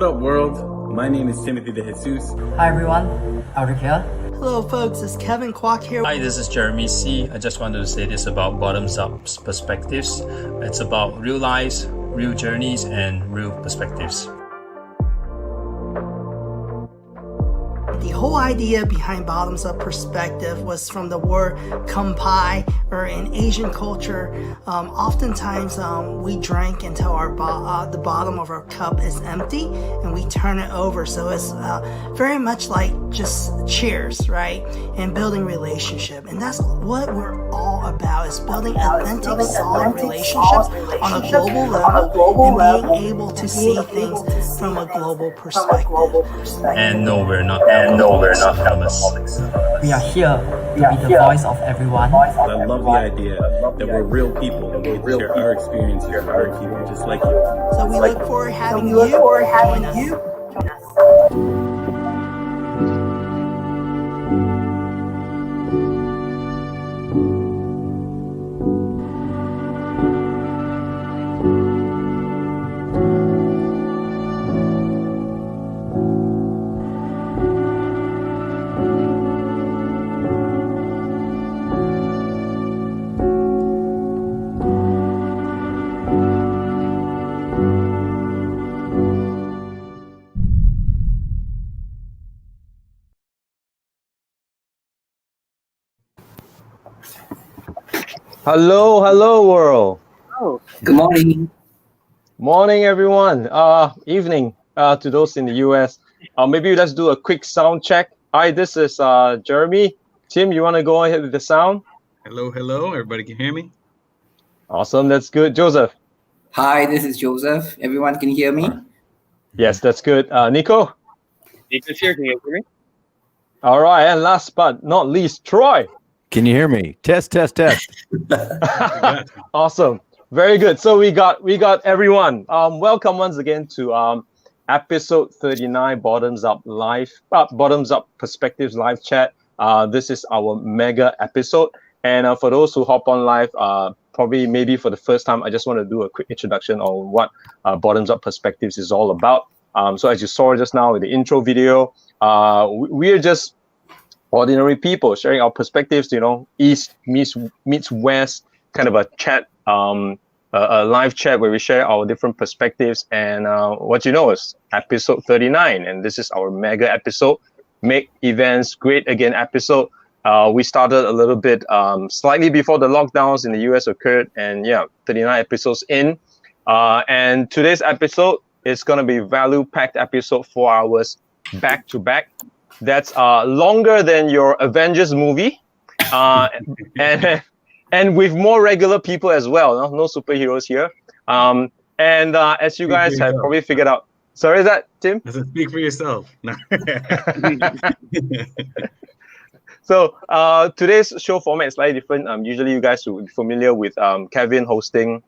What up, world? My name is Timothy de Jesus. Hi everyone, 𝐷𝐄𝐄 here. Hello folks, it's 𝐷𝐄𝐄 here. Hi, this is Jeremy C. I just wanted to say this about bottoms-up perspectives. It's about real lives, real journeys, and real perspectives. The whole idea behind bottoms-up perspective was from the word kampai, or in Asian culture, oftentimes we drink until the bottom of our cup is empty and we turn it over. So it's very much like just cheers, right? And building relationship. And that's what we're all about, is building authentic, solid relationships on a global level and being able to see things from a global perspective. And no, we're not alcoholics. We are here to be the voice of everyone. I love the idea that we're real people and we share our experiences with other people just like you. So we look forward to having you join us. Hello world. Good morning. Morning everyone. Evening to those in the US. Maybe let's do a quick sound check. Hi, this is Jeremy. Tim, you want to go ahead with the sound? Hello. Everybody can hear me? Awesome, that's good. Joseph? Hi, this is Joseph. Everyone can hear me? Yes, that's good. Nico? Nico's here. Can you hear me? All right, and last but not least, Troy. Can you hear me? Test. Awesome. Very good. So we got everyone. Welcome once again to episode 39 Bottoms Up Perspectives live chat. This is our mega episode. And for those who hop on live, probably maybe for the first time, I just want to do a quick introduction on what Bottoms Up Perspectives is all about. So as you saw just now with the intro video, we are just ordinary people sharing our perspectives, East meets West, kind of a chat, a live chat where we share our different perspectives. And what you know is episode 39, and this is our mega episode, Make Events Great Again episode. We started a little bit slightly before the lockdowns in the US occurred, and 39 episodes in. And today's episode is going to be value-packed episode, 4 hours back to back. That's longer than your Avengers movie, and with more regular people as well. No superheroes here. And as you guys have probably figured out, sorry, is that Tim? I said, speak for yourself. No. So today's show format is slightly different. Usually you guys will be familiar with Kevin hosting.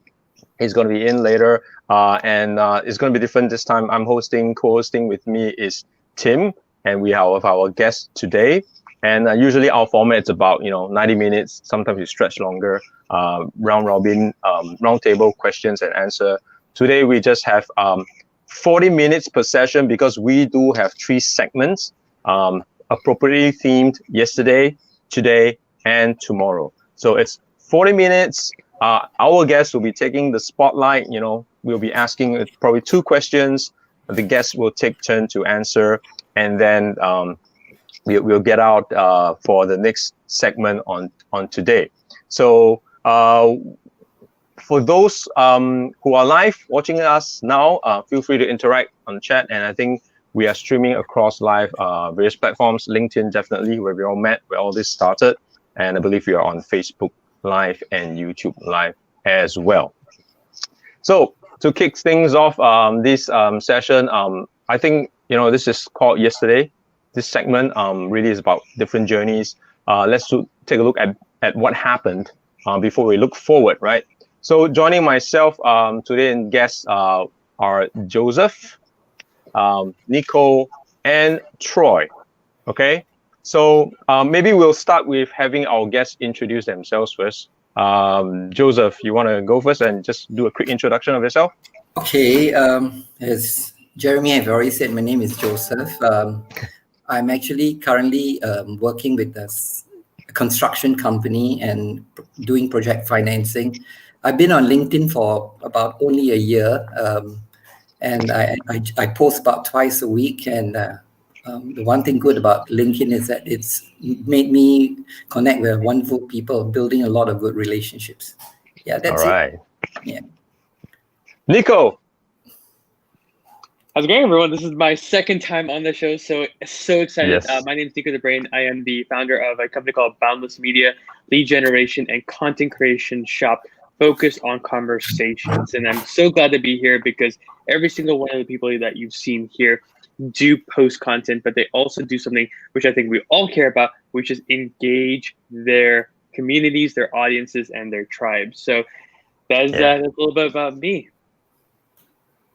He's going to be in later, and it's going to be different this time. I'm hosting. Co-hosting with me is Tim. And we have our guest today. And usually our format is about 90 minutes. Sometimes we stretch longer. Round robin, round table questions and answer. Today we just have 40 minutes per session because we do have 3 segments, appropriately themed yesterday, today, and tomorrow. So it's 40 minutes. Our guest will be taking the spotlight. We'll be asking probably 2 questions. The guest will take turn to answer. And then we'll get out for the next segment on today. So for those who are live watching us now, feel free to interact on chat. And I think we are streaming across live various platforms. LinkedIn, definitely, where we all met, where all this started. And I believe we are on Facebook Live and YouTube Live as well. So to kick things off this session, I think this is called Yesterday. This segment really is about different journeys. Let's take a look at what happened before we look forward, right? So joining myself today and guests are Joseph, Nico, and Troy. Okay, so maybe we'll start with having our guests introduce themselves first. Joseph, you want to go first and just do a quick introduction of yourself? Okay, as Jeremy, I've already said my name is Joseph. I'm actually currently working with a construction company and doing project financing. I've been on LinkedIn for about only a year, and I post about twice a week. And the one thing good about LinkedIn is that it's made me connect with wonderful people, building a lot of good relationships. Yeah, that's All right. it. Yeah. Nico. How's it going, everyone? This is my second time on the show, so excited. Yes. My name is Nico the Brain. I am the founder of a company called Boundless Media, lead generation and content creation shop focused on conversations. And I'm so glad to be here because every single one of the people that you've seen here do post content, but they also do something which I think we all care about, which is engage their communities, their audiences, and their tribes. So that's a little bit about me.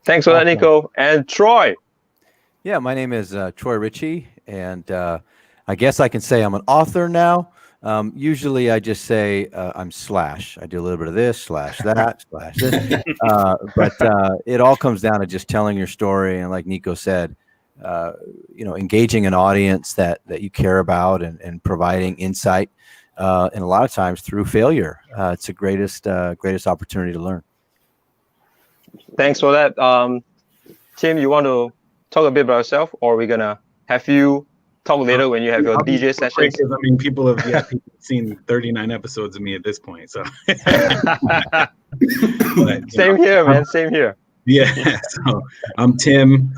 Thanks for that, Nico. And Troy. Yeah, my name is Troy Ritchie, and I guess I can say I'm an author now. Usually I just say I'm slash. I do a little bit of this, slash that, slash this. But it all comes down to just telling your story. And like Nico said, engaging an audience that you care about and providing insight. And a lot of times through failure, it's the greatest opportunity to learn. Thanks for that. Tim, you want to talk a bit about yourself, or are we going to have you talk later when you have your DJ sessions? I mean, people have seen 39 episodes of me at this point. So but, same here, man. Same here. Yeah. So I'm Tim.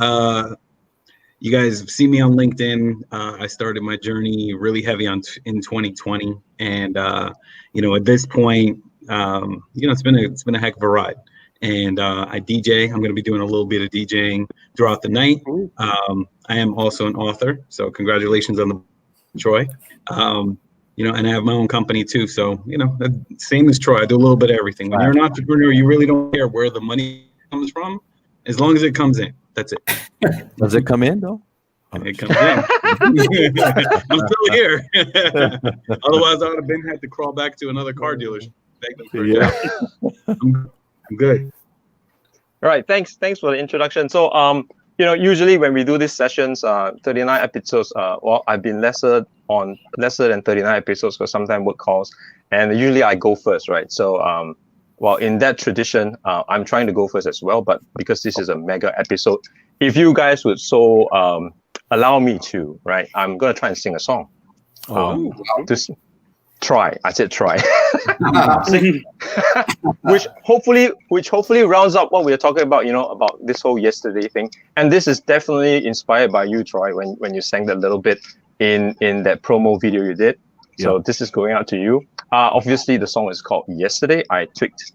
You guys see me on LinkedIn. I started my journey really heavy in 2020. And, at this point, it's been a heck of a ride. And I DJ. I'm going to be doing a little bit of DJing throughout the night. I am also an author, so congratulations on the Troy. And I have my own company too. So same as Troy, I do a little bit of everything. When you're an entrepreneur, you really don't care where the money comes from, as long as it comes in. That's it. Does it come in though? It comes in. I'm still here. Otherwise, I would have had to crawl back to another car dealership. Beg them for a job. I'm good. All right. Thanks for the introduction. So, usually when we do these sessions, 39 episodes, I've been lesser than 39 episodes because sometimes work calls, and usually I go first, right? So, in that tradition, I'm trying to go first as well, but because this is a mega episode, if you guys would allow me to, right, I'm going to try and sing a song. Try. I said try. which hopefully rounds up what we are talking about, about this whole yesterday thing. And this is definitely inspired by you, Troy, when you sang that little bit in that promo video you did. So this is going out to you. Obviously, the song is called Yesterday. I tweaked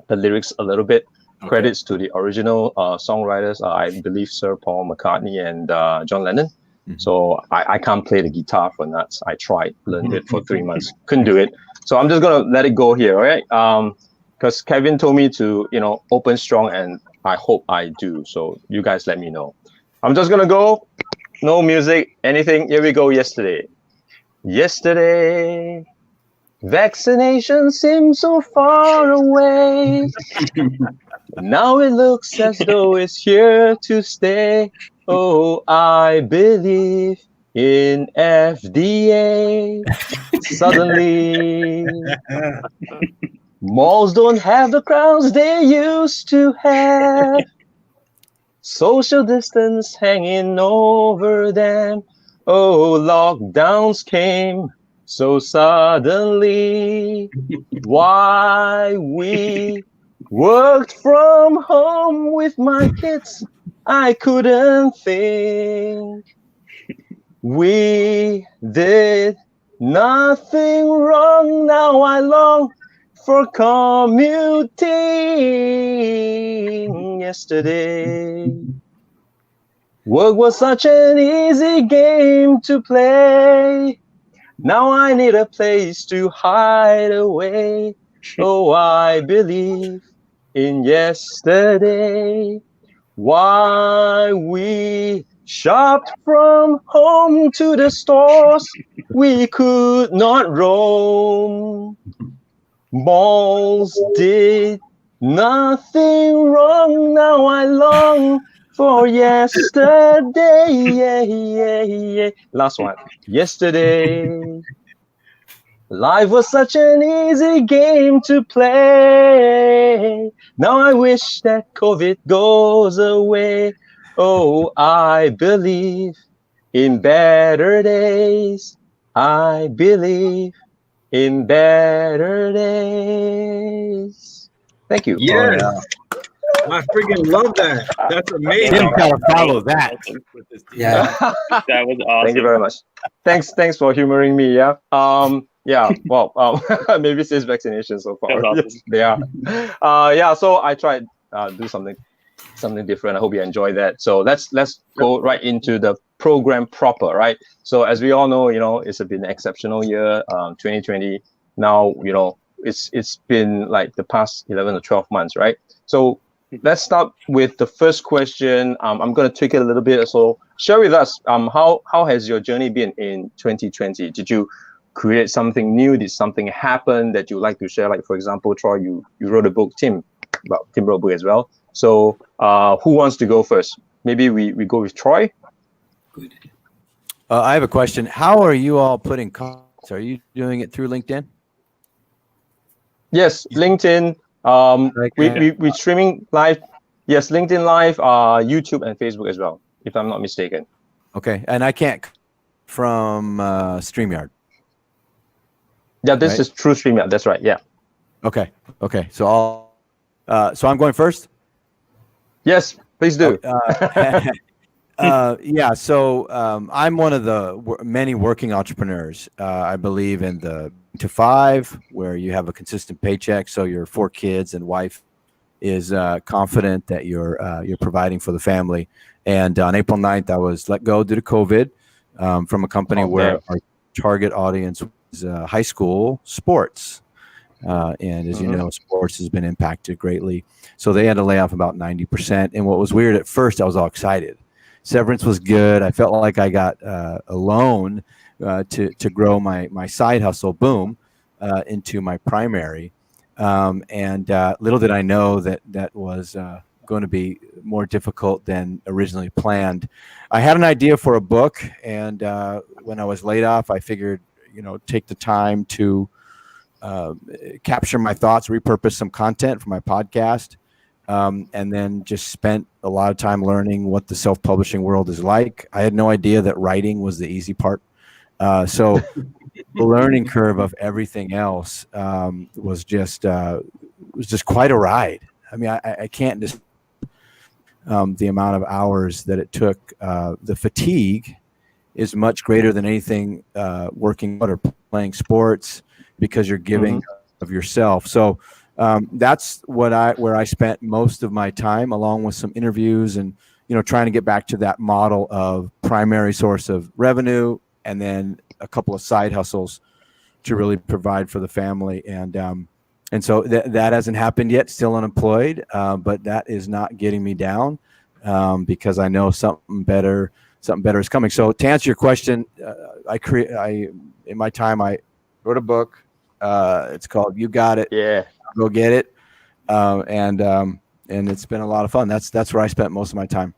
the lyrics a little bit. Okay. Credits to the original songwriters, I believe Sir Paul McCartney and John Lennon. Mm-hmm. So I can't play the guitar for nuts. I tried, learned it for 3 months, couldn't do it. So I'm just gonna let it go here, all right? Because Kevin told me to, open strong, and I hope I do. So you guys let me know. I'm just gonna go, no music, anything. Here we go. Yesterday, vaccination seemed so far away. Now it looks as though it's here to stay. Oh, I believe in FDA. Suddenly, malls don't have the crowds they used to have. Social distance hanging over them. Oh, lockdowns came so suddenly. Why we worked from home with my kids, I couldn't think. We did nothing wrong. Now I long for commuting. Yesterday, work was such an easy game to play. Now I need a place to hide away. Oh, I believe in yesterday. Why we shopped from home to the stores we could not roam. Malls did nothing wrong. Now I long for yesterday. Yeah, yeah, yeah. Last one. Yesterday, life was such an easy game to play. Now I wish that COVID goes away. Oh, I believe in better days. I believe in better days. Thank you. Yes. Oh, yeah. I freaking love that. That's amazing. Tim gotta follow that. Yeah. That was awesome. Thank you very much. Thanks for humoring me. Yeah. Yeah. Well. Maybe it's vaccination so far. That's awesome. Yes, they are. Yeah. So I tried do something different. I hope you enjoy that. So let's go right into the program proper, right? So as we all know, it's been an exceptional year, 2020. Now, it's been like the past 11 or 12 months, right? So let's start with the first question. I'm going to tweak it a little bit. So share with us, how has your journey been in 2020? Did you create something new? Did something happen that you like to share? Like, for example, Troy, you wrote a book. Tim wrote a book as well. So who wants to go first? Maybe we go with Troy. Good. I have a question. How are you all putting comments? Are you doing it through LinkedIn? Yes, LinkedIn. We streaming live. Yes, LinkedIn Live, YouTube and Facebook as well, if I'm not mistaken. Okay, and I can't from StreamYard. Yeah, this right? is true StreamYard. That's right. Yeah. Okay. So so I'm going first. Yes, please do. Yeah. So I'm one of the many working entrepreneurs. I believe in the 9-to-5, where you have a consistent paycheck, so your 4 kids and wife is confident that you're providing for the family. And on April 9th, I was let go due to COVID from a company where our target audience was high school sports. And as you know, sports has been impacted greatly. So they had to lay off about 90%. And what was weird at first, I was all excited. Severance was good. I felt like I got a loan to grow my side hustle, boom, into my primary. And little did I know that was going to be more difficult than originally planned. I had an idea for a book, and when I was laid off, I figured, take the time to capture my thoughts, repurpose some content for my podcast, and then just spent a lot of time learning what the self-publishing world is like. I had no idea that writing was the easy part. So the learning curve of everything else was just quite a ride. I mean, I can't just the amount of hours that it took. The fatigue is much greater than anything working out or playing sports, because you're giving of yourself. So that's where I spent most of my time, along with some interviews and trying to get back to that model of primary source of revenue, and then a couple of side hustles to really provide for the family. And so that hasn't happened yet. Still unemployed, but that is not getting me down, because I know something better is coming. So to answer your question, in my time I wrote a book. It's called "You Got It." Yeah, go get it. And it's been a lot of fun. That's where I spent most of my time.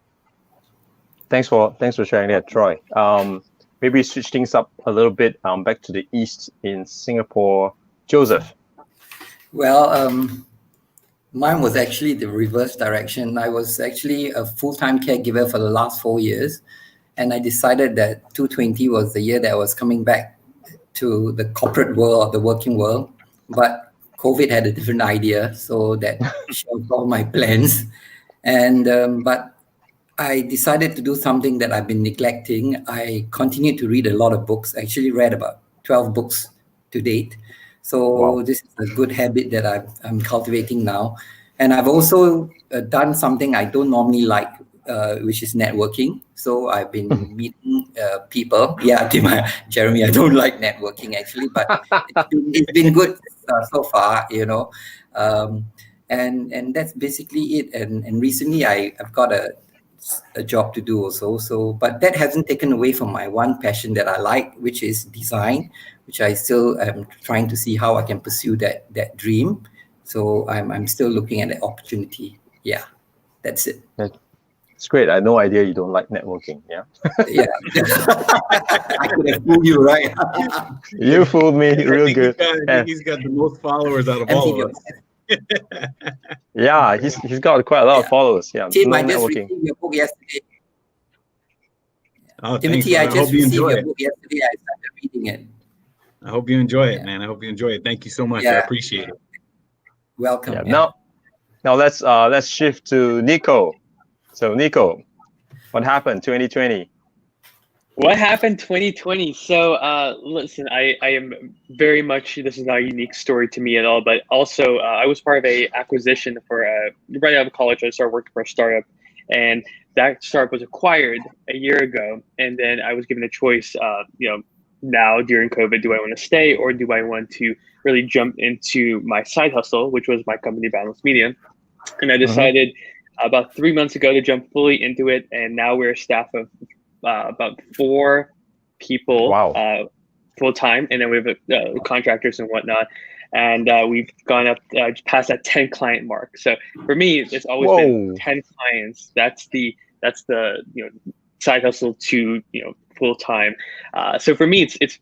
Thanks for sharing that, Troy. Maybe switch things up a little bit. Back to the east in Singapore, Joseph. Well, mine was actually the reverse direction. I was actually a full-time caregiver for the last 4 years, and I decided that 2020 was the year that I was coming back to the corporate world or the working world. But COVID had a different idea, so that shelved all my plans. And but I decided to do something that I've been neglecting. I continued to read a lot of books. I actually read about 12 books to date. So this is a good habit that I'm cultivating now. And I've also done something I don't normally like, which is networking. So I've been meeting people. Yeah, Jeremy, I don't like networking actually, but it's been good so far, and that's basically it. And recently I've got a job to do also. So, but that hasn't taken away from my one passion that I like, which is design, which I still am trying to see how I can pursue that dream. So I'm still looking at the opportunity. Yeah, that's it. It's great. I had no idea you don't like networking. Yeah. Yeah. I could have fooled you, right? You fooled me real good. He's got the most followers out of all of us. Yeah, he's got quite a lot of followers. Yeah. Tim, no I just networking. received your book yesterday. Oh, Timothy, thanks, I just received your book yesterday. I started reading it. I hope you enjoy it, man. I hope you enjoy it. Thank you so much. I appreciate it. Welcome. Yeah. Now let's shift to Nico. So Nico, what happened 2020? What happened 2020? So listen, I am very much, this is not a unique story to me at all, but also I was part of a acquisition for right out of college. I started working for a startup, and that startup was acquired a year ago. And then I was given a choice, now during COVID, do I want to stay or do I want to really jump into my side hustle, which was my company, Boundless Media? And I decided about 3 months ago to jump fully into it. And now we're a staff of about 4 people full time. And then we have contractors and whatnot. And we've gone up past that 10 client mark. So for me, it's always been 10 clients. That's the side hustle to full time. So for me, it's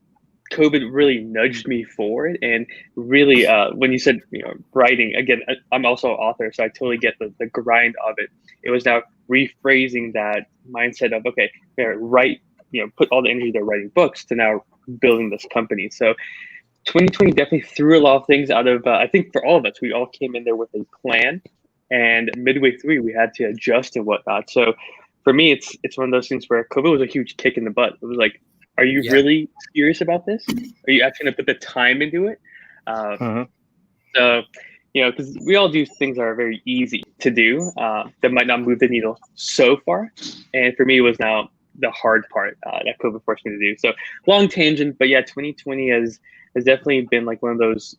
COVID really nudged me forward, and really when you said writing, again, I'm also an author, so I totally get the grind of it. It was now rephrasing that mindset of, okay, write, put all the energy to writing books to now building this company. So 2020 definitely threw a lot of things out of, I think for all of us, we all came in there with a plan, and midway through we had to adjust and whatnot. So for me, it's one of those things where COVID was a huge kick in the butt. It was like, are you really serious about this? Are you actually gonna put the time into it? So, because we all do things that are very easy to do that might not move the needle so far. And for me, it was now the hard part that COVID forced me to do. So long tangent, but yeah, 2020 has definitely been like one of those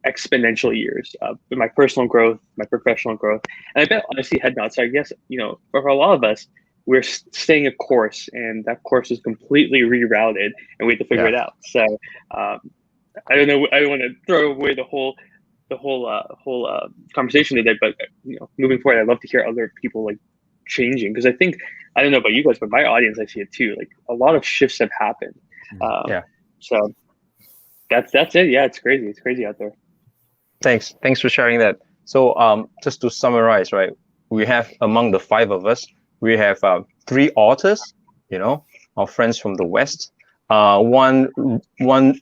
exponential years in my personal growth, my professional growth, and I bet honestly head nods. So I guess for a lot of us, we're staying a course, and that course is completely rerouted, and we have to figure it out. So I don't know. I don't want to throw away the whole conversation today, but moving forward, I'd love to hear other people like changing, because I think, I don't know about you guys, but my audience, I see it too. Like a lot of shifts have happened. So that's it. Yeah, it's crazy. It's crazy out there. Thanks for sharing that. So just to summarize, right? We have, among the 5 of us, we have 3 authors, our friends from the West, one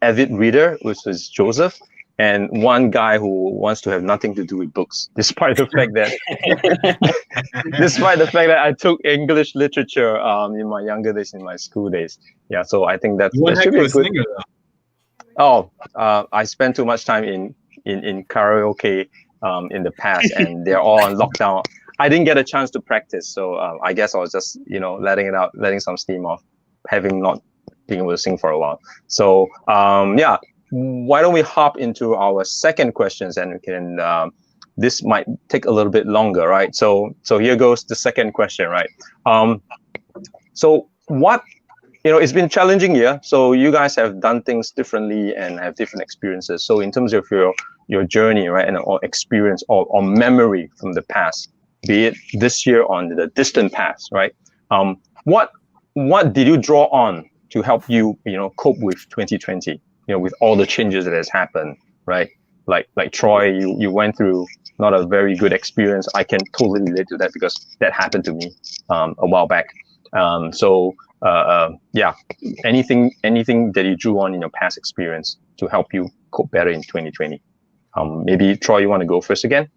avid reader, which is Joseph, and one guy who wants to have nothing to do with books, despite the fact that I took English literature in my younger days, in my school days. Yeah, so I think that should be a good. Singer, I spent too much time in karaoke in the past, and they're all on lockdown. I didn't get a chance to practice, so I guess I was just letting it out, letting some steam off, having not been able to sing for a while. So why don't we hop into our second questions, and we can this might take a little bit longer, right? So here goes the second question, right? So what, it's been a challenging year, so you guys have done things differently and have different experiences. So in terms of your journey, right, and or experience or memory from the past, be it this year or the distant past, right? What did you draw on to help you, cope with 2020? With all the changes that has happened, right? Like Troy, you went through not a very good experience. I can totally relate to that because that happened to me a while back. Anything that you drew on in your past experience to help you cope better in 2020? Maybe Troy, you want to go first again?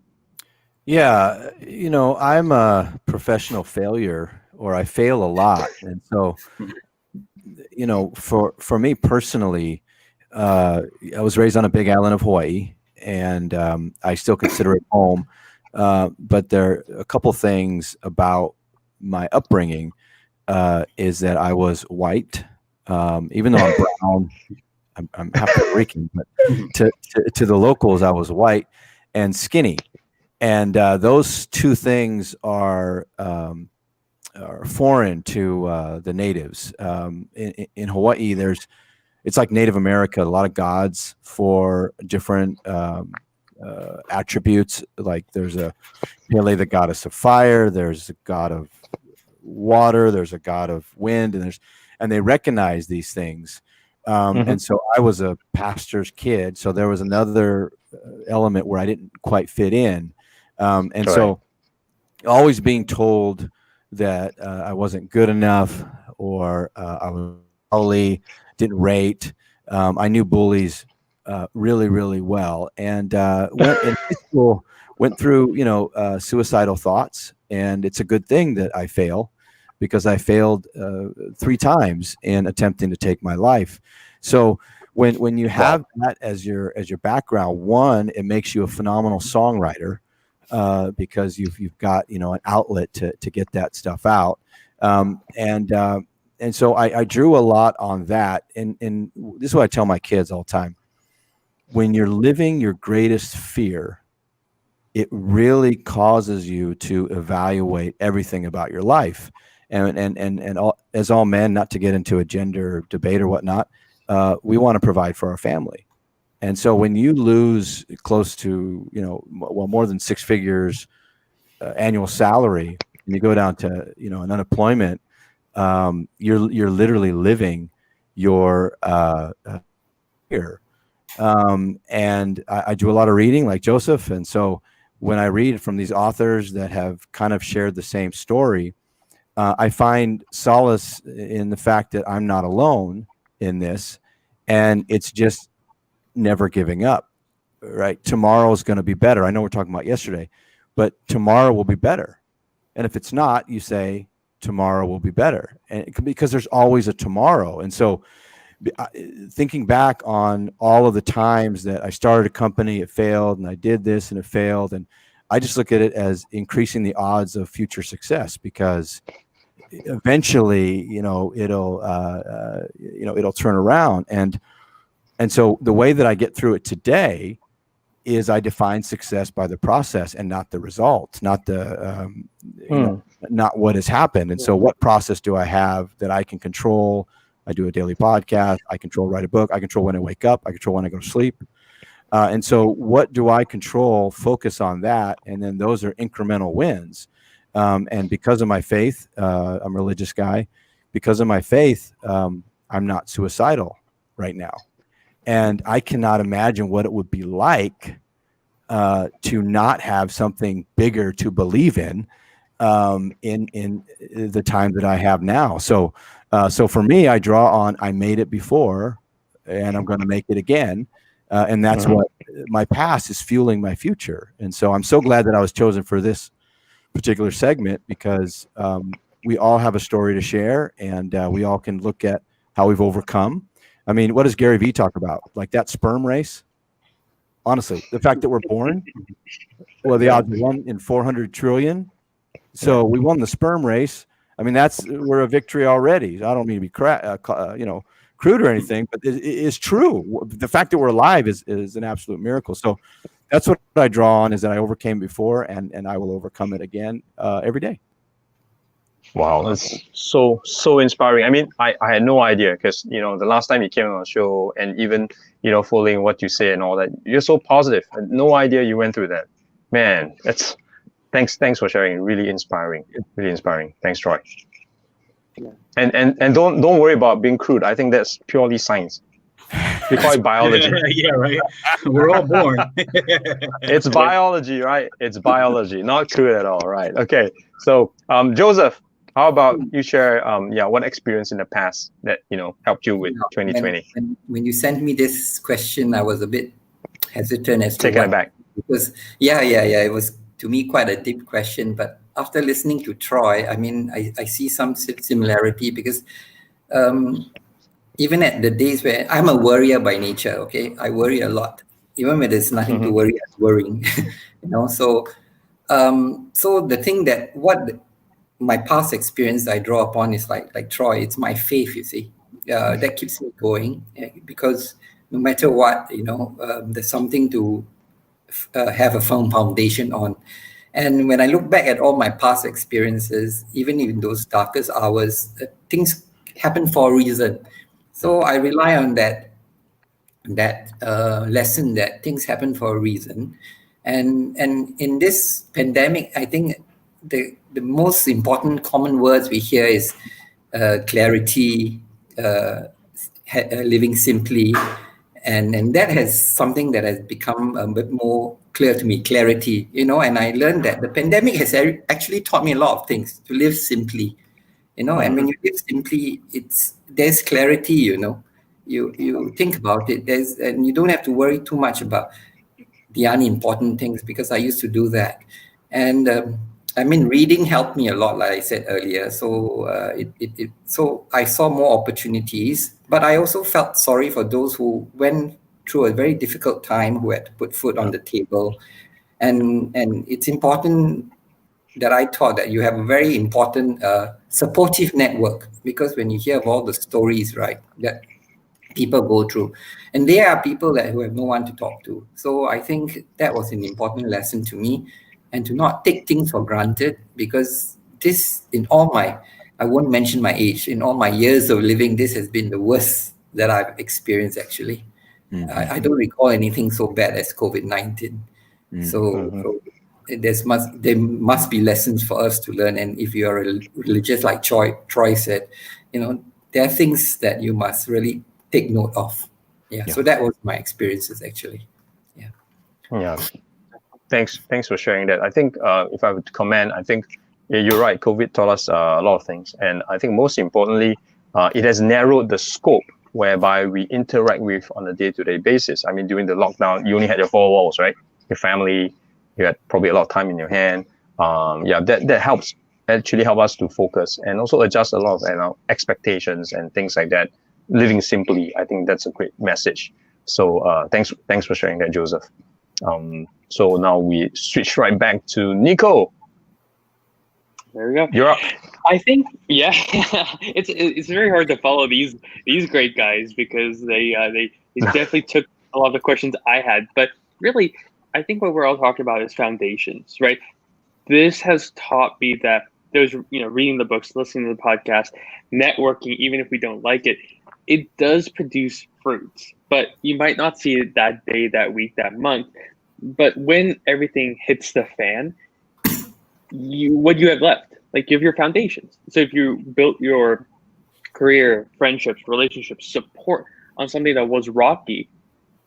Yeah, I'm a professional failure, or I fail a lot. And so, for me personally, I was raised on a big island of Hawaii, and I still consider it home. But there are a couple things about my upbringing is that I was white, even though I'm brown. I'm half Puerto Rican, but to the locals, I was white and skinny. And those 2 things are foreign to the natives. In Hawaii, it's like Native America, a lot of gods for different attributes. Like there's a Pele, the goddess of fire. There's a god of water, there's a God of wind, and they recognize these things. And so I was a pastor's kid, so there was another element where I didn't quite fit in. And so always being told that I wasn't good enough, or I was bully, didn't rate. I knew bullies really, really well, and went in high school, went through suicidal thoughts. And it's a good thing that I fail, because I failed 3 times in attempting to take my life. So when you have that as your background, one, it makes you a phenomenal songwriter, because you've got an outlet to get that stuff out. And so I drew a lot on that. And this is what I tell my kids all the time. When you're living your greatest fear, it really causes you to evaluate everything about your life. And as all men, not to get into a gender debate or whatnot, we want to provide for our family. And so when you lose close to, more than 6 figures annual salary, and you go down to, an unemployment, you're literally living your fear. And I do a lot of reading, like Joseph. And so when I read from these authors that have kind of shared the same story, I find solace in the fact that I'm not alone in this, and it's just never giving up, right? Tomorrow is going to be better. I know we're talking about yesterday, but tomorrow will be better. And if it's not, you say tomorrow will be better, and because there's always a tomorrow. And so thinking back on all of the times that I started a company, it failed, and I did this and it failed, and I just look at it as increasing the odds of future success, because eventually, it'll turn around. And so the way that I get through it today is I define success by the process and not the result, not the not what has happened. And so what process do I have that I can control? I do a daily podcast. I control, write a book. I control when I wake up. I control when I go to sleep. And so what do I control? Focus on that. And then those are incremental wins. And because of my faith, I'm a religious guy. Because of my faith, I'm not suicidal right now. And I cannot imagine what it would be like to not have something bigger to believe in the time that I have now. So for me, I draw on, I made it before, and I'm going to make it again. And that's what my past is fueling my future. And so I'm so glad that I was chosen for this particular segment, because we all have a story to share, and we all can look at how we've overcome. I mean, what does Gary Vee talk about? Like that sperm race? Honestly, the fact that we're born, well, the odds are 1 in 400 trillion. So we won the sperm race. I mean, we're a victory already. I don't mean to be crude or anything, but it is true. The fact that we're alive is an absolute miracle. So that's what I draw on, is that I overcame before, and I will overcome it again every day. Wow, that's so inspiring. I mean, I had no idea, because the last time you came on the show, and even following what you say and all that, you're so positive. I had no idea you went through that. Man, thanks for sharing. Really inspiring. Really inspiring. Thanks, Troy. Yeah. And don't worry about being crude. I think that's purely science. We call it biology. Yeah, right. We're all born. It's biology, right? It's biology, not crude at all, right? Okay. So, Joseph, how about you share, what experience in the past that helped you with 2020? When you sent me this question, I was a bit hesitant as to taken aback, because it was to me quite a deep question. But after listening to Troy, I mean, I see some similarity, because even at the days where I'm a worrier by nature, okay, I worry a lot, even when there's nothing to worry, I'm worrying, So the thing that my past experience I draw upon is like Troy, it's my faith, you see, that keeps me going, because no matter what, there's something to have a firm foundation on. And when I look back at all my past experiences, even in those darkest hours, things happen for a reason. So I rely on that lesson, that things happen for a reason. And in this pandemic, I think the most important common words we hear is clarity, living simply, and that has something that has become a bit more clear to me, clarity, and I learned that the pandemic has actually taught me a lot of things, to live simply, and when you live simply, there's clarity, you think about it, and you don't have to worry too much about the unimportant things, because I used to do that. And reading helped me a lot, like I said earlier. So so I saw more opportunities, but I also felt sorry for those who went through a very difficult time, who had to put food on the table. And it's important that I thought that you have a very important supportive network, because when you hear of all the stories, right, that people go through, and there are people who have no one to talk to. So I think that was an important lesson to me, and to not take things for granted, because I won't mention my age, in all my years of living, this has been the worst that I've experienced, actually. I don't recall anything so bad as COVID-19. So there must be lessons for us to learn. And if you are religious, like Troy said, there are things that you must really take note of. So that was my experiences, actually. Yeah. Thanks for sharing that. I think if I would comment, I think you're right. COVID taught us a lot of things, and I think most importantly, it has narrowed the scope whereby we interact with on a day-to-day basis. I mean, during the lockdown, you only had your four walls, right? Your family, you had probably a lot of time in your hand. That help us to focus and also adjust a lot of expectations and things like that. Living simply, I think that's a great message. So thanks for sharing that, Joseph. So now we switch right back to Nico. There we go. You're up. I think, it's very hard to follow these great guys, because they definitely took a lot of the questions I had. But really, I think what we're all talking about is foundations, right? This has taught me that there's, reading the books, listening to the podcast, networking, even if we don't like it, it does produce fruits. But you might not see it that day, that week, that month. But when everything hits the fan, what you have left, like, you have your foundations. So if you built your career, friendships, relationships, support on something that was rocky,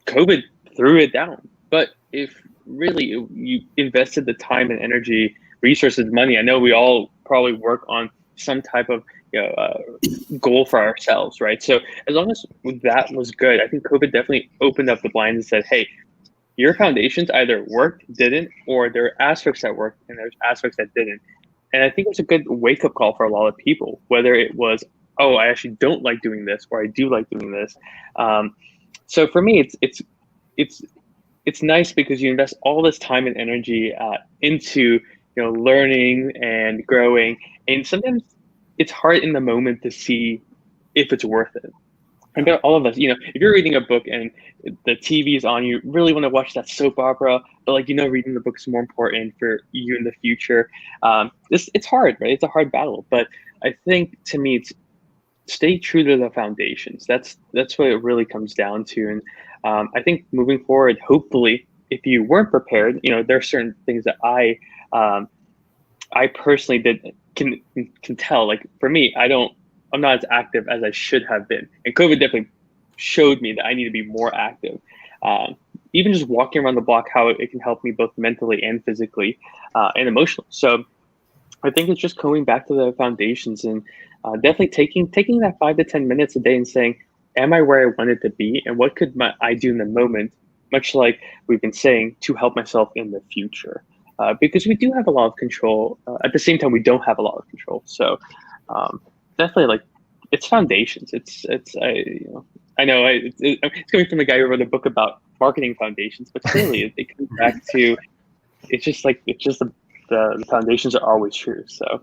COVID threw it down. But if really you invested the time and energy, resources, money, I know we all probably work on some type of goal for ourselves, right? So as long as that was good, I think COVID definitely opened up the blinds and said, hey, your foundations either worked, didn't, or there are aspects that worked and there's aspects that didn't. And I think it was a good wake-up call for a lot of people, whether it was, oh, I actually don't like doing this, or I do like doing this. So for me, it's nice, because you invest all this time and energy into learning and growing, and sometimes it's hard in the moment to see if it's worth it. And all of us, if you're reading a book and the TV is on, you really want to watch that soap opera, but reading the book is more important for you in the future. It's hard, right? It's a hard battle, but I think, to me, it's stay true to the foundations. That's what it really comes down to. And I think moving forward, hopefully, if you weren't prepared, there are certain things that I personally can tell. Like, for me, I'm not as active as I should have been. And COVID definitely showed me that I need to be more active. Even just walking around the block, how it can help me both mentally and physically and emotionally. So I think it's just going back to the foundations, and definitely taking that 5 to 10 minutes a day and saying, am I where I wanted to be? And what could I do in the moment, much like we've been saying, to help myself in the future? Because we do have a lot of control. At the same time, we don't have a lot of control. So definitely, it's foundations. I know it's coming from the guy who wrote a book about marketing foundations, but clearly it comes back to, it's just the foundations are always true. So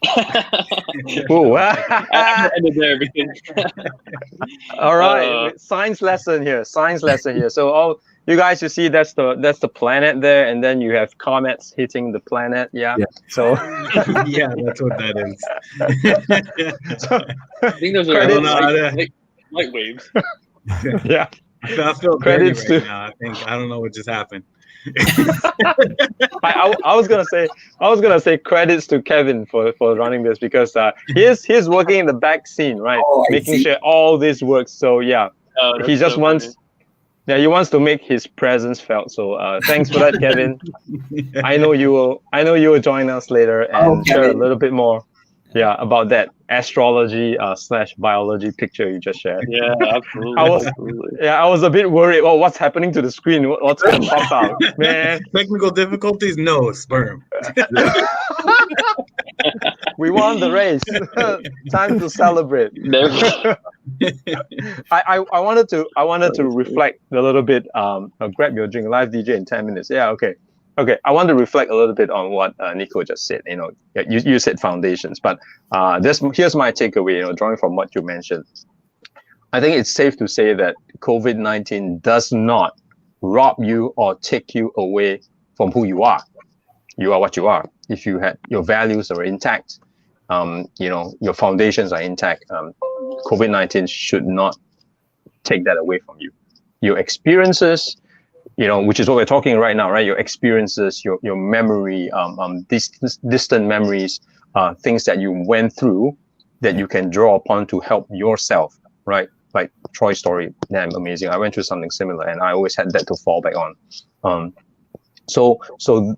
I ended there because all right, science lesson here. So all you guys, you see, that's the planet there, and then you have comets hitting the planet. Yeah. So yeah, that's what that is. So, I think those are light waves. Yeah. I feel Credits dirty right now. I don't know what just happened. I was gonna say credits to Kevin for running this, because he's working in the back scene, right? Making sure all this works. So yeah, he just wants. Yeah, he wants to make his presence felt. So thanks for that, Kevin. I know you will join us later and share a little bit more, about that astrology / biology picture you just shared. Yeah, absolutely. I was a bit worried. Oh, what's happening to the screen? What's going to pop out, man? Technical difficulties? No, sperm. We won the race. Time to celebrate. I wanted to reflect a little bit. Grab your drink. Live DJ in 10 minutes. Yeah. Okay. I want to reflect a little bit on what Nico just said. You said foundations, but here's my takeaway. Drawing from what you mentioned, I think it's safe to say that COVID-19 does not rob you or take you away from who you are. You are what you are. If you had your values are intact, your foundations are intact, COVID-19 should not take that away from you. Your experiences, which is what we're talking right now, right? Your experiences, your memory, distant memories, things that you went through that you can draw upon to help yourself, right? Like Troy's story, damn amazing. I went through something similar, and I always had that to fall back on. So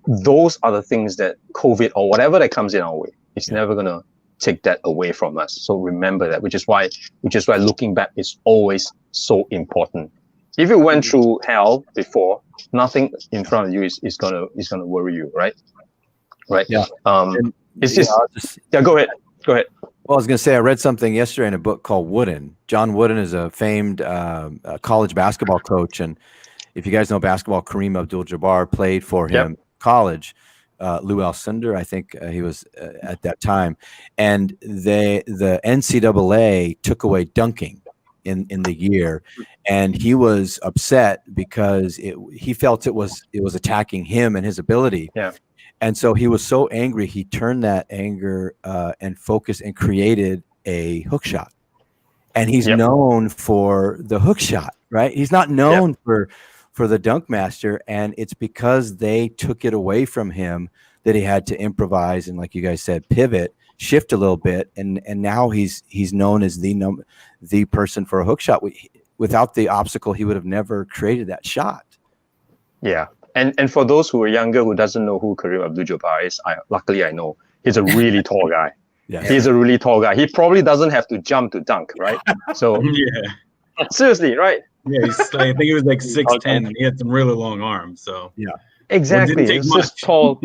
those are the things that COVID or whatever that comes in our way, it's never gonna take that away from us. So remember that, which is why looking back is always so important. If you went through hell before, nothing in front of you is gonna worry you, right? Right. Yeah. It's just go ahead. Well, I was going to say, I read something yesterday in a book called Wooden. John Wooden is a famed college basketball coach, and if you guys know basketball, Kareem Abdul-Jabbar played for him college. Lou Alcindor, I think he was at that time, and the NCAA took away dunking in the year, and he was upset because he felt it was attacking him and his ability. Yeah. And so he was so angry, he turned that anger and focus and created a hook shot. And he's known for the hook shot, right? He's not known for the dunk master. And it's because they took it away from him that he had to improvise and, like you guys said, pivot, shift a little bit. And now he's known as the person for a hook shot. Without the obstacle, he would have never created that shot. Yeah. And for those who are younger who doesn't know who Kareem Abdul-Jabbar is, luckily I know. He's a really tall guy. Yeah. He's a really tall guy. He probably doesn't have to jump to dunk, right? So seriously, right? Yeah, I think he was like 6'10". He had some really long arms. So exactly. He was this tall.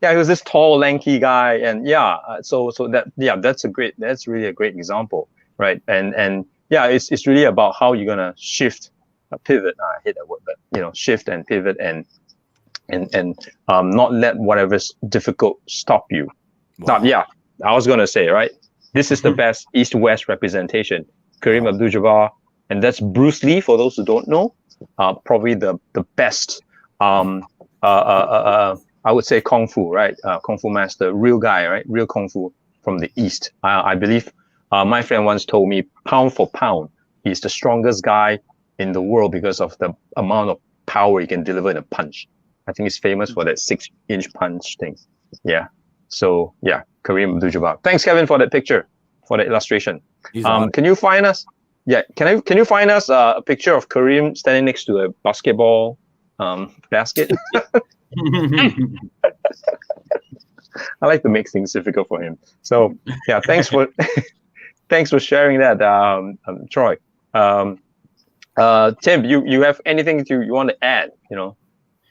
Yeah, he was this tall, lanky guy, and that's really a great example, right? And it's really about how you're gonna shift, pivot. I hate that word, but shift and pivot and not let whatever's difficult stop you. Wow. I was gonna say, right? This is the best East-West representation. Kareem Abdul-Jabbar, and that's Bruce Lee. For those who don't know, probably the best. I would say Kung Fu, right? Kung Fu master, real guy, right? Real Kung Fu from the East. I believe my friend once told me, pound for pound, he's the strongest guy in the world because of the amount of power he can deliver in a punch. I think he's famous for that 6-inch punch thing. Yeah. So Kareem Abdul-Jabbar. Thanks, Kevin, for that picture, for that illustration. Can you find us? Yeah. Can you find us a picture of Kareem standing next to a basketball basket? I like to make things difficult for him. So thanks for sharing that, Troy. Tim, you have anything you want to add?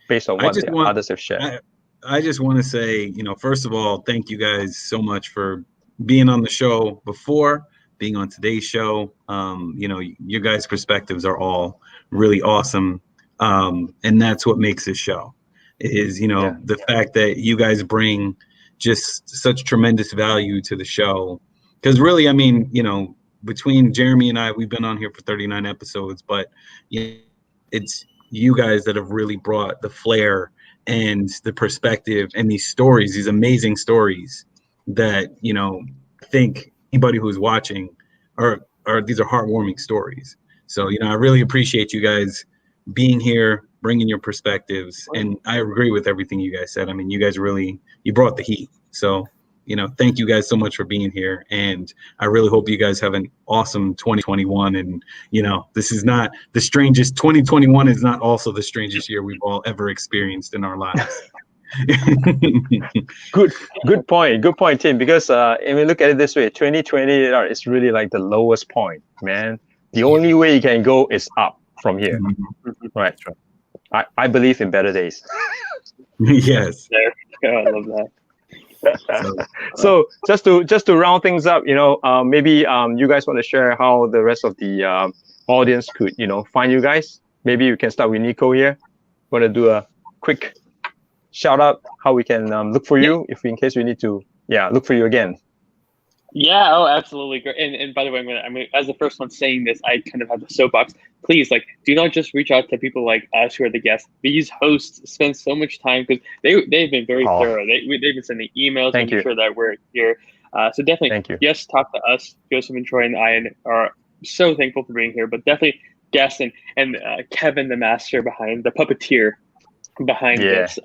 Based on what others have shared. I just want to say, first of all, thank you guys so much for being on the show before, being on today's show. Your guys' perspectives are all really awesome, and that's what makes this show. Is the fact that you guys bring just such tremendous value to the show. Because really, I mean, between Jeremy and I, we've been on here for 39 episodes, but it's you guys that have really brought the flair and the perspective and these stories, these amazing stories that I think anybody who's watching these are heartwarming stories. So I really appreciate you guys being here, bringing your perspectives. And I agree with everything you guys said. I mean, you guys you brought the heat. So, thank you guys so much for being here. And I really hope you guys have an awesome 2021. And, this is not the strangest, 2021 is not also the strangest year we've all ever experienced in our lives. Good point, Tim. Because if we look at it this way, 2020 is really like the lowest point, man. The only way you can go is up from here, right? I believe in better days. Yes. I love that. So just to round things up, maybe you guys want to share how the rest of the audience could, find you guys. Maybe we can start with Nico here. Want to do a quick shout out how we can look for you in case we need to look for you again. Yeah, oh, absolutely. Great. And by the way, I'm gonna, as the first one saying this, I kind of have the soapbox. Please, do not just reach out to people like us who are the guests. These hosts spend so much time because they've been very thorough. They've been sending emails, making sure that we're here. So definitely, yes, talk to us. Joseph and Troy and I are so thankful for being here. But definitely, guests and Kevin, the master behind the puppeteer behind this.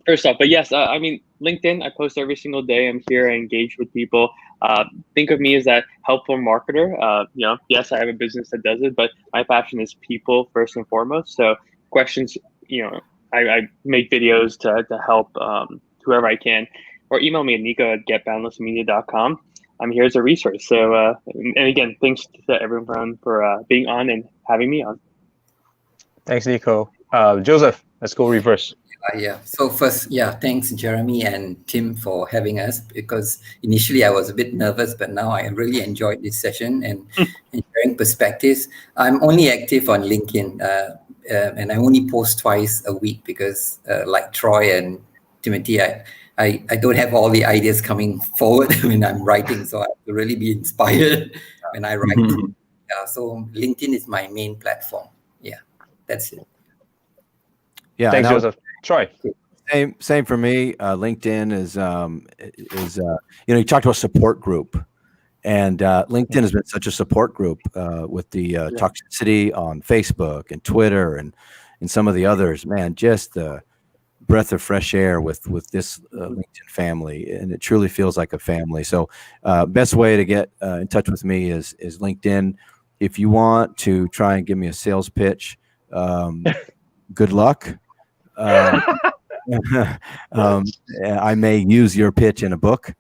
First off, but yes, I mean, LinkedIn, I post every single day. I'm here, I engage with people. Think of me as that helpful marketer. Yes, I have a business that does it, but my passion is people first and foremost. So questions, I make videos to help whoever I can, or email me at nico@getboundlessmedia.com. I'm here as a resource. So, and again, thanks to everyone for being on and having me on. Thanks, Nico. Joseph, let's go reverse. So first, thanks Jeremy and Tim for having us, because initially I was a bit nervous, but now I really enjoyed this session and sharing perspectives. I'm only active on LinkedIn and I only post twice a week because like Troy and Timothy, I don't have all the ideas coming forward when I'm writing, so I have to really be inspired when I write. So LinkedIn is my main platform. That's it. Yeah, thanks, Joseph. Troy. Same for me. LinkedIn is you talked about support group, and LinkedIn has been such a support group with the toxicity on Facebook and Twitter and some of the others. Man, just the breath of fresh air with this LinkedIn family, and it truly feels like a family. So best way to get in touch with me is LinkedIn. If you want to try and give me a sales pitch, good luck. I may use your pitch in a book,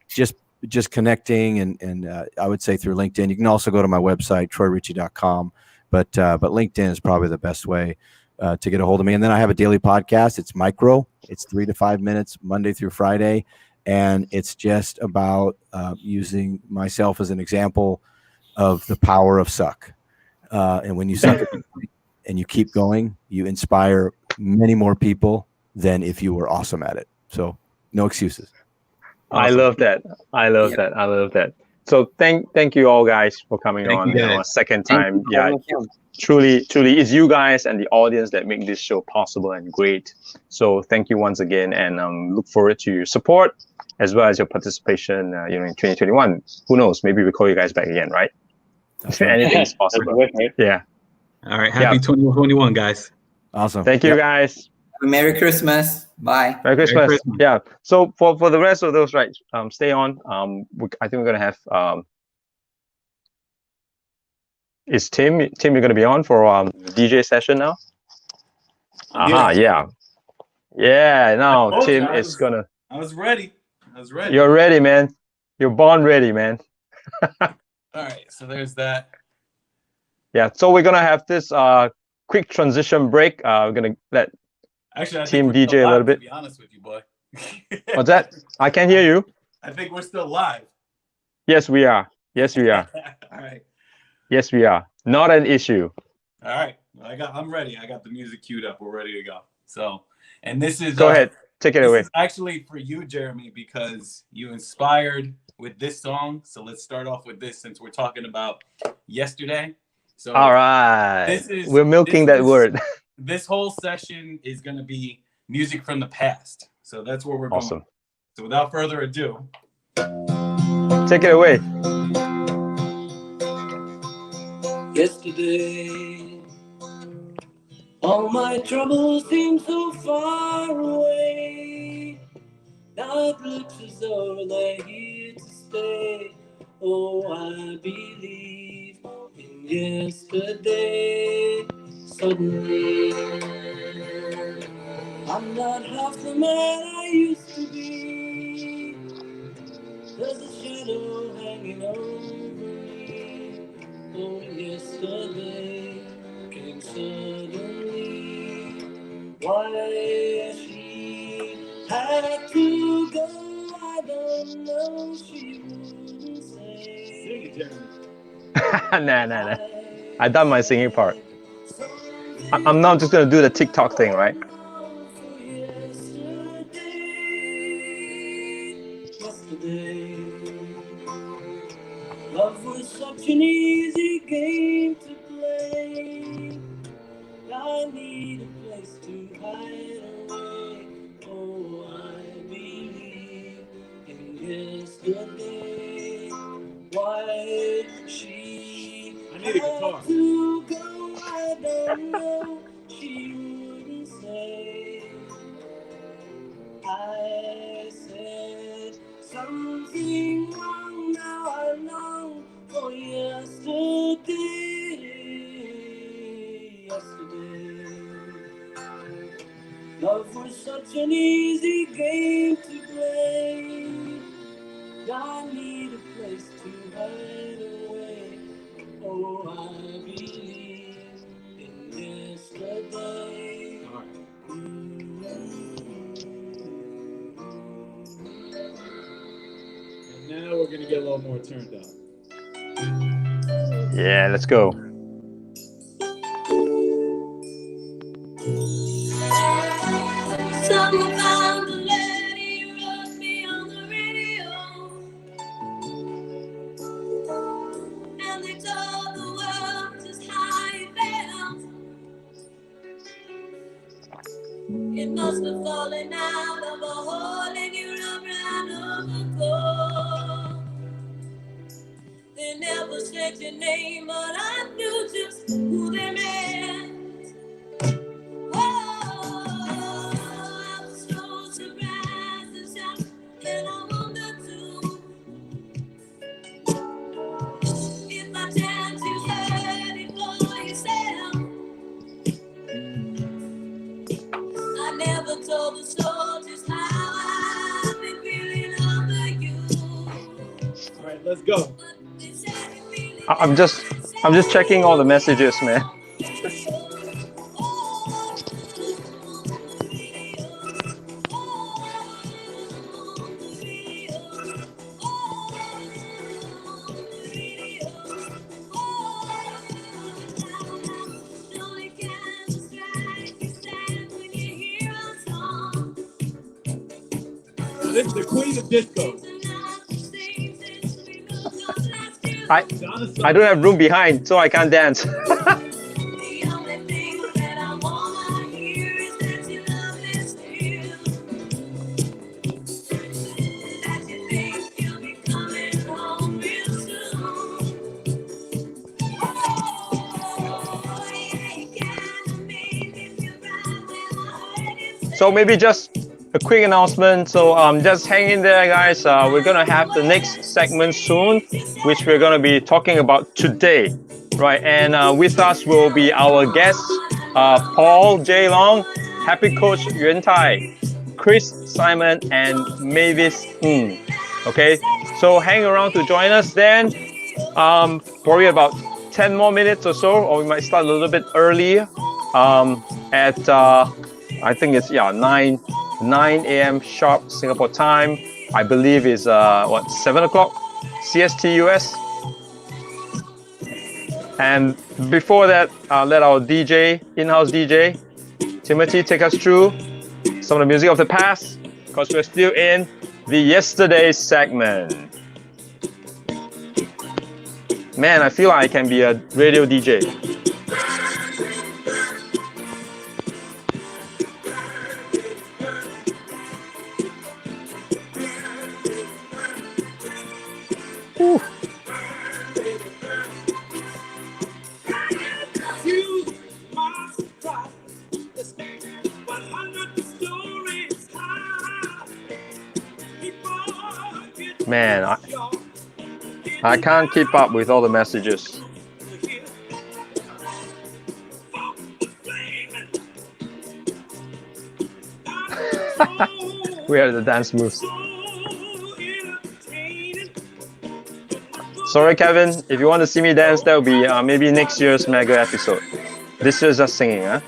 just connecting and I would say through LinkedIn. You can also go to my website, troyritchie.com, but LinkedIn is probably the best way to get a hold of me. And then I have a daily podcast. It's micro. It's 3 to 5 minutes, Monday through Friday. And it's just about using myself as an example of the power of suck. And when you suck at and you keep going, you inspire many more people than if you were awesome at it. So no excuses. Awesome. I love that. So thank you all guys for coming on a second time. Truly, it's you guys and the audience that make this show possible and great. So thank you once again, and look forward to your support as well as your participation. In 2021. Who knows? Maybe we call you guys back again, right? Anything's possible. Yeah. All right. Happy 2021, guys. Awesome. Thank you, guys. Merry Christmas. Bye. Merry Christmas. Yeah. So for the rest of those, right? Stay on. I think we're gonna have. Is Tim? You're gonna be on for DJ session now? Yeah. No, Tim is gonna. I was ready. You're ready, man. You're born ready, man. All right. So there's that. Yeah, so we're gonna have this quick transition break. We're gonna let Team DJ a little bit. To be honest with you, boy. What's that? I can't hear you. I think we're still live. Yes, we are. All right. Yes, we are. Not an issue. All right. I'm ready. I got the music queued up. We're ready to go. So, and this is. Go ahead. Take it away. This is actually for you, Jeremy, because you inspired with this song. So let's start off with this since we're talking about yesterday. So all right, we're milking that word. This whole session is going to be music from the past. So that's where we're going. Awesome. So without further ado, take it away. Yesterday, all my troubles seem so far away. Now it looks as though they're here to stay. Oh, I believe in yesterday. Suddenly, I'm not half the man I used to be. There's a shadow hanging over me. Oh, yesterday came suddenly. Why she had to go, I don't know. She wouldn't say. Sing it, Jeremy. Nah. I done my singing part. I'm now just gonna do the TikTok thing, right? Yesterday, love was such an easy game to play. I need a place to hide away. Oh, I believe in yesterday. Why she I need a guitar. had to go, I don't know. She wouldn't say. I said something wrong, now I long for yesterday. Love was such an easy game to play. I need a place to hide away. Oh, I believe in yesterday. And now we're gonna get a little more turned up. Yeah, let's go. Someone found a lady who wrote me on the radio, and they told the world just how you felt. It must have fallen out of a hole in your ran overcoat. They never said your name, but I knew just who they meant. Told the soldiers how I've been feeling over you. All right, let's go. I'm just checking all the messages, man. This is the queen of disco. I don't have room behind, so I can't dance. So maybe just a quick announcement. So just hang in there, guys. We're gonna have the next segment soon, which we're gonna be talking about today, right? And with us will be our guests, Paul J. Long, Happy Coach Yuan Tai, Chris Simon, and Mavis Ng. Okay, so hang around to join us then. Probably about 10 more minutes or so, or we might start a little bit earlier. At I think it's 9 a.m. sharp Singapore time. I believe is 7 o'clock CST US. And before that, let our DJ, in-house DJ, Timothy, take us through some of the music of the past, because we're still in the yesterday segment. Man, I feel like I can be a radio DJ. Man, I can't keep up with all the messages. We are the dance moves. Sorry, Kevin. If you want to see me dance, that will be maybe next year's mega episode. This year's just singing, huh?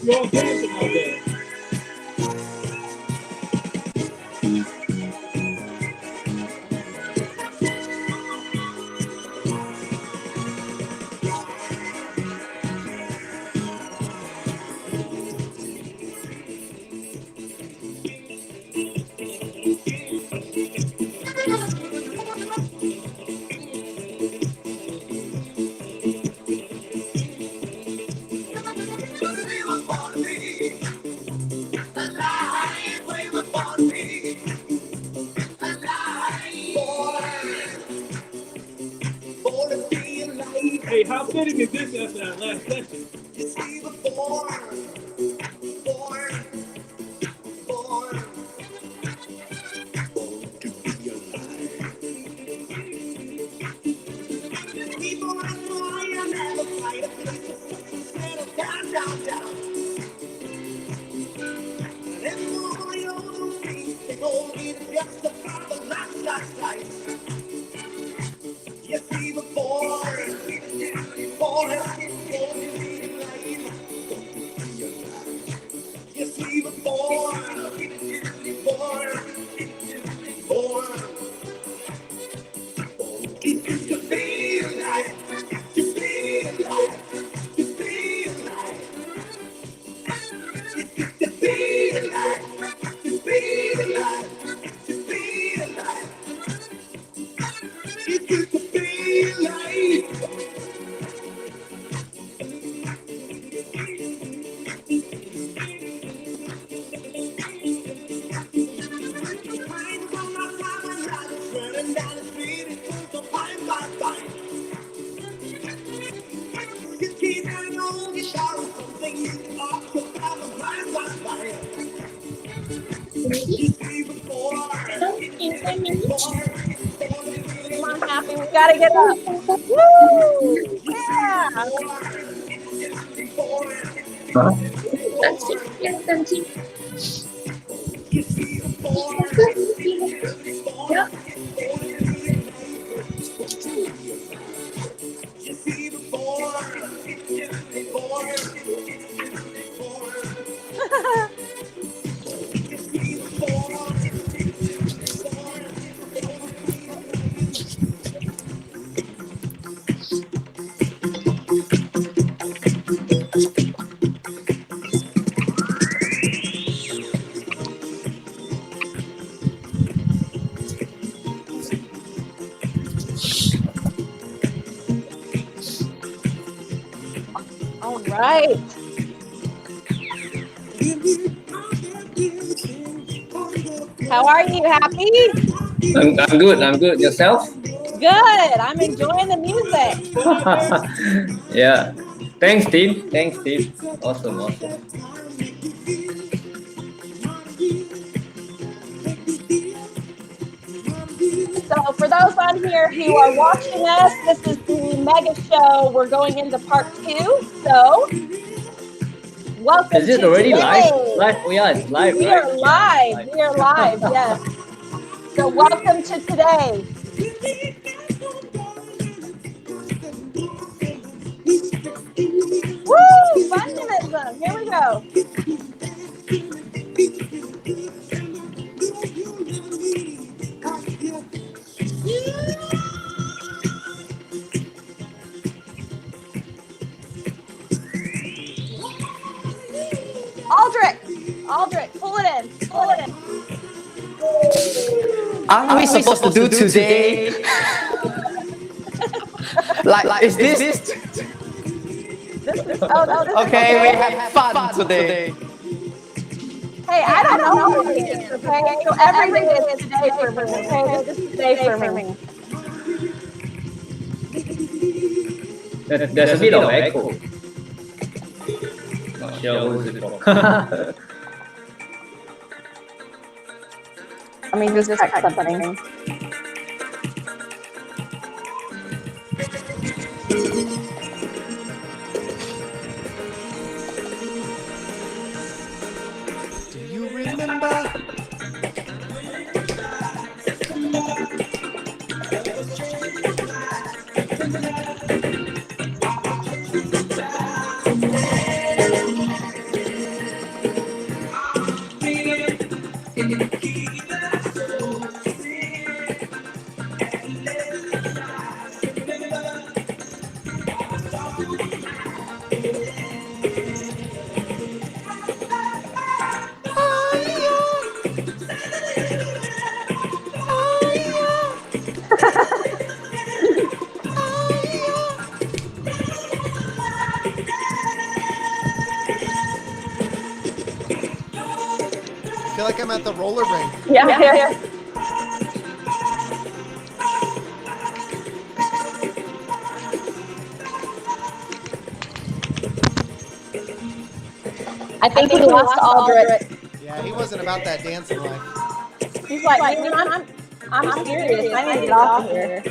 You're all dancing out there. Hey, how fitting is this after that last session? Come on, Happy, we gotta get up. Woo! Yeah! All right. How are you? Happy? I'm good. I'm good. Yourself? Good. I'm enjoying the music. Yeah. Thanks, Steve. Thanks, Steve. Awesome. Awesome. So for those on here who are watching us, this is the mega show. We're going into part 2. So welcome. Is it to already today. live? We are live, We right? are live. We are live, yes. So welcome to today. Woo! Fundamentalism. Here we go. Aldrich, pull it in. Pull it in. Aren't we supposed to do today? Is this? Okay, we have fun today. Hey, I don't know what it is, okay? So every day is today for me, okay? This is today for me. There's a bit of echo. Not sure who's it from. Let me just check something. Do you remember? I feel like I'm at the roller rink. Yeah. I think we lost Aldrich. Yeah, he wasn't about that dancing life. He's like, man, I'm serious. I need to get off of here.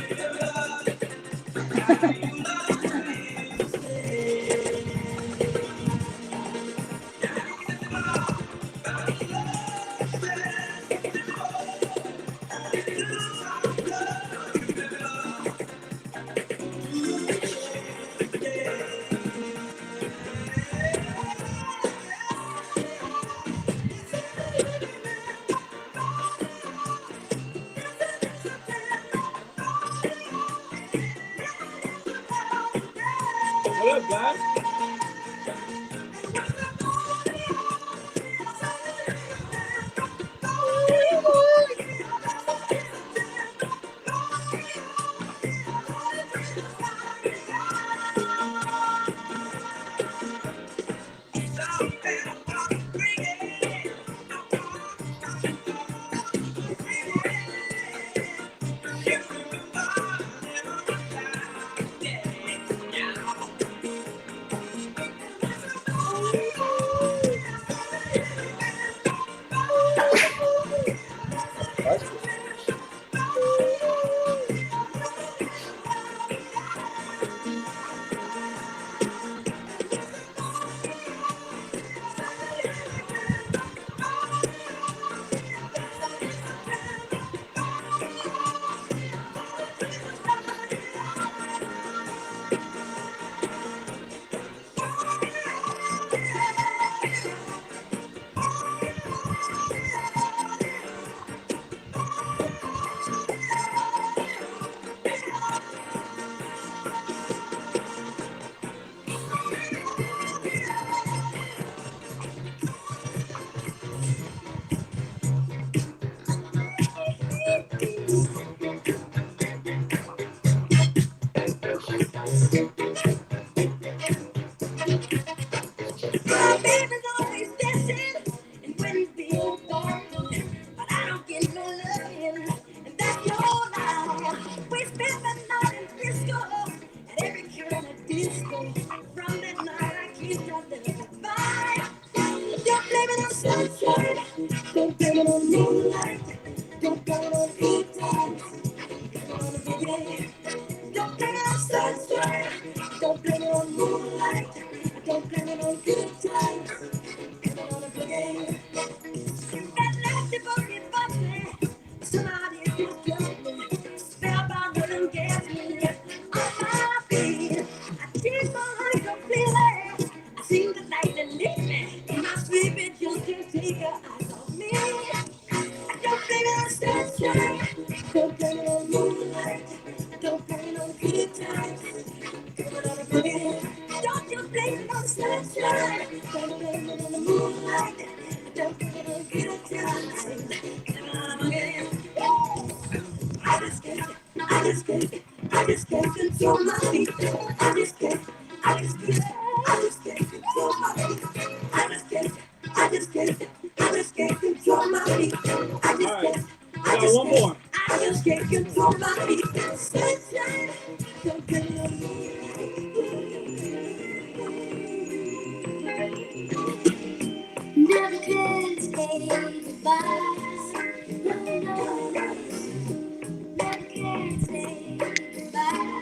sunshine. Don't blame it on moonlight. Don't blame it on good times. Don't blame it on sunshine. Don't blame it on moonlight. Don't blame it on good times. Come on a boogie. That nasty boogie bumpy. Somebody just jumped me. Spellbound rhythm gets me off my feet. I change my heart completely. I seem to like to leave me. In my sleep, it just can't take her eyes off me. I don't blame it on sunshine. Don't blame it on moonlight. Don't blame it on good times. Come on a boogie. Don't you blame it on sunshine. Don't blame it on the moonlight. Don't blame it on good times. Come on a boogie. I just can't control my feet. I just can't control my feet. I just can't control my feet. I just can't control my feet. Sunshine, don't blame it on me. Never can say goodbye. No. Never can say goodbye.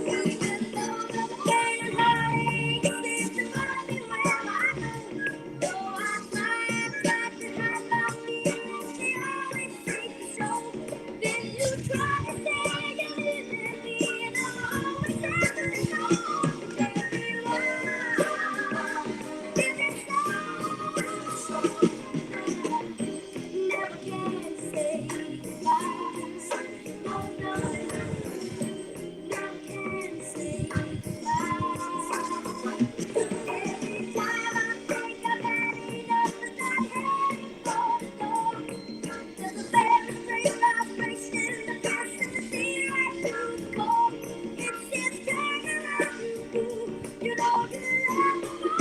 Even though the pain hurting seems to find me where I go. Though I try and try to hide my feelings, they always seem to show. Then you try to say you're leaving me, and I'm always answering no. Baby, why is it so? Never can say goodbye. Oh no, never can say goodbye. Every time I think I've had enough, but I can't go. There's a very strange vibration that passes me right through the core. It's just dragging around you. You know you love me more.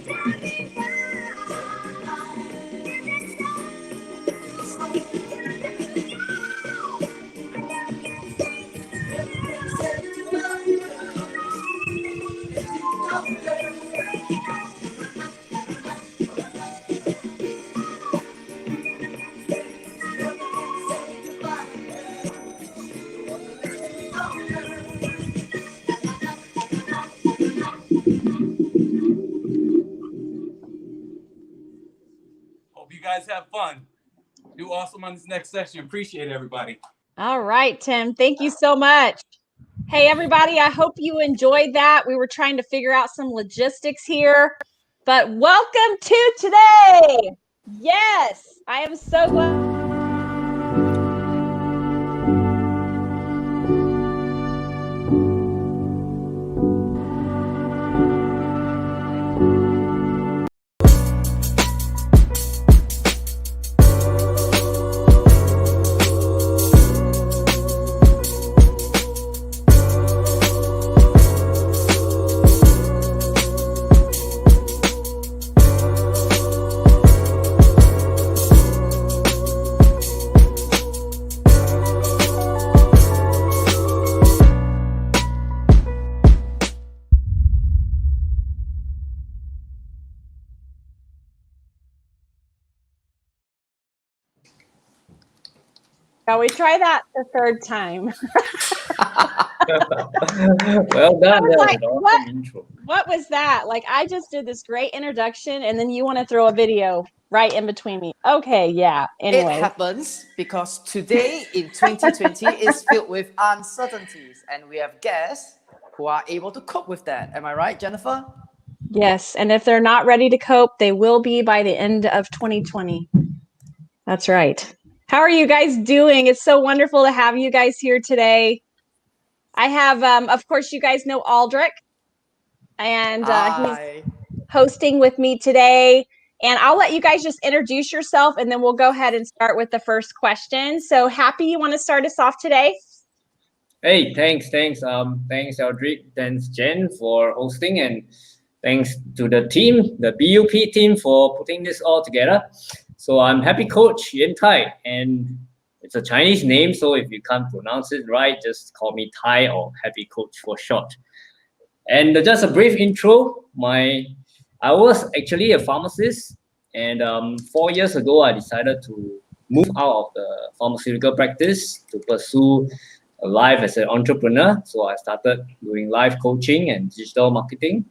Tell me why is it so? Hope you guys have fun. Do awesome on this next session. Appreciate everybody. All right, Tim. Thank you so much. Hey, everybody. I hope you enjoyed that. We were trying to figure out some logistics here, but welcome to today. Yes, I am so glad. Shall we try that the third time? Well done. That was Like, an awesome intro. what was that? Like, I just did this great introduction, and then you want to throw a video right in between me. Okay, yeah. Anyway. It happens because today in 2020 is filled with uncertainties, and we have guests who are able to cope with that. Am I right, Jennifer? Yes, and if they're not ready to cope, they will be by the end of 2020. That's right. How are you guys doing? It's so wonderful to have you guys here today. I have, of course, you guys know Aldrich, and he's hosting with me today. And I'll let you guys just introduce yourself, and then we'll go ahead and start with the first question. So, Happy, you want to start us off today? Hey, thanks, Aldrich. Thanks, Jen, for hosting, and thanks to the team, the BUP team, for putting this all together. So I'm Happy Coach Yen Tai, and it's a Chinese name, so if you can't pronounce it right, just call me Tai or Happy Coach for short. And just a brief intro. My I was actually a pharmacist, and 4 years ago, I decided to move out of the pharmaceutical practice to pursue a life as an entrepreneur. So I started doing life coaching and digital marketing.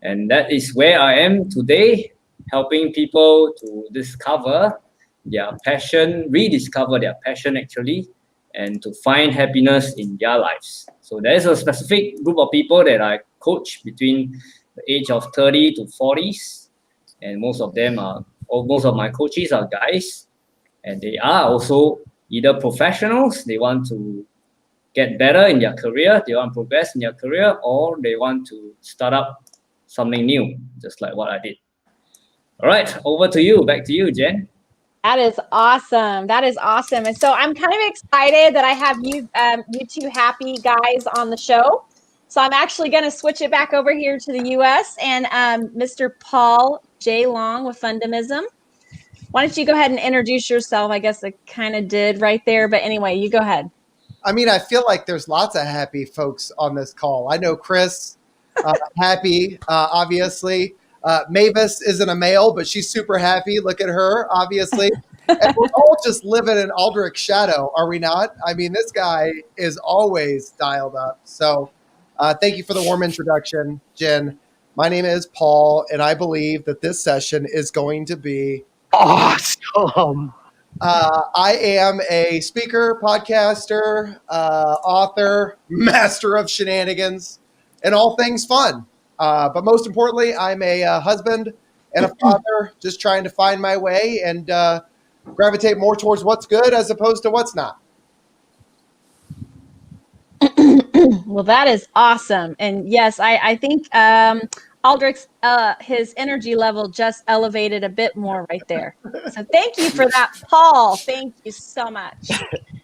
And that is where I am today, helping people to discover their passion, rediscover their passion actually, and to find happiness in their lives. So there is a specific group of people that I coach between the age of 30 to 40s. And most of my coaches are guys. And they are also either professionals, they want to get better in their career, they want to progress in their career, or they want to start up something new, just like what I did. All right, over to you. Back to you, Jen. That is awesome. That is awesome. And so I'm kind of excited that I have you two happy guys on the show. So I'm actually going to switch it back over here to the US and Mr. Paul J. Long with Fundamism. Why don't you go ahead and introduce yourself? I guess I kind of did right there, but anyway, you go ahead. I mean, I feel like there's lots of happy folks on this call. I know Chris, happy, obviously. Mavis isn't a male, but she's super happy. Look at her, obviously. And we're all just living in Aldrich's shadow, are we not? I mean, this guy is always dialed up. So thank you for the warm introduction, Jen. My name is Paul, and I believe that this session is going to be awesome. I am a speaker, podcaster, author, master of shenanigans, and all things fun. But most importantly, I'm a husband and a father, just trying to find my way and gravitate more towards what's good as opposed to what's not. Well, that is awesome. And yes, I think Aldrich's, his energy level just elevated a bit more right there. So thank you for that, Paul. Thank you so much.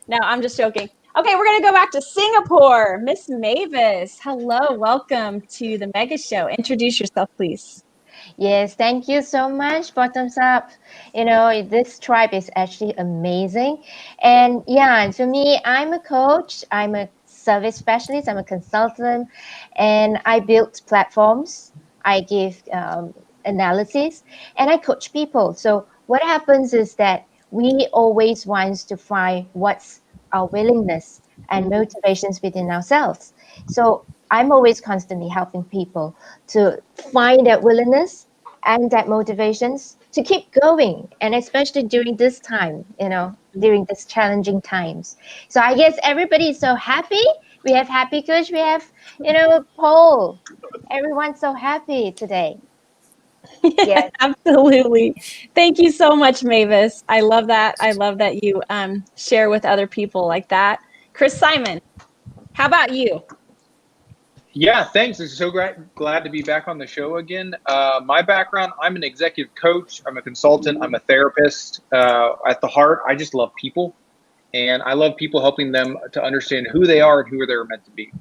No, I'm just joking. Okay, we're going to go back to Singapore. Miss Mavis, hello. Welcome to the Mega Show. Introduce yourself, please. Yes, thank you so much, Bottoms Up. You know, this tribe is actually amazing. And yeah, to me, I'm a coach. I'm a service specialist. I'm a consultant. And I build platforms. I give analysis. And I coach people. So what happens is that we always want to find what's our willingness and motivations within ourselves. So I'm always constantly helping people to find that willingness and that motivations to keep going, and especially during this time, you know, during this challenging times. So I guess everybody is so happy. We have happy coach, we have, you know, Paul. Everyone's so happy today. Yes. Absolutely. Thank you so much, Mavis. I love that. I love that you share with other people like that. Chris Simon, how about you? Yeah, thanks. I'm so glad to be back on the show again. My background, I'm an executive coach. I'm a consultant. I'm a therapist. At the heart, I just love people. And I love people, helping them to understand who they are and who they're meant to be.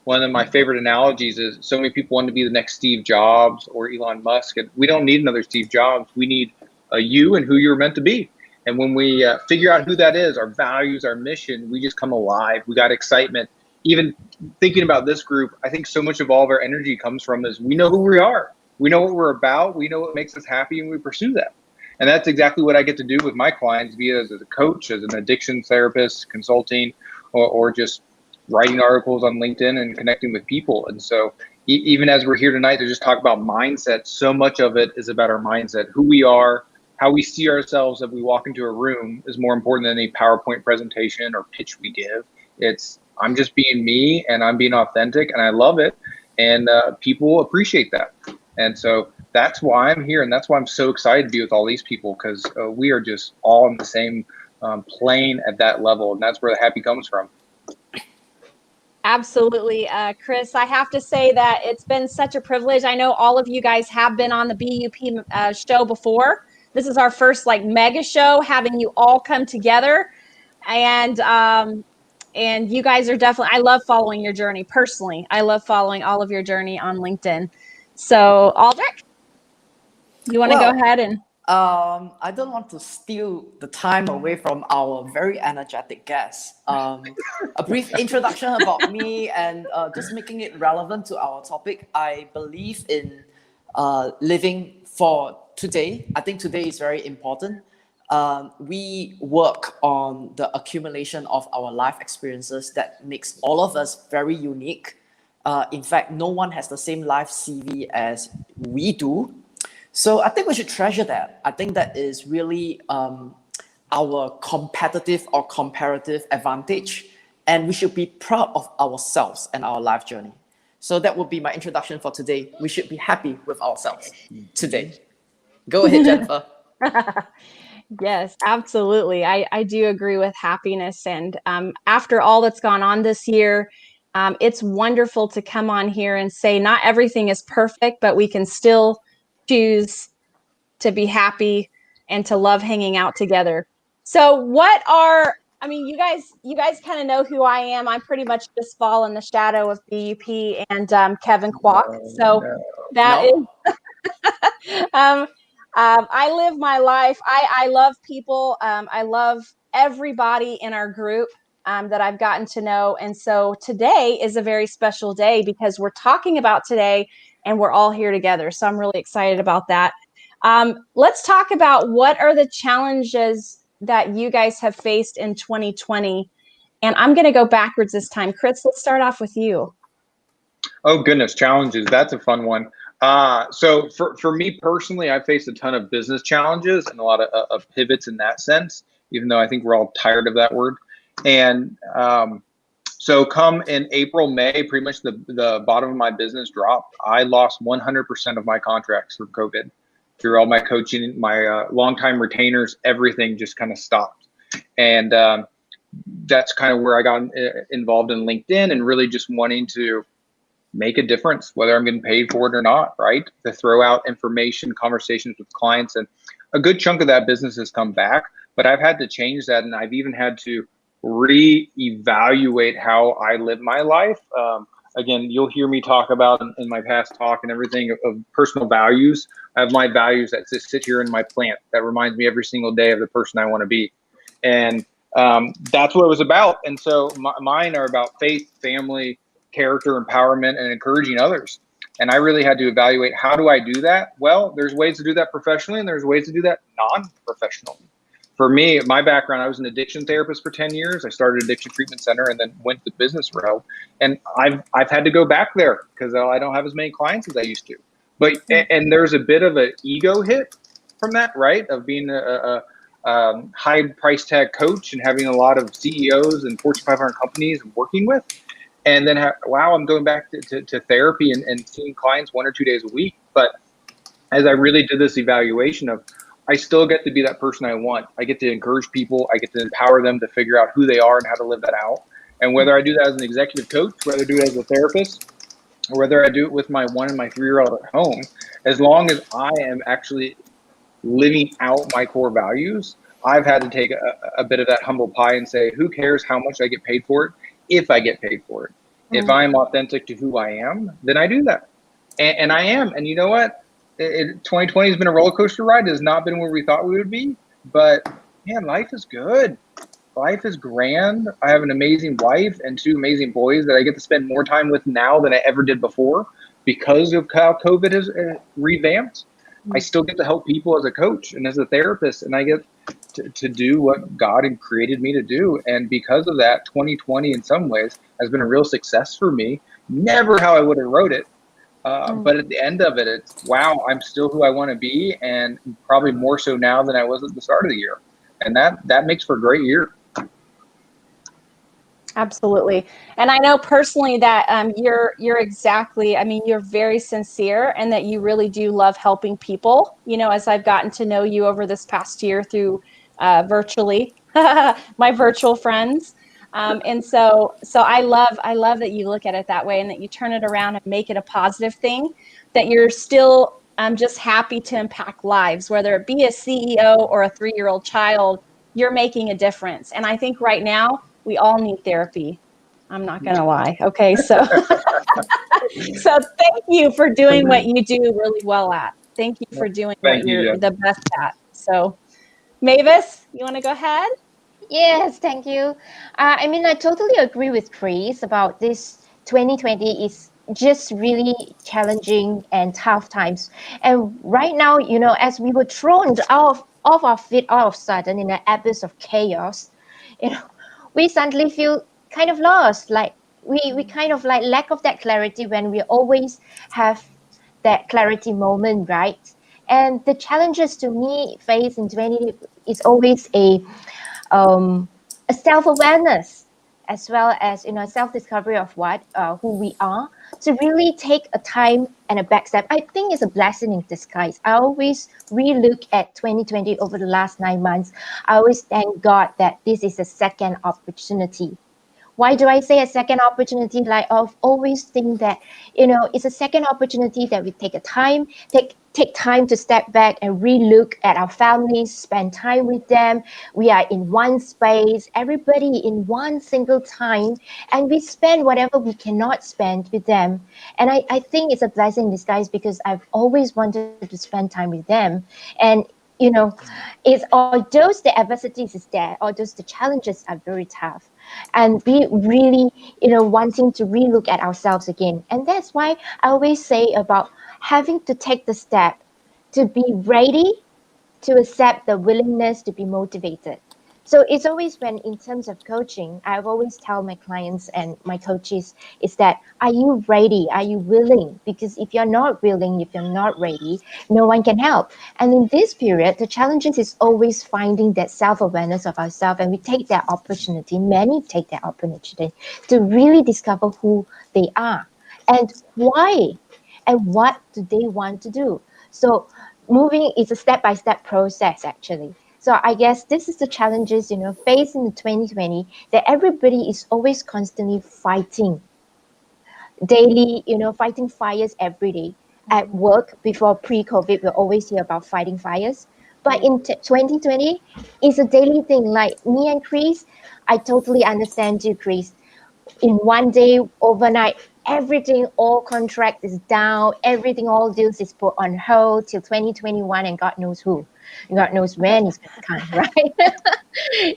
One of my favorite analogies is so many people want to be the next Steve Jobs or Elon Musk. And we don't need another Steve Jobs. We need you and who you're meant to be. And when we figure out who that is, our values, our mission, we just come alive. We got excitement. Even thinking about this group, I think so much of all of our energy comes from is we know who we are. We know what we're about. We know what makes us happy, and we pursue that. And that's exactly what I get to do with my clients, be it as a coach, as an addiction therapist, consulting, or just writing articles on LinkedIn and connecting with people. And so even as we're here tonight to just talk about mindset, so much of it is about our mindset. Who we are, how we see ourselves as we walk into a room is more important than any PowerPoint presentation or pitch we give. It's I'm just being me, and I'm being authentic, and I love it. And people appreciate that. And so that's why I'm here. And that's why I'm so excited to be with all these people, because we are just all on the same plane at that level. And that's where the happy comes from. Absolutely. Chris, I have to say that it's been such a privilege. I know all of you guys have been on the BUP show before. This is our first like mega show, having you all come together. And you guys are definitely, I love following your journey personally. I love following all of your journey on LinkedIn. So Aldrich, you want to go ahead and... I don't want to steal the time away from our very energetic guest. A brief introduction about me and just making it relevant to our topic. I believe in living for today. I think today is very important. We work on the accumulation of our life experiences that makes all of us very unique. In fact, no one has the same life CV as we do. So I think we should treasure that. I think that is really our competitive or comparative advantage. And we should be proud of ourselves and our life journey. So that would be my introduction for today. We should be happy with ourselves today. Go ahead, Jennifer. Yes, absolutely. I do agree with happiness. And after all that's gone on this year, it's wonderful to come on here and say not everything is perfect, but we can still choose to be happy and to love hanging out together. So you guys kind of know who I am. I pretty much just fall in the shadow of BUP and Kevin Kwok. So that is I live my life. I love people. I love everybody in our group that I've gotten to know. And so today is a very special day because we're talking about today and we're all here together. So I'm really excited about that. Let's talk about what are the challenges that you guys have faced in 2020. And I'm going to go backwards this time. Chris, let's start off with you. Oh, goodness, challenges. That's a fun one. So for me personally, I faced a ton of business challenges and a lot of pivots in that sense, even though I think we're all tired of that word. And so come in April, May, pretty much the bottom of my business dropped. I lost 100% of my contracts through COVID. Through all my coaching, my longtime retainers, everything just kind of stopped. And that's kind of where I got involved in LinkedIn and really just wanting to make a difference, whether I'm getting paid for it or not, right? To throw out information, conversations with clients. And a good chunk of that business has come back, but I've had to change that. And I've even had to reevaluate how I live my life. Again, you'll hear me talk about in my past talk and everything of personal values. I have my values that sit here in my plant that reminds me every single day of the person I want to be. And that's what it was about. And so mine are about faith, family, character, empowerment, and encouraging others. And I really had to evaluate, how do I do that? Well, there's ways to do that professionally and there's ways to do that non-professionally. For me, my background, I was an addiction therapist for 10 years. I started Addiction Treatment Center and then went the business route. And I've had to go back there because I don't have as many clients as I used to. But and there's a bit of an ego hit from that, right? Of being a high price tag coach and having a lot of CEOs and Fortune 500 companies and working with. And then, wow, I'm going back to therapy and seeing clients 1 or 2 days a week. But as I really did this evaluation of, I still get to be that person I want. I get to encourage people. I get to empower them to figure out who they are and how to live that out. And whether I do that as an executive coach, whether I do it as a therapist, or whether I do it with my 1 and my 3-year-old at home, as long as I am actually living out my core values, I've had to take a bit of that humble pie and say, who cares how much I get paid for it? If I get paid for it. If I'm authentic to who I am, then I do that. And I am. And you know what? 2020 has been a roller coaster ride. It has not been where we thought we would be. But man, life is good. Life is grand. I have an amazing wife and 2 amazing boys that I get to spend more time with now than I ever did before because of how COVID has revamped. I still get to help people as a coach and as a therapist, and I get to do what God had created me to do. And because of that, 2020 in some ways has been a real success for me. Never how I would have wrote it. But at the end of it, it's, wow, I'm still who I want to be, and probably more so now than I was at the start of the year. And that makes for a great year. Absolutely. And I know personally that you're exactly, I mean, you're very sincere and that you really do love helping people, you know, as I've gotten to know you over this past year through virtually, my virtual friends. And so I love that you look at it that way and that you turn it around and make it a positive thing, that you're still just happy to impact lives, whether it be a CEO or a 3-year-old child, you're making a difference. And I think right now, we all need therapy. I'm not going to lie. Okay. So, so thank you for doing what you do really well at. Thank you for doing what you're the best at. So Mavis, you want to go ahead? Yes, thank you. I mean, I totally agree with Chris about this 2020 is just really challenging and tough times. And right now, you know, as we were thrown off our feet all of a sudden in an abyss of chaos, you know, we suddenly feel kind of lost. Like we kind of like lack of that clarity when we always have that clarity moment, right? And the challenges to me face in 20 is always a self-awareness, as well as, you know, self-discovery of who we are, to really take a time and a back step. I think it's a blessing in disguise. I always relook at 2020 over the last 9 months. I always thank God that this is a second opportunity. Why do I say a second opportunity? Like, I've always think that, you know, it's a second opportunity that we take time to step back and relook at our families, spend time with them. We are in one space, everybody in one single time, and we spend whatever we cannot spend with them. And I think it's a blessing in disguise, because I've always wanted to spend time with them. And you know, it's although the adversities is there, although the challenges are very tough, and we really, you know, wanting to relook at ourselves again. And that's why I always say about having to take the step to be ready to accept the willingness to be motivated. So it's always when, in terms of coaching, I've always tell my clients and my coaches is that, are you ready? Are you willing? Because if you're not willing, if you're not ready, no one can help. And in this period, the challenges is always finding that self-awareness of ourselves. And we take that opportunity, many take that opportunity to really discover who they are and why and what do they want to do. So moving is a step-by-step process, actually. So I guess this is the challenges, you know, faced in the 2020, that everybody is always constantly fighting daily, you know, fighting fires every day. At work, before pre-COVID, we always hear about fighting fires. But in 2020, it's a daily thing. Like me and Chris, I totally understand you, Chris. In one day, overnight, everything, all contract is down, everything, all deals is put on hold till 2021, and God knows who. God knows when it's gonna come, right?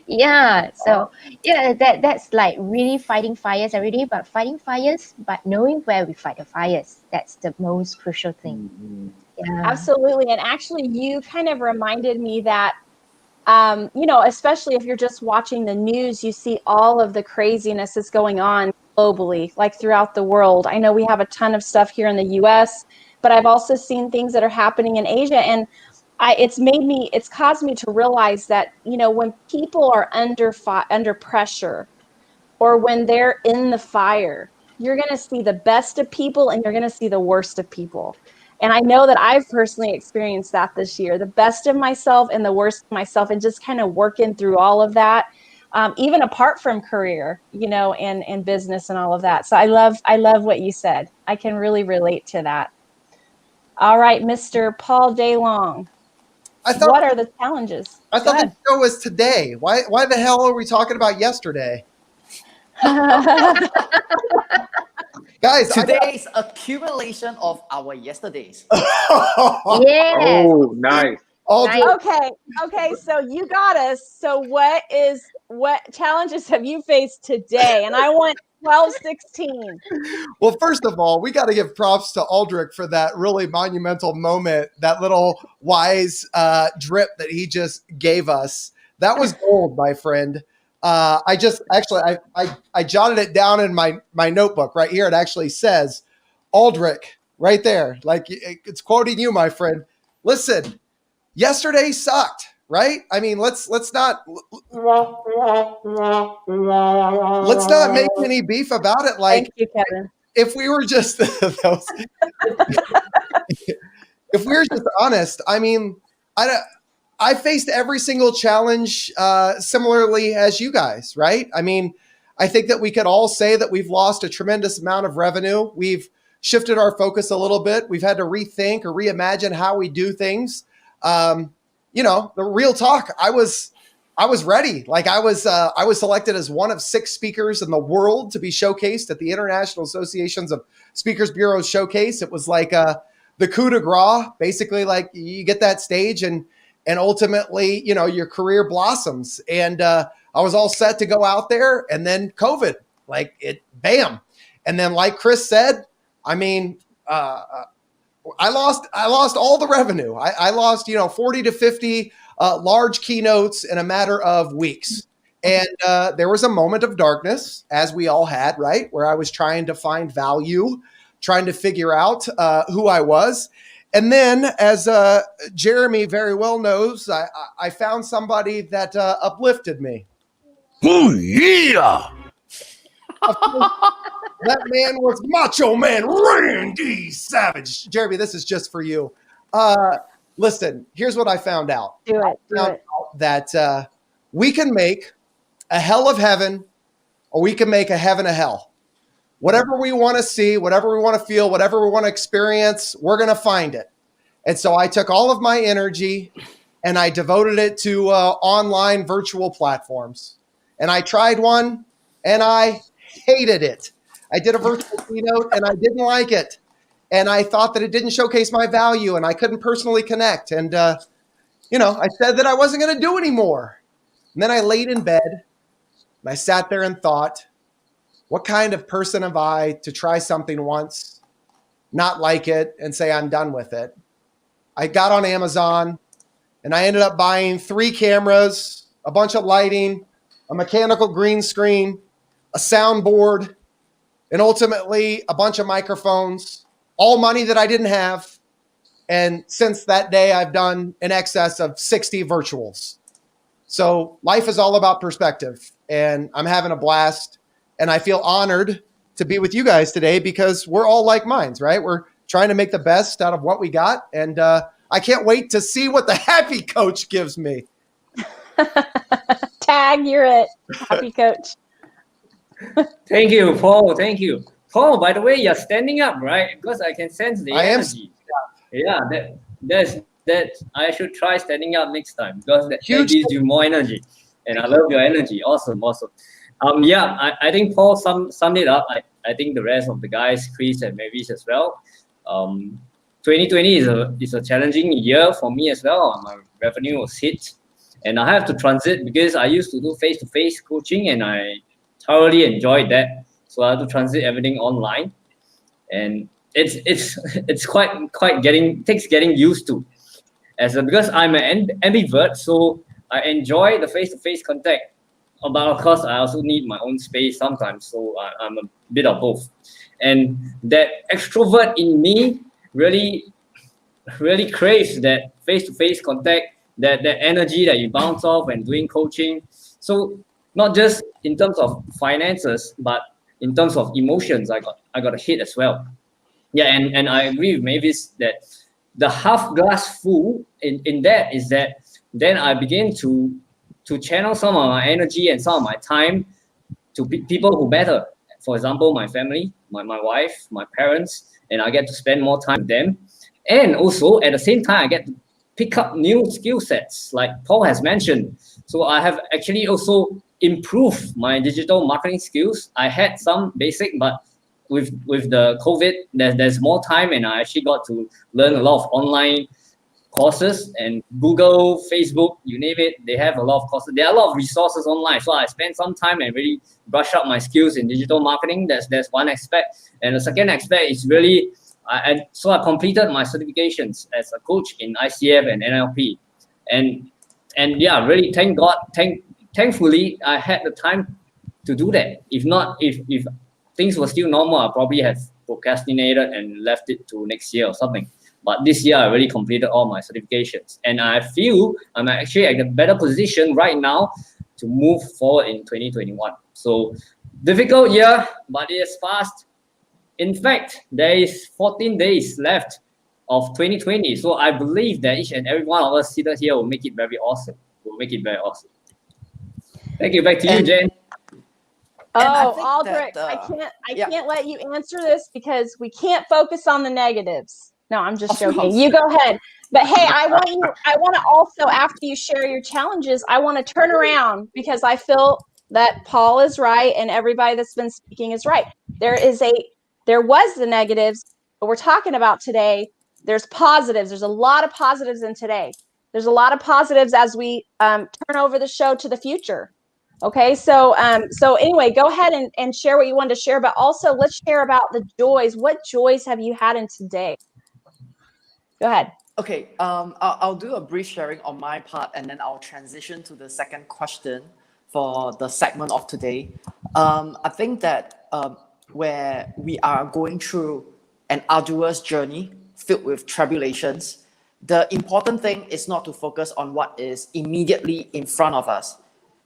Yeah. So yeah, that's like really fighting fires every day, but fighting fires, but knowing where we fight the fires. That's the most crucial thing. Yeah. Absolutely. And actually, you kind of reminded me that, you know, especially if you're just watching the news, you see all of the craziness that's going on globally, like throughout the world. I know we have a ton of stuff here in the US, but I've also seen things that are happening in Asia. And it's caused me to realize that, you know, when people are under pressure, or when they're in the fire, you're going to see the best of people and you're going to see the worst of people. And I know that I've personally experienced that this year, the best of myself and the worst of myself, and just kind of working through all of that, even apart from career, you know, and business and all of that. So I love what you said. I can really relate to that. All right, Mr. Paul DeLong. What are the challenges? I thought the show was today. Why the hell are we talking about yesterday? Guys, today's accumulation of our yesterdays. Yes. Oh, nice. Okay, so you got us. So what challenges have you faced today? And I want 12-16. Well, first of all, we got to give props to Aldrich for that really monumental moment, that little wise drip that he just gave us. That was gold, my friend. I jotted it down in my notebook right here. It actually says, Aldrich, right there. Like, it's quoting you, my friend. Listen, yesterday sucked, right? I mean, let's not make any beef about it. Like, thank you, Kevin. If we were just if we were just honest, I mean, I faced every single challenge similarly as you guys, right? I mean, I think that we could all say that we've lost a tremendous amount of revenue. We've shifted our focus a little bit. We've had to rethink or reimagine how we do things. You know, the real talk, I was ready. Like I was selected as one of 6 speakers in the world to be showcased at the International Associations of Speakers Bureaus Showcase. It was like the coup de grace, basically. Like you get that stage and ultimately, you know, your career blossoms. And I was all set to go out there, and then COVID, like it, bam. And then, like Chris said, I mean, I lost all the revenue. I lost, 40 to 50 large keynotes in a matter of weeks. And there was a moment of darkness, as we all had, right? Where I was trying to find value, trying to figure out who I was. And then, as Jeremy very well knows, I found somebody that uplifted me. Oh, yeah! That man was Macho Man Randy Savage. Jeremy, this is just for you. Listen, here's what I found out. Do it. That we can make a hell of heaven, or we can make a heaven of hell. Whatever we want to see, whatever we want to feel, whatever we want to experience, we're going to find it. And so I took all of my energy and I devoted it to online virtual platforms. And I tried one and I hated it. I did a virtual keynote and I didn't like it. And I thought that it didn't showcase my value and I couldn't personally connect. And, I said that I wasn't going to do anymore. And then I laid in bed and I sat there and thought, what kind of person am I to try something once, not like it, and say I'm done with it? I got on Amazon and I ended up buying 3 cameras, a bunch of lighting, a mechanical green screen, a soundboard, and ultimately a bunch of microphones, all money that I didn't have. And since that day, I've done in excess of 60 virtuals. So life is all about perspective, and I'm having a blast. And I feel honored to be with you guys today because we're all like minds, right? We're trying to make the best out of what we got. And I can't wait to see what the happy coach gives me. Tag, you're it. Happy coach. Thank you, Paul. Thank you. Paul, by the way, you're standing up, right? Because I can sense the energy. Yeah, that I should try standing up next time because that gives you more energy. And I love your energy. Awesome. I think Paul summed it up. I think the rest of the guys, Chris and Mavis as well. 2020 is a challenging year for me as well. My revenue was hit, and I have to transit because I used to do face-to-face coaching, and I thoroughly enjoyed that. So I have to transit everything online, and it's quite getting used to. Because I'm an ambivert, so I enjoy the face-to-face contact. But of course, I also need my own space sometimes, so I'm a bit of both. And that extrovert in me really craves that face-to-face contact, that energy that you bounce off when doing coaching. So not just in terms of finances, but in terms of emotions, I got a hit as well. Yeah, and I agree with Mavis that the half glass full in that is that then I begin to channel some of my energy and some of my time to people who matter. For example, my family, my wife, my parents, and I get to spend more time with them. And also at the same time, I get to pick up new skill sets like Paul has mentioned. So I have actually also improved my digital marketing skills. I had some basic, but with the COVID, there's more time, and I actually got to learn a lot of online courses, and Google, Facebook, you name it, they have a lot of courses. There are a lot of resources online. So I spent some time and really brush up my skills in digital marketing. That's one aspect. And the second aspect is really, I completed my certifications as a coach in ICF and NLP. And yeah, really thank God, thankfully I had the time to do that. If not, if things were still normal, I probably have procrastinated and left it to next year or something. But this year, I really completed all my certifications. And I feel I'm actually at a better position right now to move forward in 2021. So difficult year, but it is fast. In fact, there is 14 days left of 2020. So I believe that each and every one of us seated here will make it very awesome. Thank you. Back to you, Jen. Oh, Aldrich, I can't let you answer this because we can't focus on the negatives. No, I'm just joking. You go ahead. But hey, I want to also, after you share your challenges, I want to turn around because I feel that Paul is right and everybody that's been speaking is right. There was the negatives, but we're talking about today. There's positives. There's a lot of positives in today. There's a lot of positives as we turn over the show to the future. Okay, so so anyway, go ahead and share what you wanted to share, but also let's share about the joys. What joys have you had in today? Go ahead. Okay, I'll do a brief sharing on my part, and then I'll transition to the second question for the segment of today. I think that where we are going through an arduous journey filled with tribulations, the important thing is not to focus on what is immediately in front of us.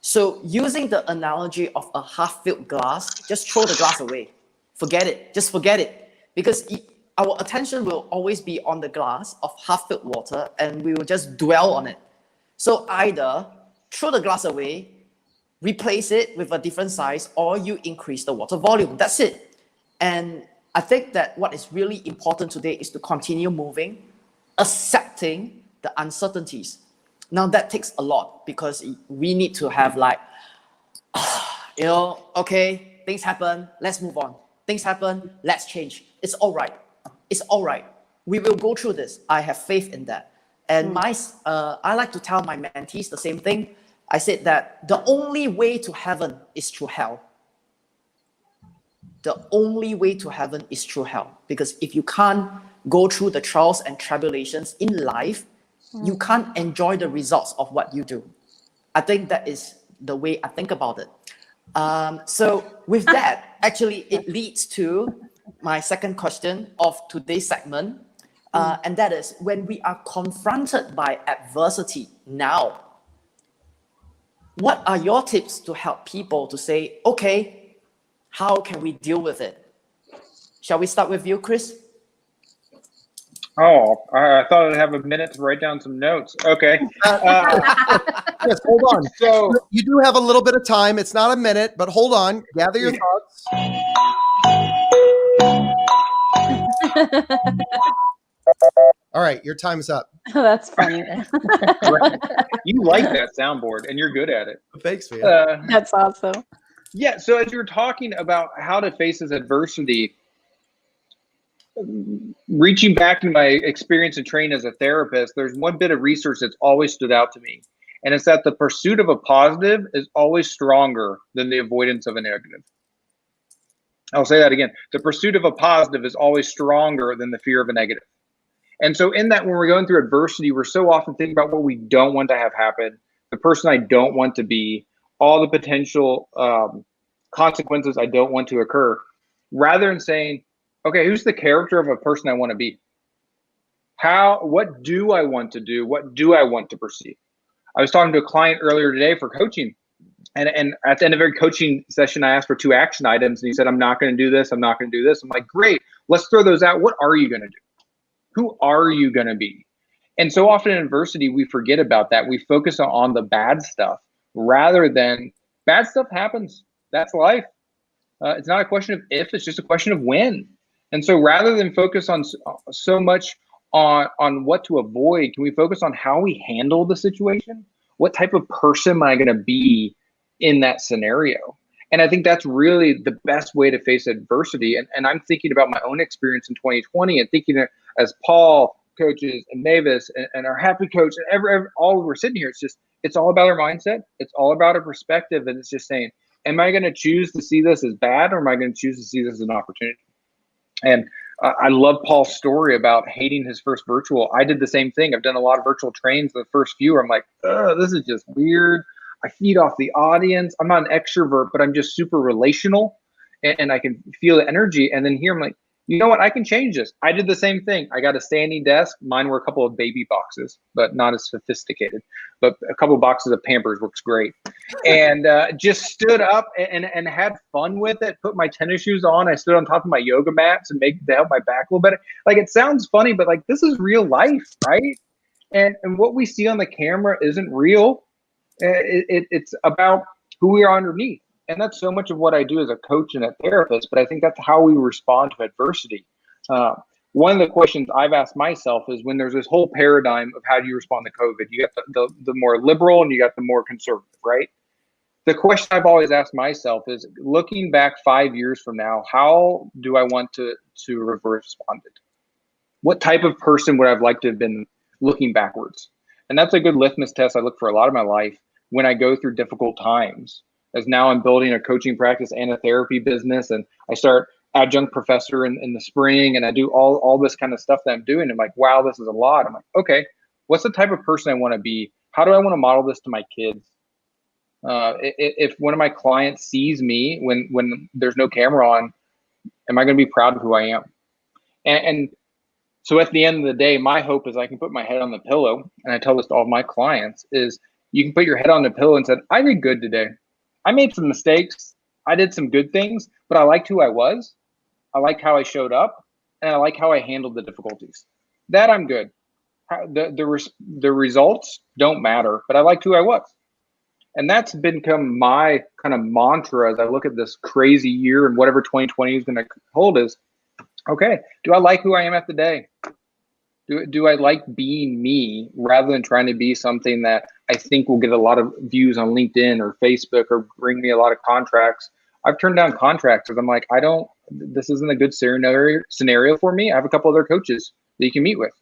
So using the analogy of a half-filled glass, just throw the glass away. Forget it, just forget it. Because our attention will always be on the glass of half-filled water, and we will just dwell on it. So either throw the glass away, replace it with a different size, or you increase the water volume. That's it. And I think that what is really important today is to continue moving, accepting the uncertainties. Now that takes a lot, because we need to have like, you know, okay, things happen, let's move on. Things happen, let's change. It's all right. It's all right. We will go through this. I have faith in that. And I like to tell my mentees the same thing. I said that the only way to heaven is through hell. The only way to heaven is through hell. Because if you can't go through the trials and tribulations in life, you can't enjoy the results of what you do. I think that is the way I think about it. So with that, actually, it leads to my second question of today's segment. And that is, when we are confronted by adversity now, what are your tips to help people to say, okay, how can we deal with it? Shall we start with you, Chris? Oh, I thought I'd have a minute to write down some notes. Okay. Yes, hold on. So you do have a little bit of time. It's not a minute, but hold on. Gather your thoughts. All right, your time's up. Oh, that's funny. You like that soundboard, and you're good at it. Thanks, man. That's awesome. Yeah, so as you were talking about how to face this adversity, reaching back to my experience and training as a therapist, there's one bit of research that's always stood out to me. And it's that the pursuit of a positive is always stronger than the avoidance of a negative. I'll say that again. The pursuit of a positive is always stronger than the fear of a negative. And so in that, when we're going through adversity, we're so often thinking about what we don't want to have happen, the person I don't want to be, all the potential consequences I don't want to occur, rather than saying, okay, who's the character of a person I want to be? What do I want to do? What do I want to perceive? I was talking to a client earlier today for coaching. And at the end of every coaching session, I asked for 2 action items. And he said, I'm not going to do this. I'm not going to do this. I'm like, great, let's throw those out. What are you going to do? Who are you going to be? And so often in adversity, we forget about that. We focus on the bad stuff rather than bad stuff happens. That's life. It's not a question of if, it's just a question of when. And so rather than focus on so much on what to avoid, can we focus on how we handle the situation? What type of person am I going to be in that scenario? And I think that's really the best way to face adversity. And I'm thinking about my own experience in 2020 and thinking as Paul coaches and Mavis and our happy coach and all we're sitting here, it's all about our mindset. It's all about our perspective. And it's just saying, am I going to choose to see this as bad, or am I going to choose to see this as an opportunity? And I love Paul's story about hating his first virtual. I did the same thing. I've done a lot of virtual trains. The first few, I'm like, this is just weird. I feed off the audience. I'm not an extrovert, but I'm just super relational, and I can feel the energy. And then here I'm like, you know what? I can change this. I did the same thing. I got a standing desk. Mine were a couple of baby boxes, but not as sophisticated. But a couple of boxes of Pampers works great. And just stood up and had fun with it. Put my tennis shoes on. I stood on top of my yoga mats and to help my back a little better. Like, it sounds funny, but like, this is real life, right? And what we see on the camera isn't real. It's about who we are underneath. And that's so much of what I do as a coach and a therapist, but I think that's how we respond to adversity. One of the questions I've asked myself is, when there's this whole paradigm of how do you respond to COVID, you got the more liberal and you got the more conservative, right? The question I've always asked myself is, looking back 5 years from now, how do I want to have responded? What type of person would I have liked to have been looking backwards? And that's a good litmus test I look for a lot of my life when I go through difficult times. as now I'm building a coaching practice and a therapy business, and I start adjunct professor in the spring, and I do all this kind of stuff that I'm doing. I'm like, wow, this is a lot. I'm like, okay, what's the type of person I want to be? How do I want to model this to my kids? If one of my clients sees me when there's no camera on, am I going to be proud of who I am? And so at the end of the day, my hope is I can put my head on the pillow, and I tell this to all my clients, is you can put your head on the pillow and say, I did good today. I made some mistakes. I did some good things, but I liked who I was. I liked how I showed up, and I like how I handled the difficulties. That I'm good. The results don't matter, but I liked who I was. And that's become my kind of mantra as I look at this crazy year and whatever 2020 is going to hold is, okay, do I like who I am at the day? Do I like being me rather than trying to be something that I think will get a lot of views on LinkedIn or Facebook or bring me a lot of contracts? I've turned down contracts because I'm like, this isn't a good scenario for me. I have a couple other coaches that you can meet with.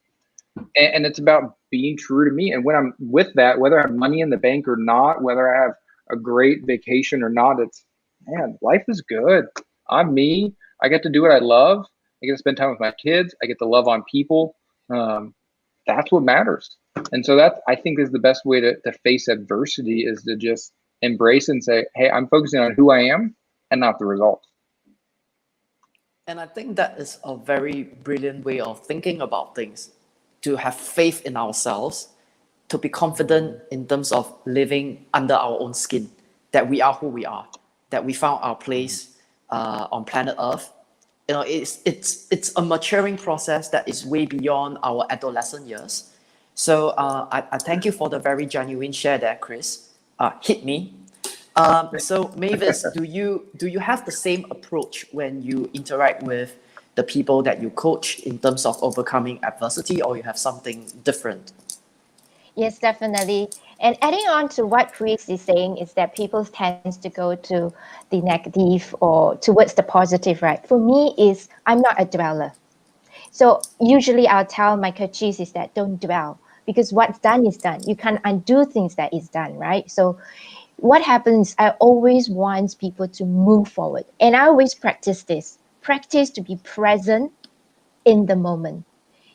And it's about being true to me. And when I'm with that, whether I have money in the bank or not, whether I have a great vacation or not, it's, man, life is good. I'm me. I get to do what I love. I get to spend time with my kids. I get to love on people. That's what matters. And so that, I think, is the best way to face adversity, is to just embrace and say, hey, I'm focusing on who I am and not the results. And I think that is a very brilliant way of thinking about things, to have faith in ourselves, to be confident in terms of living under our own skin, that we are who we are, that we found our place on planet Earth. You know, it's a maturing process that is way beyond our adolescent years. So I thank you for the very genuine share there, Chris. Hit me. So Mavis, do you have the same approach when you interact with the people that you coach in terms of overcoming adversity, or you have something different? Yes, definitely. And adding on to what Chris is saying is that people tend to go to the negative or towards the positive, right? For me, I'm not a dweller. So usually I'll tell my coaches is that don't dwell, because what's done is done. You can't undo things that is done, right? So what happens, I always want people to move forward. And I always practice this. Practice to be present in the moment.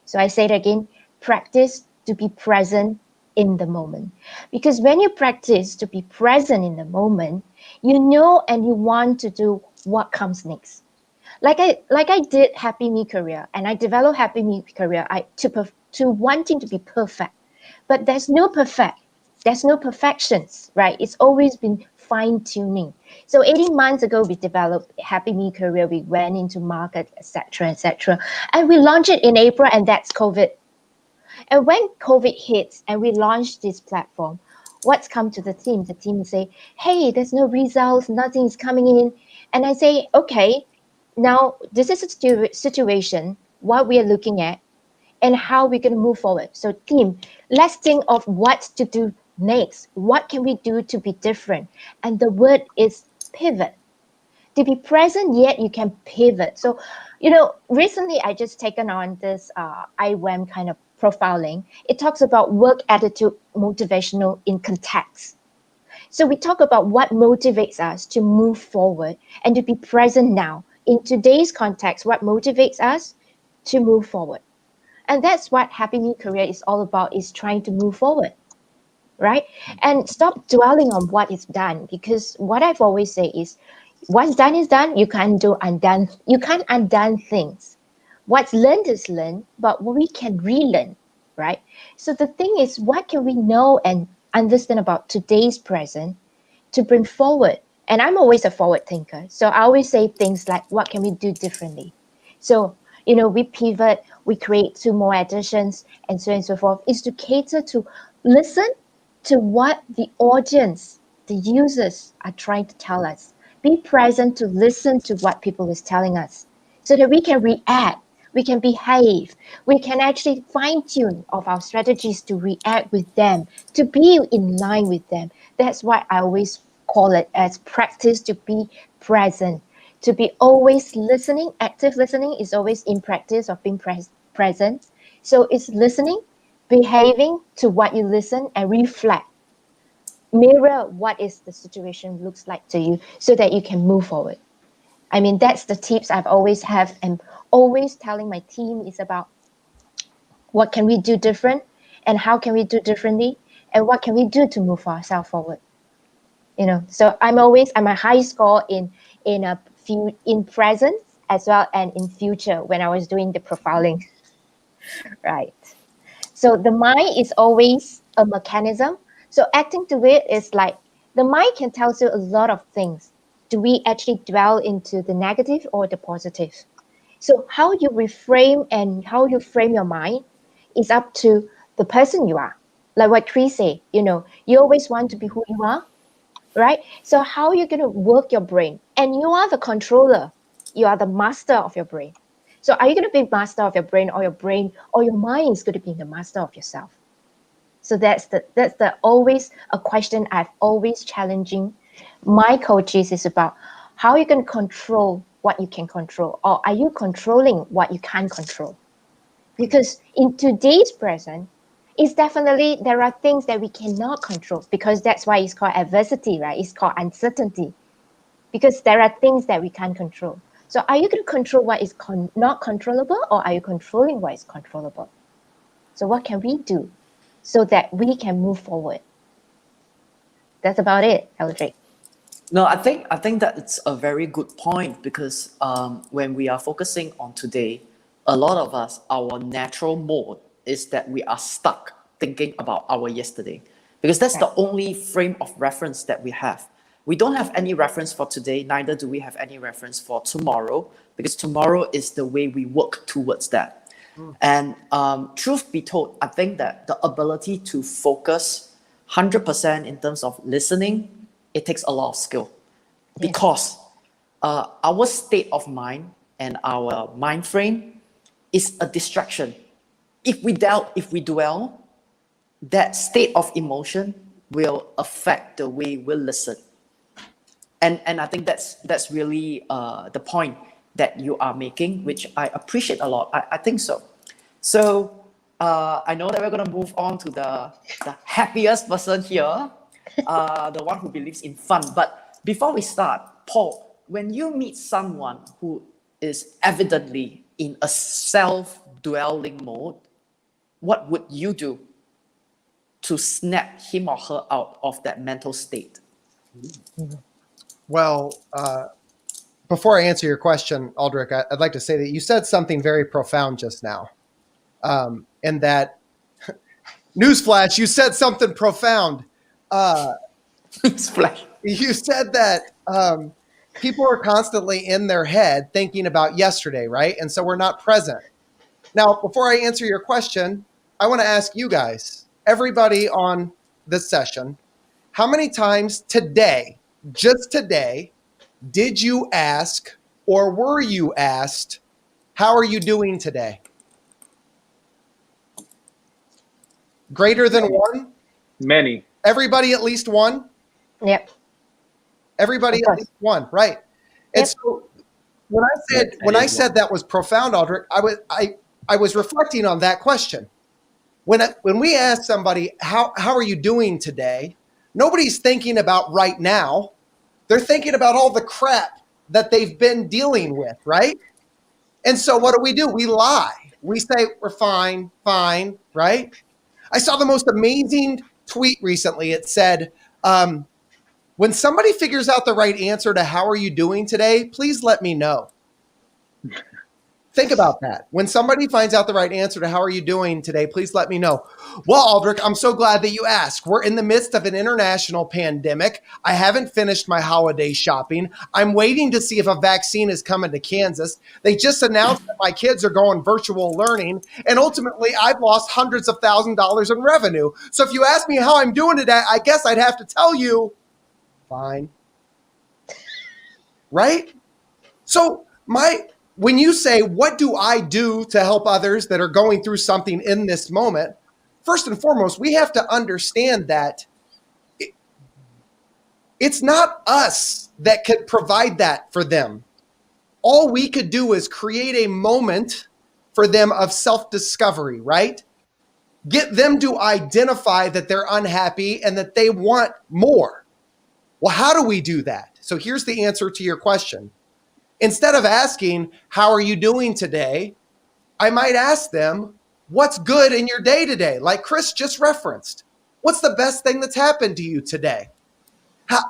So I say it again, practice to be present in the moment. Because when you practice to be present in the moment, you know and you want to do what comes next. Like I did Happy Me career, and I developed Happy Me career to wanting to be perfect. But there's no perfections, right? It's always been fine-tuning. So 18 months ago, we developed Happy Me career. We went into market, etc., and we launched it in April, and that's COVID. And when COVID hits and we launched this platform, what's come to the team? The team say, hey, there's no results, nothing is coming in. And I say, okay, now this is a situation, what we are looking at, and how we're going to move forward. So team, let's think of what to do next. What can we do to be different? And the word is pivot. To be present, yet you can pivot. So, recently I just taken on this IWEM kind of profiling. It talks about work attitude motivational in context. So we talk about what motivates us to move forward and to be present now. In today's context, what motivates us to move forward. And that's what Happy Me career is all about, is trying to move forward, right? And stop dwelling on what is done, because what I've always say is, what's done is done. You can't do undone. You can't undone things. What's learned is learned, but we can relearn, right? So the thing is, what can we know and understand about today's present to bring forward? And I'm always a forward thinker. So I always say things like, what can we do differently? So, we pivot, we create 2 more additions, and so on and so forth, is to cater to listen to what the audience, the users are trying to tell us. Be present to listen to what people is telling us so that we can react, we can behave, we can actually fine-tune of our strategies to react with them, to be in line with them. That's why I always call it as practice to be present. To be always listening. Active listening is always in practice of being present. So it's listening, behaving to what you listen, and reflect. mirror what is the situation looks like to you so that you can move forward. I mean, that's the tips I've always have and always telling my team is about what can we do different and how can we do differently and what can we do to move ourselves forward. You know, so I'm a high score in present as well and in future when I was doing the profiling. Right. So the mind is always a mechanism. So acting to it is like the mind can tell you a lot of things. Do we actually dwell into the negative or the positive? So how you reframe and how you frame your mind is up to the person you are. Like what Chris said, you know, you always want to be who you are, right? So how are you going to work your brain? And you are the controller. You are the master of your brain. So are you going to be master of your brain or your mind is going to be the master of yourself? So that's the always a question I've always challenging my coaches is about how are you going to control what you can control, or are you controlling what you can't control? Because in today's present, it's definitely there are things that we cannot control because that's why it's called adversity, right? It's called uncertainty because there are things that we can't control. So are you going to control what is not controllable or are you controlling what is controllable? So what can we do so that we can move forward? That's about it, Eldrick. No, I think that it's a very good point because when we are focusing on today, a lot of us, our natural mode is that we are stuck thinking about our yesterday because that's the only frame of reference that we have. We don't have any reference for today, neither do we have any reference for tomorrow because tomorrow is the way we work towards that. And truth be told, I think that the ability to focus 100% in terms of listening, it takes a lot of skill because our state of mind and our mind frame is a distraction. If we dwell, that state of emotion will affect the way we listen. And I think that's really the point that you are making, which I appreciate a lot. I think so. So I know that we're going to move on to the happiest person here, the one who believes in fun. But before we start, Paul, when you meet someone who is evidently in a self-dwelling mode, what would you do to snap him or her out of that mental state? Well, before I answer your question, Aldrich, I'd like to say that you said something very profound just now. And that, newsflash, you said something profound. Newsflash. You said that people are constantly in their head thinking about yesterday, right? And so we're not present. Now, before I answer your question, I want to ask you guys, everybody on this session, how many times today, just today, did you ask or were you asked, how are you doing today? Greater than one? Many. Everybody at least one? Yep. Everybody at least one, right? And so when I said that was profound, Aldrich, I was reflecting on that question. When we ask somebody, how are you doing today? Nobody's thinking about right now. They're thinking about all the crap that they've been dealing with, right? And so what do? We lie. We say we're fine, right? I saw the most amazing tweet recently. It said, when somebody figures out the right answer to how are you doing today, please let me know. Think about that. When somebody finds out the right answer to how are you doing today, please let me know. Well, Aldrich, I'm so glad that you asked. We're in the midst of an international pandemic. I haven't finished my holiday shopping. I'm waiting to see if a vaccine is coming to Kansas. They just announced that my kids are going virtual learning. And ultimately, I've lost hundreds of thousands of dollars in revenue. So if you ask me how I'm doing today, I guess I'd have to tell you, fine. Right? So when you say, what do I do to help others that are going through something in this moment? First and foremost, we have to understand that it's not us that could provide that for them. All we could do is create a moment for them of self-discovery, right? Get them to identify that they're unhappy and that they want more. Well, how do we do that? So here's the answer to your question. Instead of asking, how are you doing today? I might ask them, what's good in your day today? Like Chris just referenced. What's the best thing that's happened to you today? How,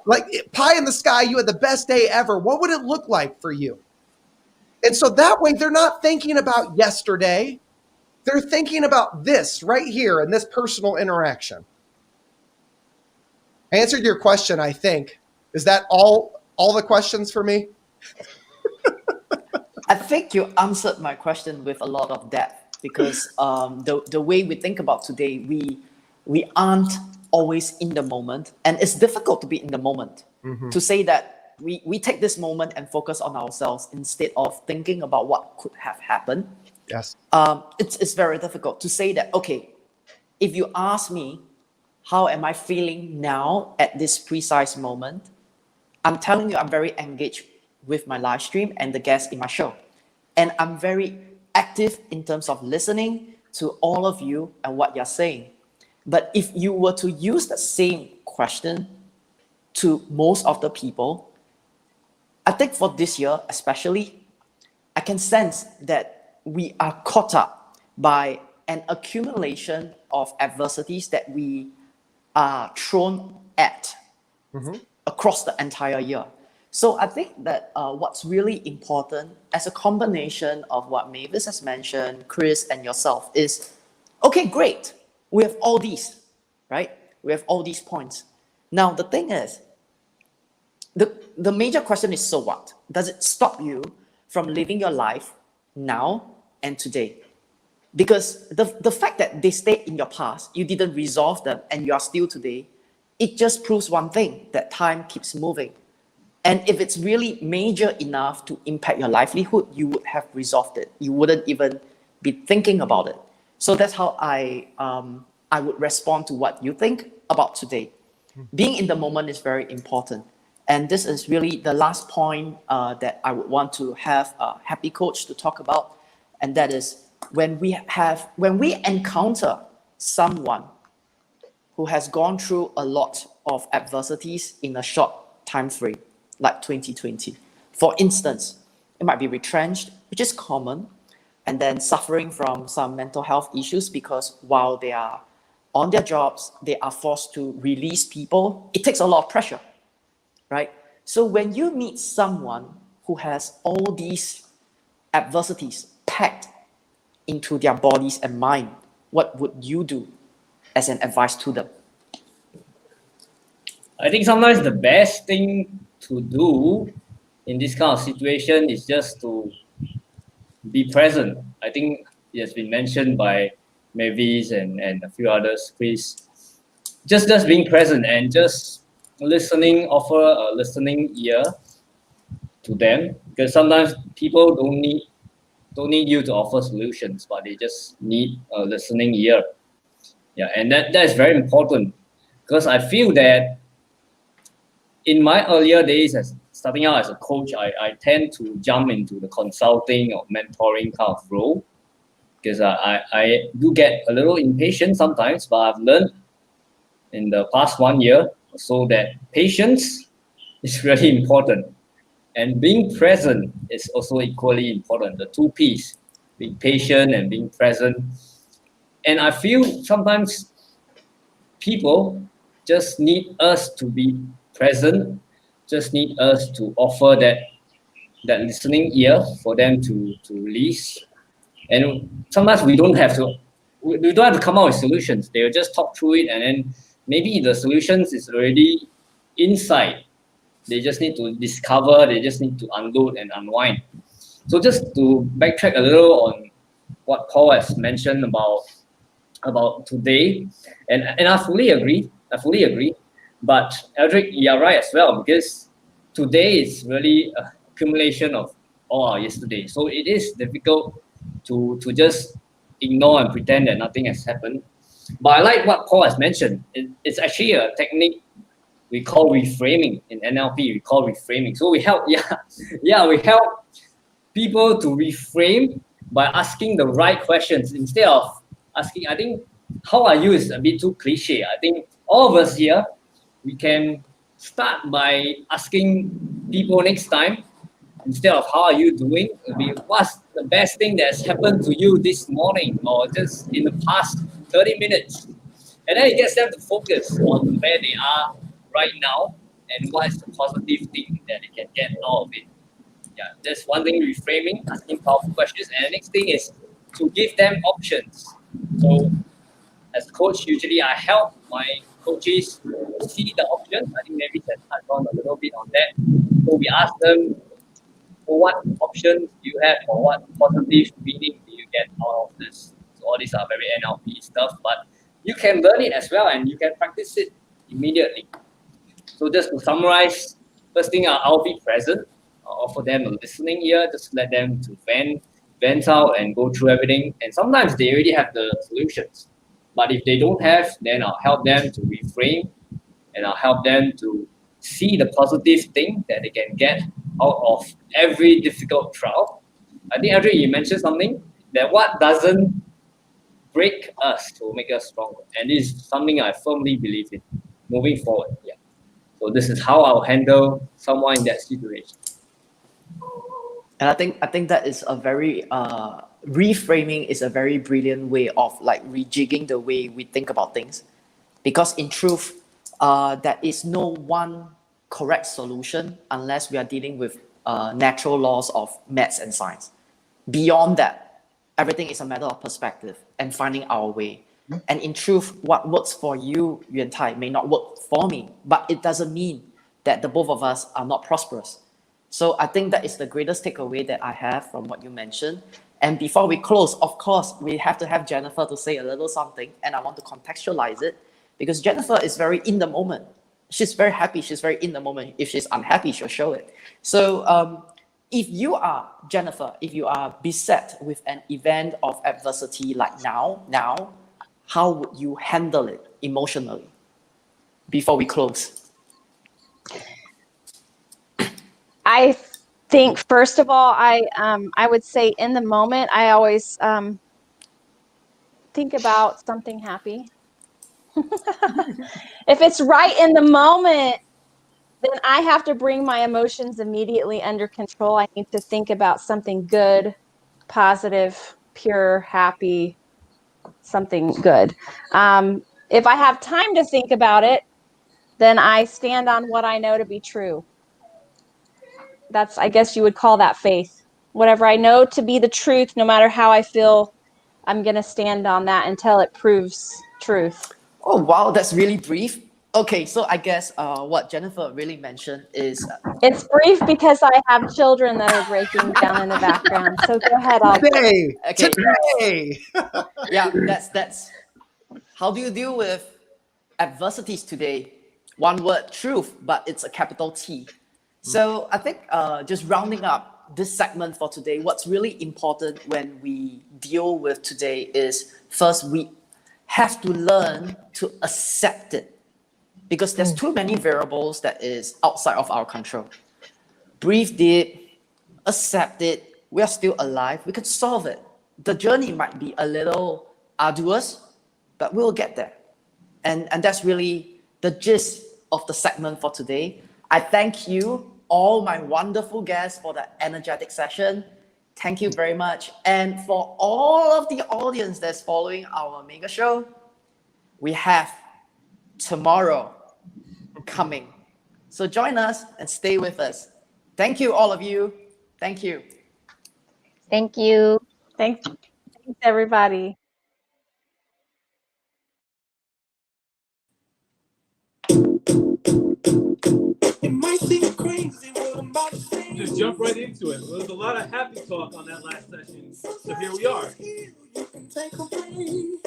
like pie in the sky, you had the best day ever. What would it look like for you? And so that way they're not thinking about yesterday. They're thinking about this right here in this personal interaction. I answered your question, I think. Is that all the questions for me? I think you answered my question with a lot of depth, because the way we think about today, we aren't always in the moment, and it's difficult to be in the moment. To say that we take this moment and focus on ourselves instead of thinking about what could have happened. Yes. It's very difficult to say that, okay, if you ask me, how am I feeling now at this precise moment? I'm telling you, I'm very engaged with my live stream and the guests in my show. And I'm very active in terms of listening to all of you and what you're saying. But if you were to use the same question to most of the people, I think for this year especially, I can sense that we are caught up by an accumulation of adversities that we are thrown at across the entire year. So I think that what's really important as a combination of what Mavis has mentioned, Chris and yourself is, okay, great. We have all these, right? We have all these points. Now, the thing is, the major question is, so what? Does it stop you from living your life now and today? Because the fact that they stayed in your past, you didn't resolve them, and you are still today, it just proves one thing, that time keeps moving. And if it's really major enough to impact your livelihood, you would have resolved it. You wouldn't even be thinking about it. So that's how I would respond to what you think about today. Being in the moment is very important. And this is really the last point that I would want to have a happy coach to talk about. And that is when we encounter someone who has gone through a lot of adversities in a short time frame, like 2020. For instance, it might be retrenched, which is common, and then suffering from some mental health issues because while they are on their jobs, they are forced to release people. It takes a lot of pressure, right? So when you meet someone who has all these adversities packed into their bodies and mind, what would you do as an advice to them? I think sometimes the best thing to do in this kind of situation is just to be present. I think it has been mentioned by Mavis and a few others, Chris. Just being present and just listening, offer a listening ear to them, because sometimes people don't need you to offer solutions, but they just need a listening ear. Yeah, and that is very important, because I feel that in my earlier days as starting out as a coach, I tend to jump into the consulting or mentoring kind of role, because I do get a little impatient sometimes, but I've learned in the past 1 year or so that patience is really important. And being present is also equally important, the two P's, being patient and being present. And I feel sometimes people just need us to be present, just need us to offer that listening ear for them to release. And sometimes we don't have to come up with solutions. They'll just talk through it, and then maybe the solutions is already inside. They just need to discover, they just need to unload and unwind. So just to backtrack a little on what Paul has mentioned about today, and I fully agree. But Eldrick, you're right as well, because today is really an accumulation of all our yesterday. So it is difficult to just ignore and pretend that nothing has happened. But I like what Paul has mentioned. It's actually a technique we call reframing. In NLP, we call reframing. So we help, we help people to reframe by asking the right questions instead of asking, I think how are you is a bit too cliche. I think all of us here, we can start by asking people next time, instead of how are you doing, it'll be what's the best thing that's happened to you this morning or just in the past 30 minutes. And then it gets them to focus on where they are right now and what is the positive thing that they can get out of it. Yeah, that's one thing, reframing, asking powerful questions. And the next thing is to give them options. So as a coach, usually I help my coaches see the options. I think maybe can touch on a little bit on that. So we ask them, well, what options do you have or what positive meaning do you get out of this? So all these are very NLP stuff, but you can learn it as well and you can practice it immediately. So just to summarize, first thing, I'll be present. I'll offer them a listening ear, just let them to vent out and go through everything. And sometimes they already have the solutions. But if they don't have, then I'll help them to reframe and I'll help them to see the positive thing that they can get out of every difficult trial. I think, Adrian, you mentioned something that what doesn't break us to make us stronger. And this is something I firmly believe in moving forward. Yeah. So this is how I'll handle someone in that situation. And I think that is a very reframing is a very brilliant way of like rejigging the way we think about things, because in truth, there is no one correct solution unless we are dealing with natural laws of maths and science. Beyond that, everything is a matter of perspective and finding our way. And in truth, what works for you, Yuan Tai, may not work for me, but it doesn't mean that the both of us are not prosperous. So I think that is the greatest takeaway that I have from what you mentioned. And before we close, of course, we have to have Jennifer to say a little something, and I want to contextualize it because Jennifer is very in the moment. She's very happy, she's very in the moment. If she's unhappy, she'll show it. So if you are, Jennifer, if you are beset with an event of adversity like now, how would you handle it emotionally before we close? I think, first of all, I would say in the moment, I always think about something happy. If it's right in the moment, then I have to bring my emotions immediately under control. I need to think about something good, positive, pure, happy, something good. If I have time to think about it, then I stand on what I know to be true. That's, I guess you would call that faith. Whatever I know to be the truth, no matter how I feel, I'm going to stand on that until it proves truth. Oh, wow, that's really brief. Okay, so I guess what Jennifer really mentioned is... It's brief because I have children that are breaking down in the background. So go ahead. Today. Yeah, that's... How do you deal with adversities today? One word, truth, but it's a capital T. So I think just rounding up this segment for today, what's really important when we deal with today is first we have to learn to accept it, because there's too many variables that is outside of our control. Breathe deep, accept it. We are still alive. We can solve it. The journey might be a little arduous, but we'll get there. And that's really the gist of the segment for today. I thank you, all my wonderful guests, for the energetic session. Thank you very much. And for all of the audience that's following our mega show, we have tomorrow coming. So join us and stay with us. Thank you, all of you. Thank you. Thank you. Thanks everybody. It might seem crazy what I'm about to say. Just jump right into it. There was a lot of happy talk on that last session. So here we are. You can take a break.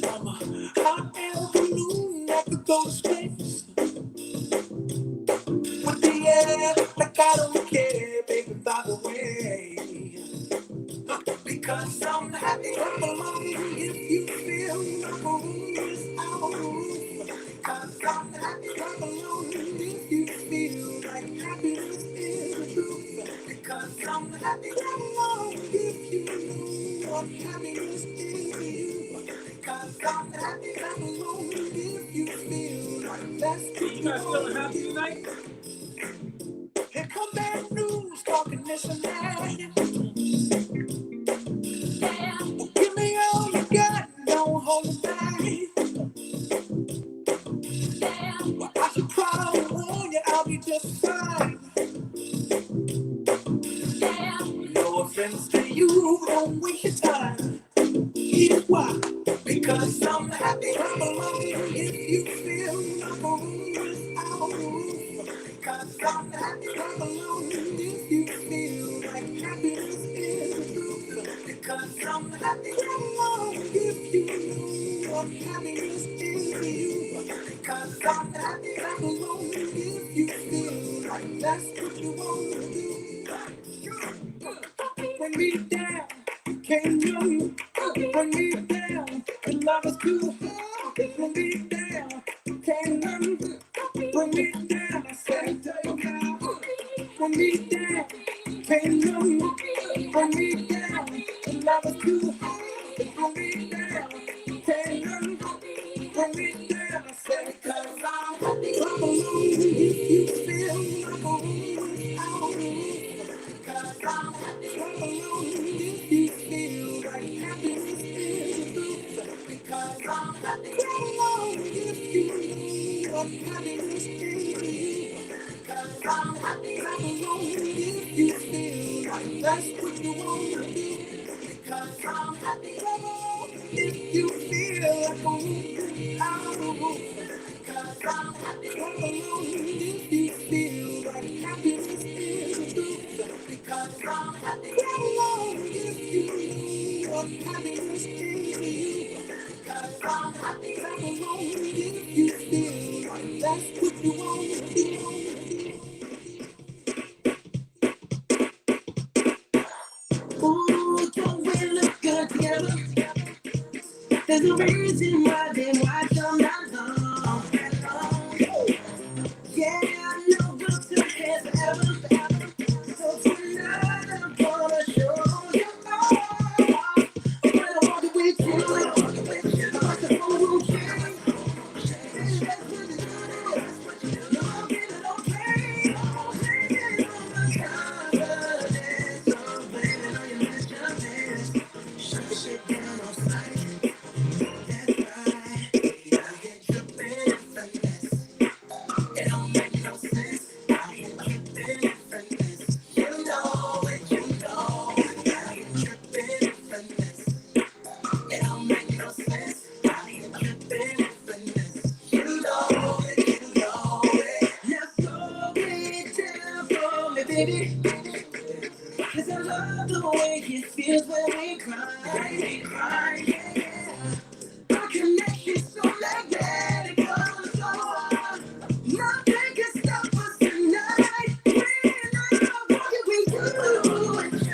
I'm a hot air balloon that could go to space. With the air, like I don't care, baby, by the way. Because I'm happy, I'm alone. If you feel like a room is out of room. Because I'm happy, I'm alone. If you feel like happiness is the truth. Because I'm happy, I'm alone. If you know what happiness happy, clap along if you feel like that's what you guys feeling happy tonight? Here come bad news, talking this and that. Yeah. Give me all you got, don't hold it back. Yeah. Well, I should probably warn you, I'll be just fine. Yeah. No offense to you, don't waste your time. Here's why. Because I'm happy, I'm alone if you feel like a room without a roof. Because I'm happy, I'm alone if you feel like happiness is the truth. Because I'm happy, I'm alone if you know what happiness is to you. Because I'm happy, I'm alone if you feel like that's what you want to do. Bring me down, can you? Bring me down, the love is too hard. Bring me down, can't none. Bring me down, I said, bring me down, can't none. Bring me down, the love is too hard. Bring me down, can't none. Bring me down, I said, 'cause I'm happy. Clap along if you feel like a room without a roof. 'Cause I'm happy. Clap along if you feel like happiness is the truth. Because I'm happy. Clap along if you know what happiness is to you. Because I'm happy. Clap along if you feel like that's what you want to do. Because I'm happy. Clap along if you feel like a room without a roof. Because I'm happy. Clap along if you feel like happiness is the truth. Because I'm happy. Clap along if you know what happiness is to you. Because I'm happy. Clap along if you feel like that's what you want to do. Ooh, don't we look good together? There's a reason why they watch all night long. Yeah, I know we'll still care forever. So tonight I'm gonna show you all. When I walk with you, like the whole room change. And that's what you do. You're feeling okay. Blaming on my confidence. I'm blaming on your measurements. Shut the shit down on sight. That's right. I get your benefits. It don't make no sense. I get your benefits. You know it, you know. I get your benefits. It don't make no sense. I get your benefits. You know it, you know it. Now slow it down for me, baby. 'Cause I love the way it feels when we cry. We cry, yeah. Our connection's so magnetic, nothing can stop us tonight. When I walk it with you,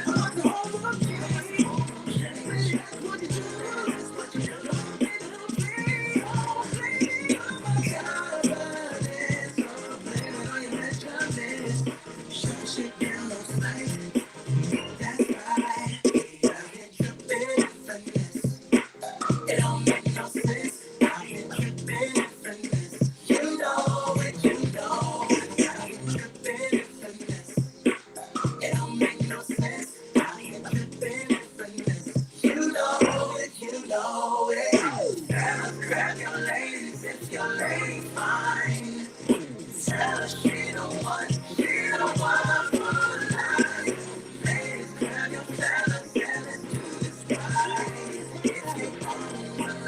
I'm the whole of me. That's what you do. That's what you do. You're feeling okay. Blaming on my confidence. Blaming on your measurements. Shut the shit down on sight. That's right. I get your benefits. It don't make no sense. I get your benefits. You know it, you know. I get your benefits. It don't make no sense. I get your benefits. You know it, you know it. Tell her grab your ladies if your lady's fine. Tell her she don't want for life. Ladies, grab your fellas, and let's do this right. If you want one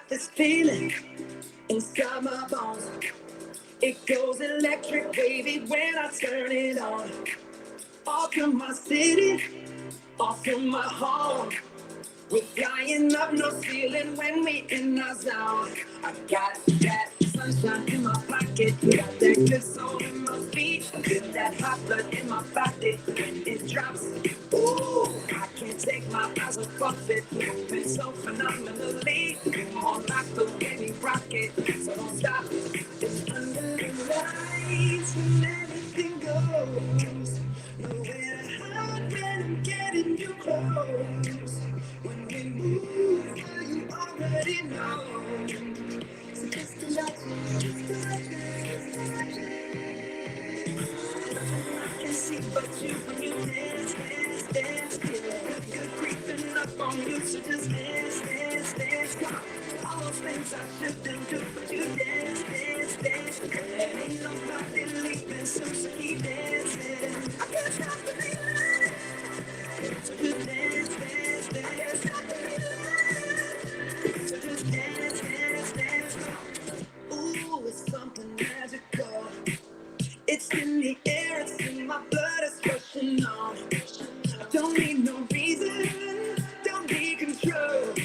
This feeling inside my bones, it goes electric wavy when I turn it on. Off from my city, off from my home. We're flying up, no ceiling when we in our zone. I got that sunshine in my pocket, got that good soul in my feet, feel that hot blood in my body when it drops. Ooh, I can't take my eyes off it, moving so phenomenally. On like the way we rock it, so don't stop. It's under the lights when everything goes. Nowhere to hide when I'm getting you close. When we move, well, you already know. So just imagine, I can see but you when you dance, dance, dance, yeah. Good creeping up on you, so just dance, dance, dance. Come on. All those things I shouldn't do, but you dance, dance, dance. Yeah. Ain't nobody leaving, so keep dancing. I can't stop the feeling. So just dance, dance, dance. So just dance, dance, dance. Ooh, it's something magical. It's in the air, it's in my blood, it's rushing on. I don't need no reason, don't be control. I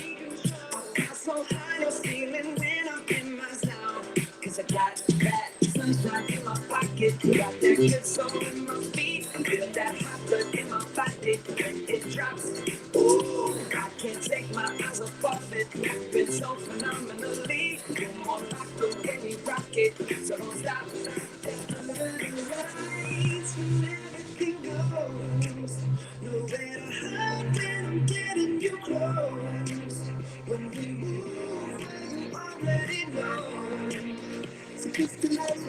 fly so high, no ceiling when I'm in my zone. Cause I got that sunshine in my pocket, got that good soul in my feet, feel that hot blood in my body when it drops. Ooh, I can't take my eyes off it, moving so phenomenally. You're more like the way we rock it, so don't stop. Under the lights when everything goes, nowhere to hide when I'm getting you close. When we move, you already know. So just imagine,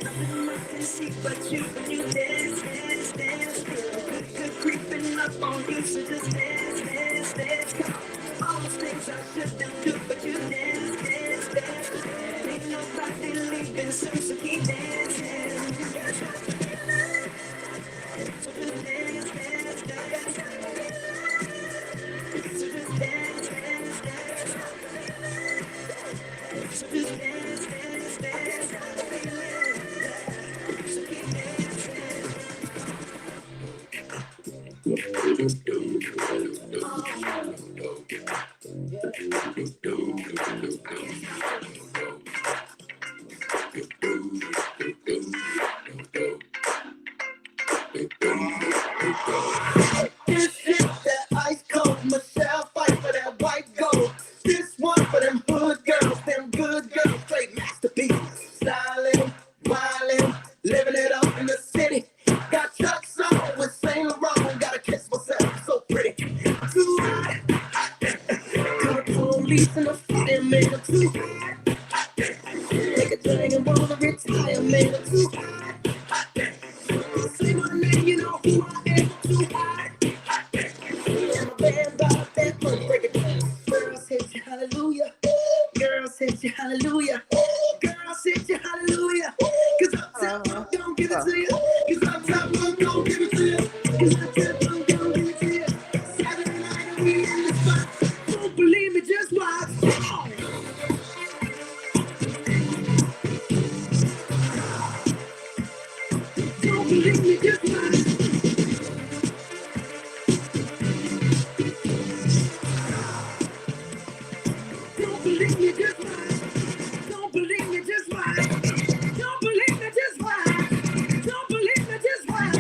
nothing I can see but you when you dance, dance, dance. Good creeping up on you, so just dance, dance, dance. Come on. All those things I shouldn't do, but you dance, dance, dance. Ain't nobody leaving soon, so keep dancing. So just dance, dance, dance. So just dance, dance, dance. So just dance, dance, dance. So keep dancing. This is that ice cold Michelle fight for that white gold. This one for them hood girls, them good girls, straight masterpieces. Styling, wildin', living it up in the city. Got Chuck's on with Saint Laurent, gotta kiss myself, so pretty. Too hot, call the police and the fire man, I'm too hot. Like a dragon, wanna retire, man, I'm too hot. Say my name, you know who I am, too hot. And my band bought that money, break it down. Girls hit you, hallelujah. Girls hit you, hallelujah. Girls hit you, hallelujah. Cause I'm top, I'm gon' give it to you. Cause I'm top, I'm gon' give it to you. Cause I'm top, I'm gon' give it to you. Saturday night and we in the spot. Don't believe me, just watch. Don't believe me, just watch. Don't believe me, just watch. Don't believe me, just watch. Don't believe me, just watch. Don't believe me, just watch.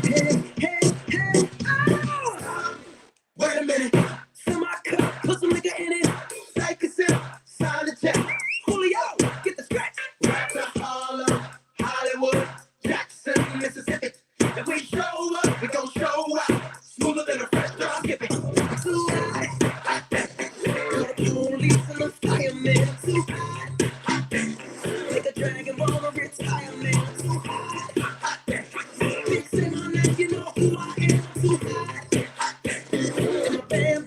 Hey, hey, hey, oh! Wait a minute. Fill my cup, put some nigga in it. Take a sip, sign the check. Julio, get the stretch. Back to Harlem, Hollywood, Jackson, Mississippi. If we show up, we gon' show out. Smoother than a fresh drop skipping. Too hot. Call the police and the fireman. Too hot. Like a dragon, wanna retire, man. Too hot. Big say my name, you know who I am. Too hot. And my band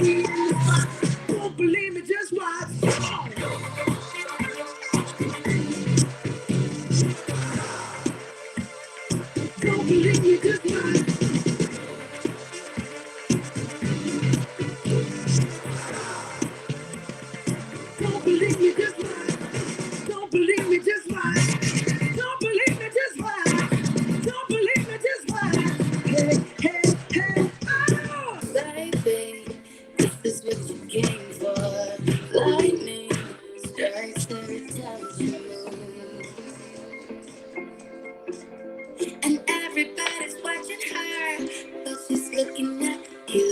Don't believe me, just watch. Don't believe me, just watch. Don't believe me, just watch. Don't believe me, just watch. Don't believe me, just watch. Don't believe me, just watch. Hey, hey, hey, oh! Baby, this is what you came for. Lightning strikes every time you move. And everybody's watching her, but she's looking at you.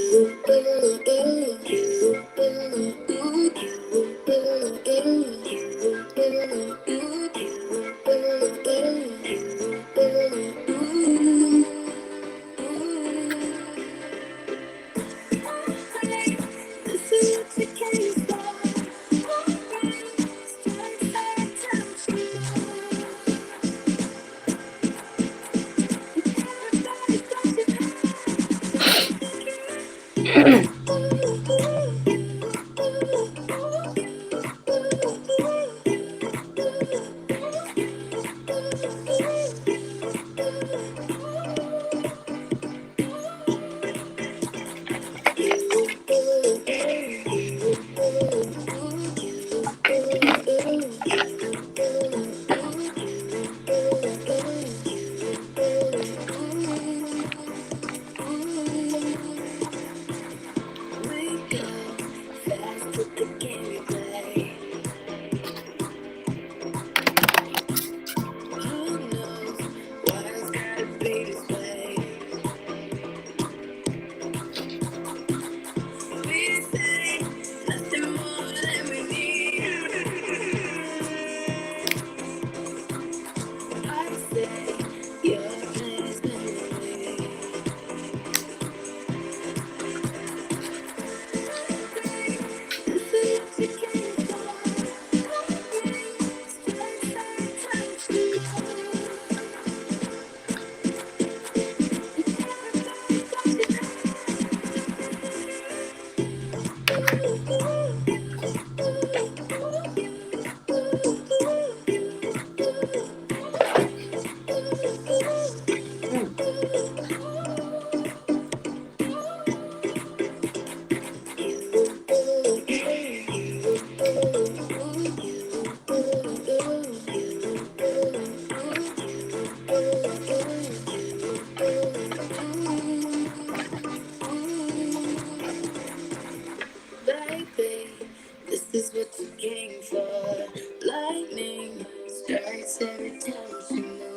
Baby, this is what you came for. Lightning strikes every time you move.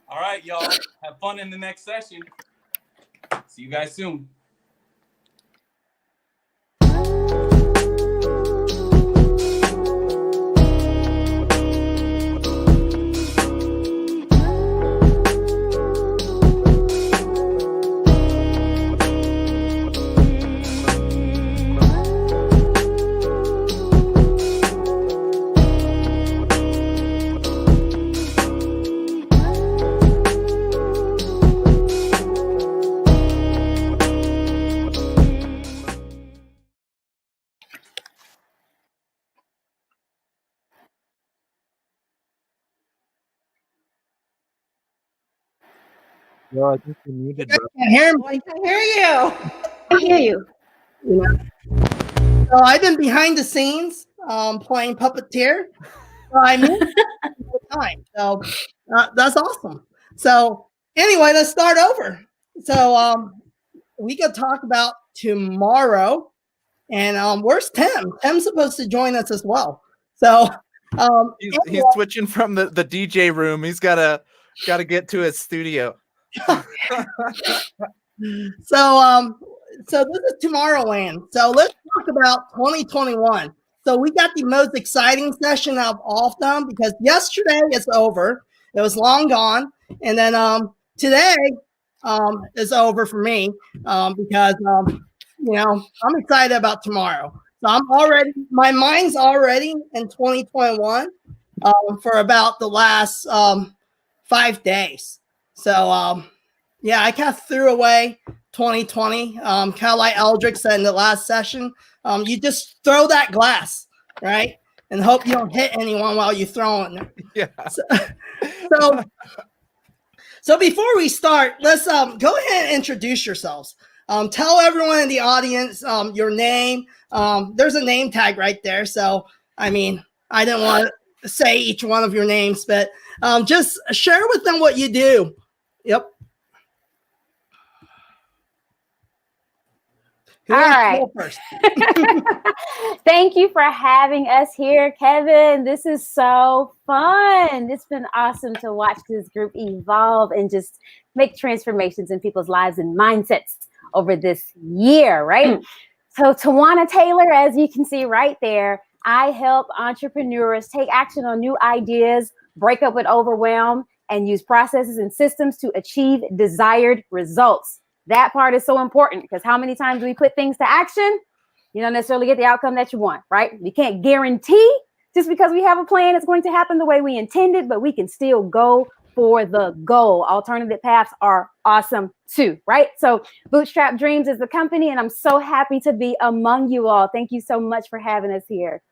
All right, y'all. Have fun in the next session. See you guys soon. No, I think you're muted, bro. Can't hear me. I can hear you. I hear you. So I've been behind the scenes playing puppeteer. So I mean, all the time. So that's awesome. So anyway, let's start over. So we could talk about tomorrow. And where's Tim? Tim's supposed to join us as well. So he's switching from the DJ room. He's gotta get to his studio. So this is Tomorrowland. So let's talk about 2021. So we got the most exciting session of all of them because yesterday it's over. It was long gone. And then today is over for me because I'm excited about tomorrow. So my mind's already in 2021. for about the last 5 days. So yeah, I kind of threw away 2020. Kind of like Eldrick said in the last session, you just throw that glass, right? And hope you don't hit anyone while you're throwing it. Yeah. So before we start, let's go ahead and introduce yourselves. Tell everyone in the audience your name. There's a name tag right there. So, I mean, I didn't want to say each one of your names, but just share with them what you do. Yep. All right. Thank you for having us here, Kevin. This is so fun. It's been awesome to watch this group evolve and just make transformations in people's lives and mindsets over this year, right? So Tawana Taylor, as you can see right there, I help entrepreneurs take action on new ideas, break up with overwhelm, and use processes and systems to achieve desired results. That part is so important because how many times do we put things to action? You don't necessarily get the outcome that you want, right? We can't guarantee just because we have a plan it's going to happen the way we intended, but we can still go for the goal. Alternative paths are awesome too, right? So Bootstrap Dreams is the company, and I'm so happy to be among you all. Thank you so much for having us here.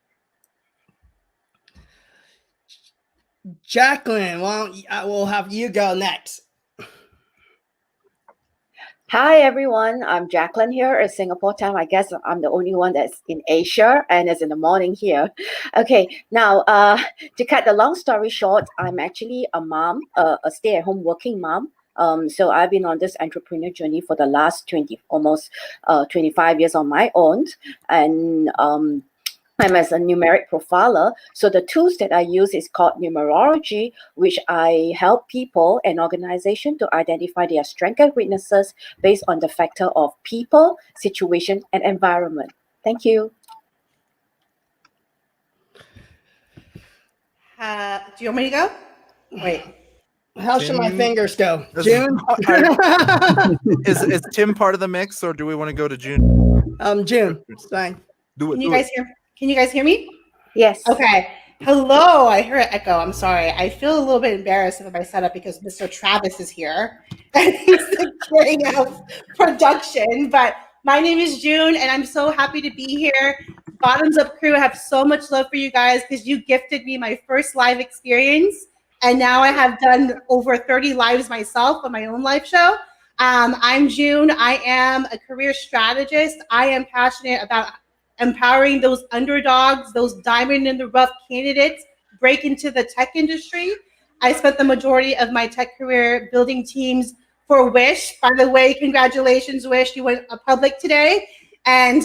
Jacqueline, we'll have you go next. Hi, everyone. I'm Jacqueline here at Singapore time. I guess I'm the only one that's in Asia and it's in the morning here. Okay, now to cut the long story short, I'm actually a mom, a stay-at-home working mom. So I've been on this entrepreneur journey for the last almost 25 years on my own. And I'm as a numeric profiler. So the tools that I use is called numerology, which I help people and organizations to identify their strengths and weaknesses based on the factor of people, situation, and environment. Thank you. Do you want me to go? Wait. How should my fingers go? June? Is Tim part of the mix, or do we want to go to June? June. Fine. Can you guys hear me? Yes. Okay. Hello. I hear an echo. I'm sorry. I feel a little bit embarrassed with my setup because Mr. Travis is here and he's the king of production. But my name is June, and I'm so happy to be here. Bottoms Up Crew, I have so much love for you guys because you gifted me my first live experience. And now I have done over 30 lives myself on my own live show. I'm June. I am a career strategist. I am passionate about empowering those underdogs, those diamond in the rough candidates, break into the tech industry. I spent the majority of my tech career building teams for Wish. By the way, congratulations, Wish. You went public today. And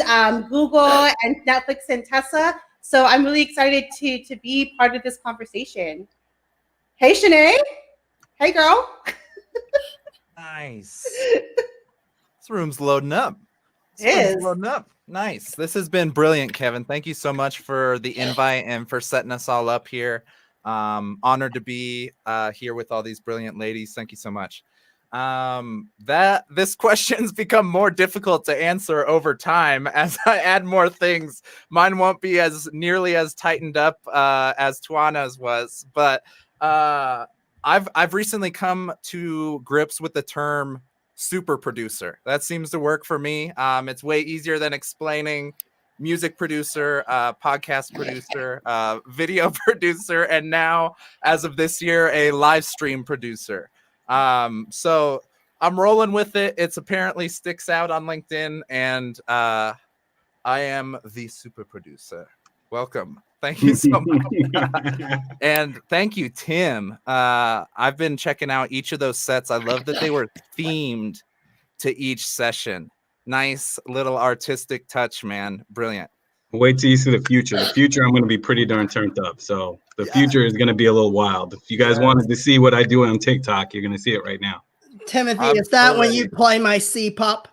Google and Netflix and Tesla. So I'm really excited to be part of this conversation. Hey, Shanae. Hey, girl. Nice. This room's loading up. It is. Loading up. Nice. This has been brilliant, Kevin. Thank you so much for the invite and for setting us all up here. Honored to be here with all these brilliant ladies. Thank you so much. This question's become more difficult to answer over time as I add more things. Mine won't be as nearly as tightened up as Tuana's was, but I've recently come to grips with the term super producer. That seems to work for me. It's way easier than explaining music producer, podcast producer, video producer, and now, as of this year, a live stream producer. So I'm rolling with it. It's apparently sticks out on LinkedIn, and I am the super producer. Welcome. Thank you so much. And thank you, Tim. I've been checking out each of those sets. I love that they were themed to each session. Nice little artistic touch, man. Brilliant. Wait till you see the future. The future, I'm going to be pretty darn turned up. So the future is going to be a little wild. If you guys wanted to see what I do on TikTok, you're going to see it right now. Timothy, is that when you play my C-pop?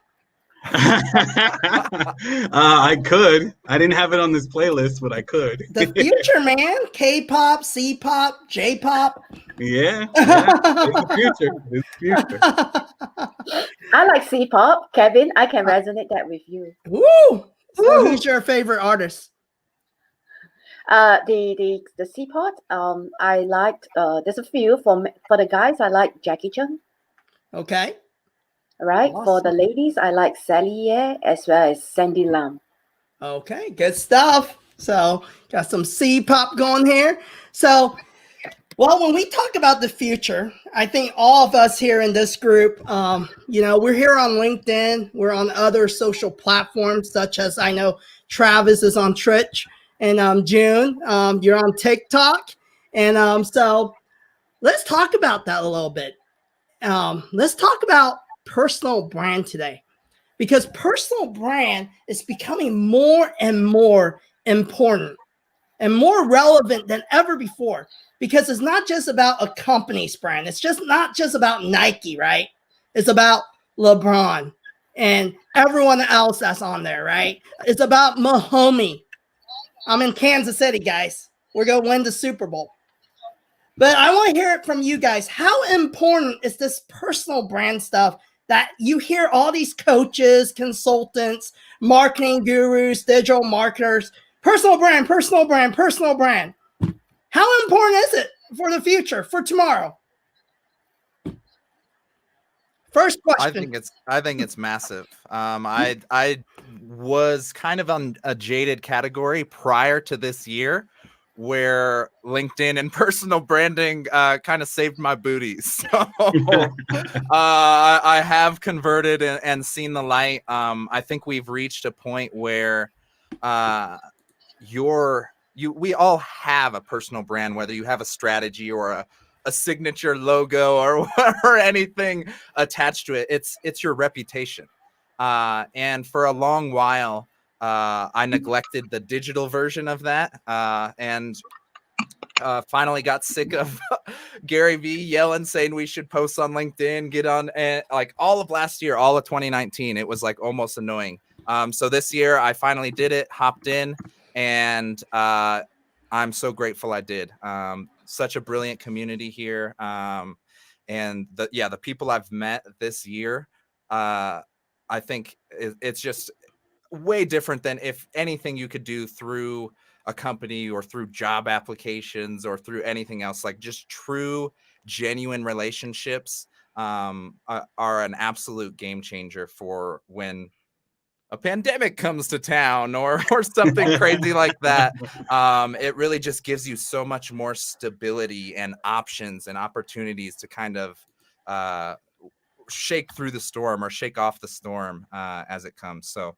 I could. I didn't have it on this playlist, but I could. The future, man. K-pop, C-pop, J-pop. Yeah, it's the future. It's the future. I like C-pop, Kevin. I can resonate that with you. Woo! So who's your favorite artist? The seaport. I liked. There's a few for the guys. I like Jackie Chan. Okay. Right. For the ladies, I like Sally Ye as well as Sandy Lam. Okay, good stuff. So got some C pop going here. So, well, when we talk about the future, I think all of us here in this group, we're here on LinkedIn. We're on other social platforms, such as I know Travis is on Twitch, and June, you're on TikTok. And so let's talk about that a little bit. Let's talk about personal brand today, because personal brand is becoming more and more important and more relevant than ever before, because it's not just about a company's brand. It's just not just about Nike, right? It's about LeBron and everyone else that's on there, right? It's about Mahomey. I'm in Kansas City, guys. We're going to win the Super Bowl. But I want to hear it from you guys. How important is this personal brand stuff that you hear all these coaches, consultants, marketing gurus, digital marketers, personal brand, personal brand, personal brand? How important is it for the future, for tomorrow? First question. I think it's massive. I was kind of on a jaded category prior to this year, where LinkedIn and personal branding kind of saved my booty. So I have converted and seen the light. I think we've reached a point where we all have a personal brand, whether you have a strategy or a signature logo or anything attached to it. It's your reputation. And for a long while, I neglected the digital version of that, and finally got sick of Gary Vee yelling, saying we should post on LinkedIn, get on, and like all of last year, all of 2019, it was like almost annoying. So this year I finally did it, hopped in, and I'm so grateful I did. Such a brilliant community here. And the people I've met this year, I think it's just way different than if anything you could do through a company or through job applications or through anything else. Like just true, genuine relationships are an absolute game changer for when a pandemic comes to town or something crazy like that. It really just gives you so much more stability and options and opportunities to kind of shake through the storm or shake off the storm as it comes. So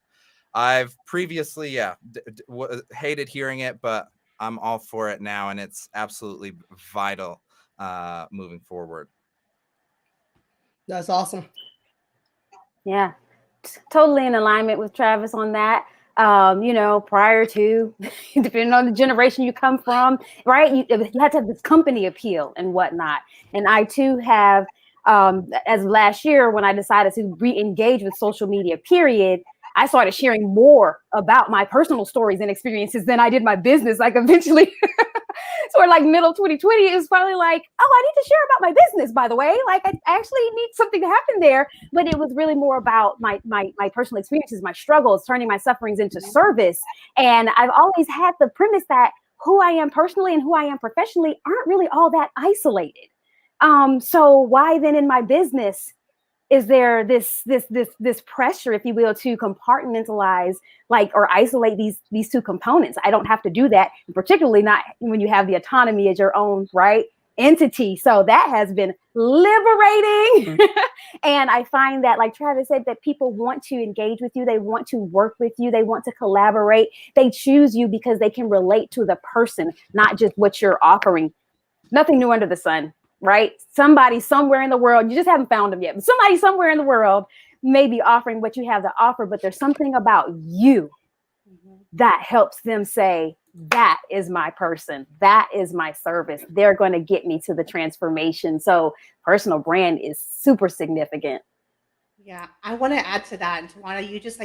I've previously, hated hearing it, but I'm all for it now, and it's absolutely vital moving forward. That's awesome. Yeah, totally in alignment with Travis on that. Prior to, depending on the generation you come from, right, you have to have this company appeal and whatnot. And I too have, as of last year, when I decided to re-engage with social media, period, I started sharing more about my personal stories and experiences than I did my business. Like eventually, sort of like middle 2020, it was probably like, oh, I need to share about my business, by the way. Like I actually need something to happen there. But it was really more about my personal experiences, my struggles, turning my sufferings into service. And I've always had the premise that who I am personally and who I am professionally aren't really all that isolated. So why then in my business is there this pressure, if you will, to compartmentalize or isolate these two components? I don't have to do that, particularly not when you have the autonomy as your own entity. So that has been liberating. And I find that, like Travis said, that people want to engage with you. They want to work with you. They want to collaborate. They choose you because they can relate to the person, not just what you're offering. Nothing new under the sun. Right? Somebody somewhere in the world, you just haven't found them yet, but somebody somewhere in the world may be offering what you have to offer, but there's something about you that helps them say, that is my person. That is my service. They're going to get me to the transformation. So personal brand is super significant. Yeah, I want to add to that. And Tawana, you just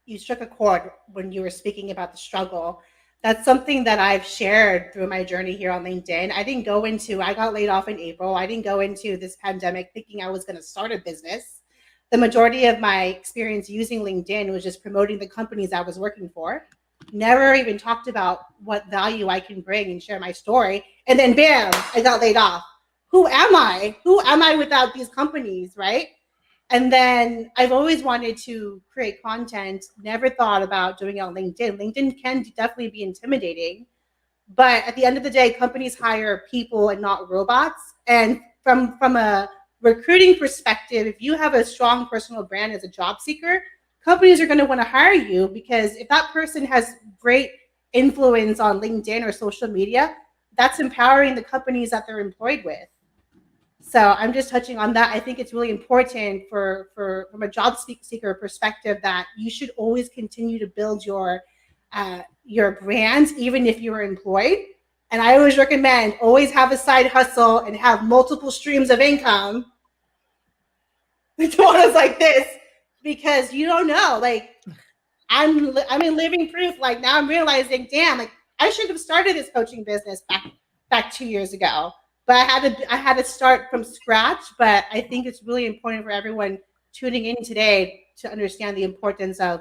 you struck a chord when you were speaking about the struggle. That's something that I've shared through my journey here on LinkedIn. I got laid off in April. I didn't go into this pandemic thinking I was going to start a business. The majority of my experience using LinkedIn was just promoting the companies I was working for. never even talked about what value I can bring and share my story. And then bam, I got laid off. Who am I? Who am I without these companies, right? And then I've always wanted to create content, never thought about doing it on LinkedIn. LinkedIn can definitely be intimidating, but at the end of the day, companies hire people and not robots. And from a recruiting perspective, if you have a strong personal brand as a job seeker, companies are going to want to hire you, because if that person has great influence on LinkedIn or social media, that's empowering the companies that they're employed with. So I'm just touching on that. I think it's really important for from a job seeker perspective that you should always continue to build your brand, even if you're employed. And I always recommend always have a side hustle and have multiple streams of income. It's one like this, because you don't know. Like I'm in living proof. Like now I'm realizing, damn, like I should have started this coaching business back 2 years ago. But I had to start from scratch. But I think it's really important for everyone tuning in today to understand the importance of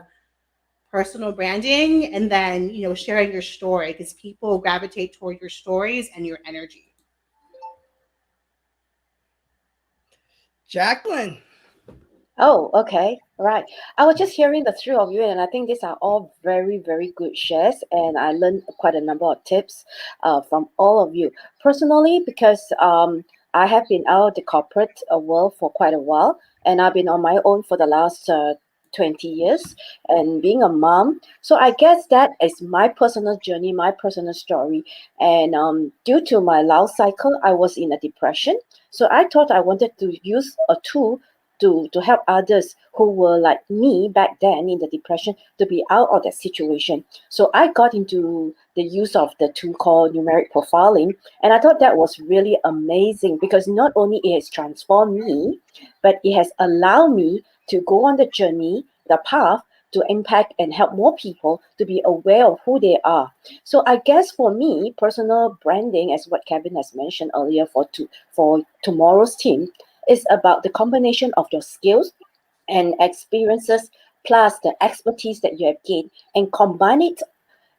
personal branding, and then, you know, sharing your story, because people gravitate toward your stories and your energy. Jacqueline. Oh, okay. Right. I was just hearing the three of you, and I think these are all very, very good shares. And I learned quite a number of tips from all of you. Personally, because I have been out of the corporate world for quite a while, and I've been on my own for the last 20 years and being a mom. So I guess that is my personal journey, my personal story. And due to my life cycle, I was in a depression. So I thought I wanted to use a tool to help others who were like me back then in the depression to be out of that situation. So I got into the use of the tool called numeric profiling. And I thought that was really amazing, because not only it has transformed me, but it has allowed me to go on the journey, the path to impact and help more people to be aware of who they are. So I guess for me, personal branding, as what Kevin has mentioned earlier for tomorrow's team, is about the combination of your skills and experiences plus the expertise that you have gained, and combine it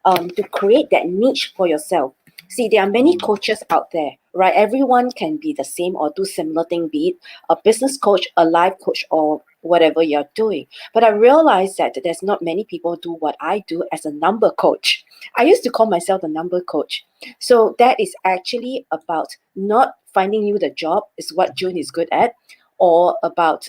to create that niche for yourself. See, there are many coaches out there, right? Everyone can be the same or do similar thing, be it a business coach, a life coach, or whatever you're doing. But I realized that there's not many people do what I do as a number coach. I used to call myself the number coach. So that is actually about not finding you the job, is what June is good at, or about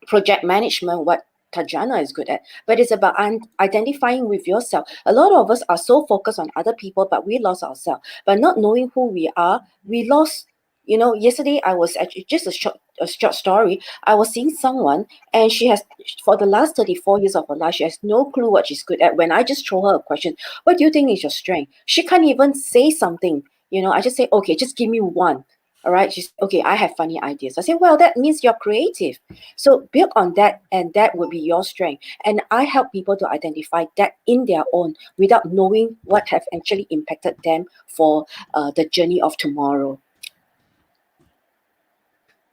project management, what Tajana is good at, but it's about identifying with yourself. A lot of us are so focused on other people, but we lost ourselves. But not knowing who we are, we lost. You know, yesterday I was actually just a short story. I was seeing someone, and she has, for the last 34 years of her life, she has no clue what she's good at. When I just throw her a question, what do you think is your strength? She can't even say something. You know, I just say, okay, just give me one. All right. She's okay. I have funny ideas. I say, well, that means you're creative. So build on that, and that will be your strength. And I help people to identify that in their own without knowing what have actually impacted them for the journey of tomorrow.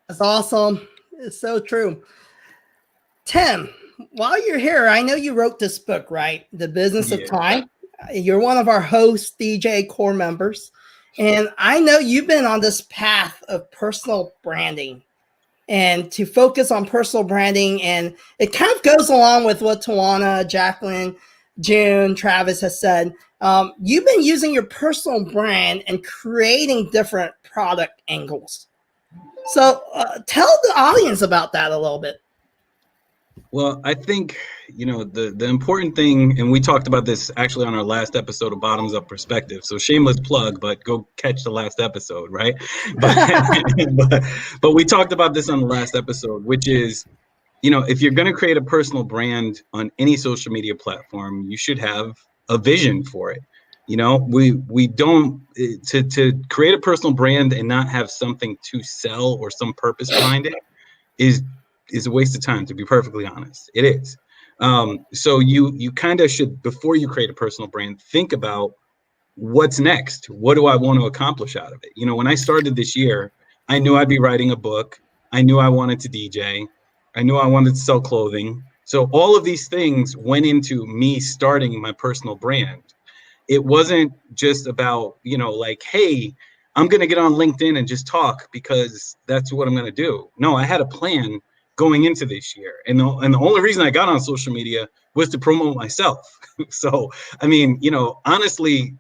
That's awesome. It's so true. Tim, while you're here, I know you wrote this book, right? The Business of Time. You're one of our host DJ core members. And I know you've been on this path of personal branding and to focus on personal branding. And it kind of goes along with what Tawana, Jacqueline, June, Travis has said. You've been using your personal brand and creating different product angles. So tell the audience about that a little bit. Well, I think, you know, the important thing, and we talked about this actually on our last episode of Bottoms Up Perspective. So shameless plug, but go catch the last episode, right? But we talked about this on the last episode, which is, you know, if you're going to create a personal brand on any social media platform, you should have a vision for it. You know, we don't to create a personal brand and not have something to sell or some purpose behind it is a waste of time, to be perfectly honest. It is. So you kind of should, before you create a personal brand, think about what's next. What do I want to accomplish out of it? You know, when I started this year, I knew I'd be writing a book. I knew I wanted to DJ. I knew I wanted to sell clothing. So all of these things went into me starting my personal brand. It wasn't just about, you know, like, hey, I'm going to get on LinkedIn and just talk because that's what I'm going to do. No, I had a plan going into this year. And the only reason I got on social media was to promote myself. So, I mean, you know, honestly,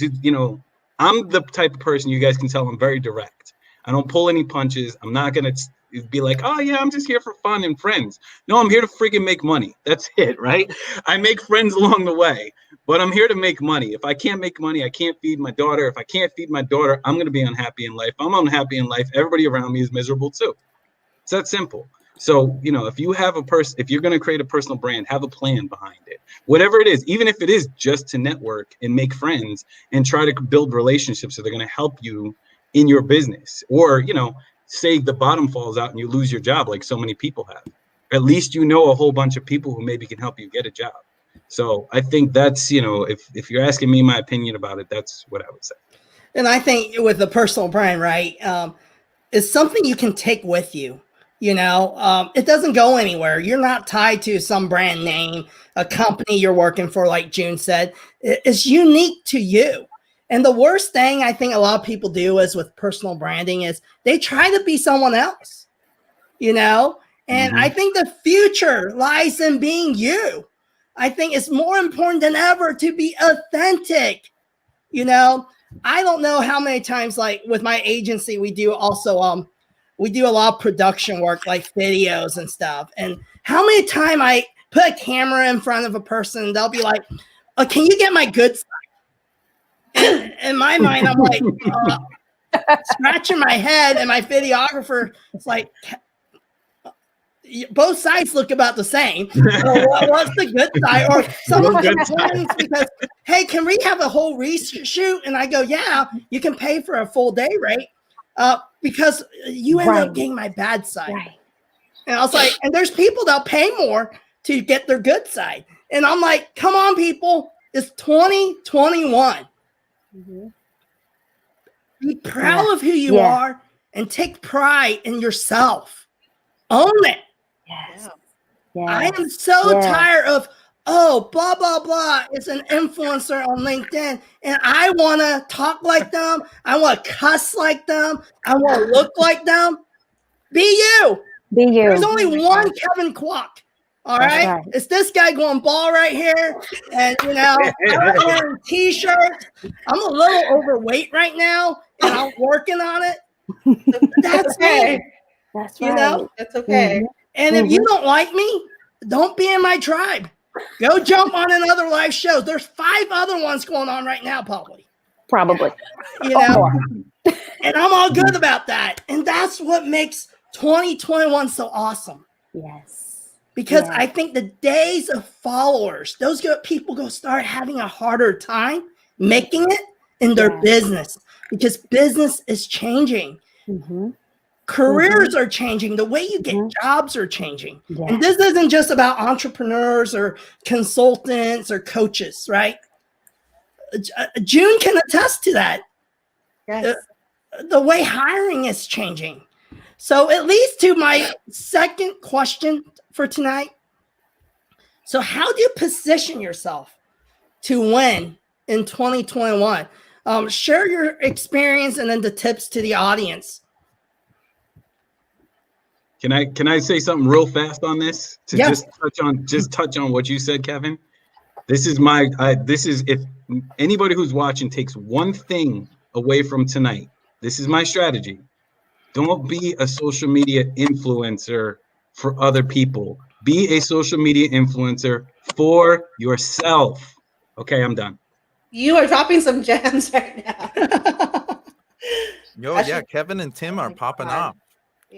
you know, I'm the type of person you guys can tell I'm very direct. I don't pull any punches. I'm not going to be like, oh yeah, I'm just here for fun and friends. No, I'm here to freaking make money. That's it, right? I make friends along the way, but I'm here to make money. If I can't make money, I can't feed my daughter. If I can't feed my daughter, I'm going to be unhappy in life. I'm unhappy in life. Everybody around me is miserable too. It's that simple. So, you know, if you have if you're going to create a personal brand, have a plan behind it, whatever it is, even if it is just to network and make friends and try to build relationships that are going to help you in your business. Or, you know, say the bottom falls out and you lose your job like so many people have. At least you know a whole bunch of people who maybe can help you get a job. So I think that's, you know, if you're asking me my opinion about it, that's what I would say. And I think with the personal brand, right, it's something you can take with you. You know, it doesn't go anywhere. You're not tied to some brand name, a company you're working for, like June said. It's unique to you. And the worst thing I think a lot of people do is with personal branding is they try to be someone else, you know? And I think the future lies in being you. I think it's more important than ever to be authentic. You know, I don't know how many times, like with my agency, we do also, we do a lot of production work, like videos and stuff. And how many times I put a camera in front of a person, they'll be like, oh, can you get my good side? And in my mind, I'm like, scratching my head, and my videographer is like, both sides look about the same. So what's the good side? Or someone complains because, hey, can we have a whole reshoot? And I go, yeah, you can pay for a full day rate. Because you end up getting my bad side. Right. And I was like, and there's people that'll pay more to get their good side. And I'm like, come on, people, it's 2021. Be proud of who you are and take pride in yourself. Own it. Yes. I am so tired of, oh, blah, blah, blah is an influencer on LinkedIn, and I want to talk like them. I want to cuss like them. I want to look like them. Be you. Be you. There's only one Kevin Kwok. All right? It's this guy going ball right here. And, you know, I'm wearing T-shirts. I'm a little overweight right now, and I'm working on it. That's okay. That's you know? That's okay. And if you don't like me, don't be in my tribe. Go jump on another live show. There's 5 other ones going on right now, probably. You know, and I'm all good about that. And that's what makes 2021 so awesome. Yes. Because I think the days of followers, those people go start having a harder time making it in their business, because business is changing. Careers are changing. The way you get jobs are changing. And this isn't just about entrepreneurs or consultants or coaches, right? June can attest to that. Yes. The way hiring is changing. So it leads to my second question for tonight. So how do you position yourself to win in 2021? Share your experience and then the tips to the audience. Can I say something real fast on this to just touch on what you said, Kevin? This is if anybody who's watching takes one thing away from tonight, this is my strategy. Don't be a social media influencer for other people. Be a social media influencer for yourself. Okay, I'm done. You are dropping some gems right now. Yeah, Kevin and Tim are popping off.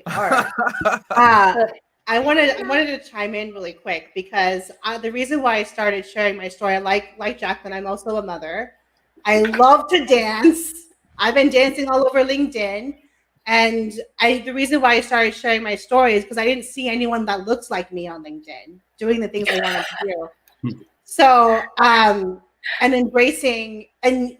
All right. I wanted to chime in really quick because the reason why I started sharing my story, like Jacqueline, I'm also a mother. I love to dance. I've been dancing all over LinkedIn, and the reason why I started sharing my story is because I didn't see anyone that looks like me on LinkedIn doing the things I wanted to do. So, and embracing and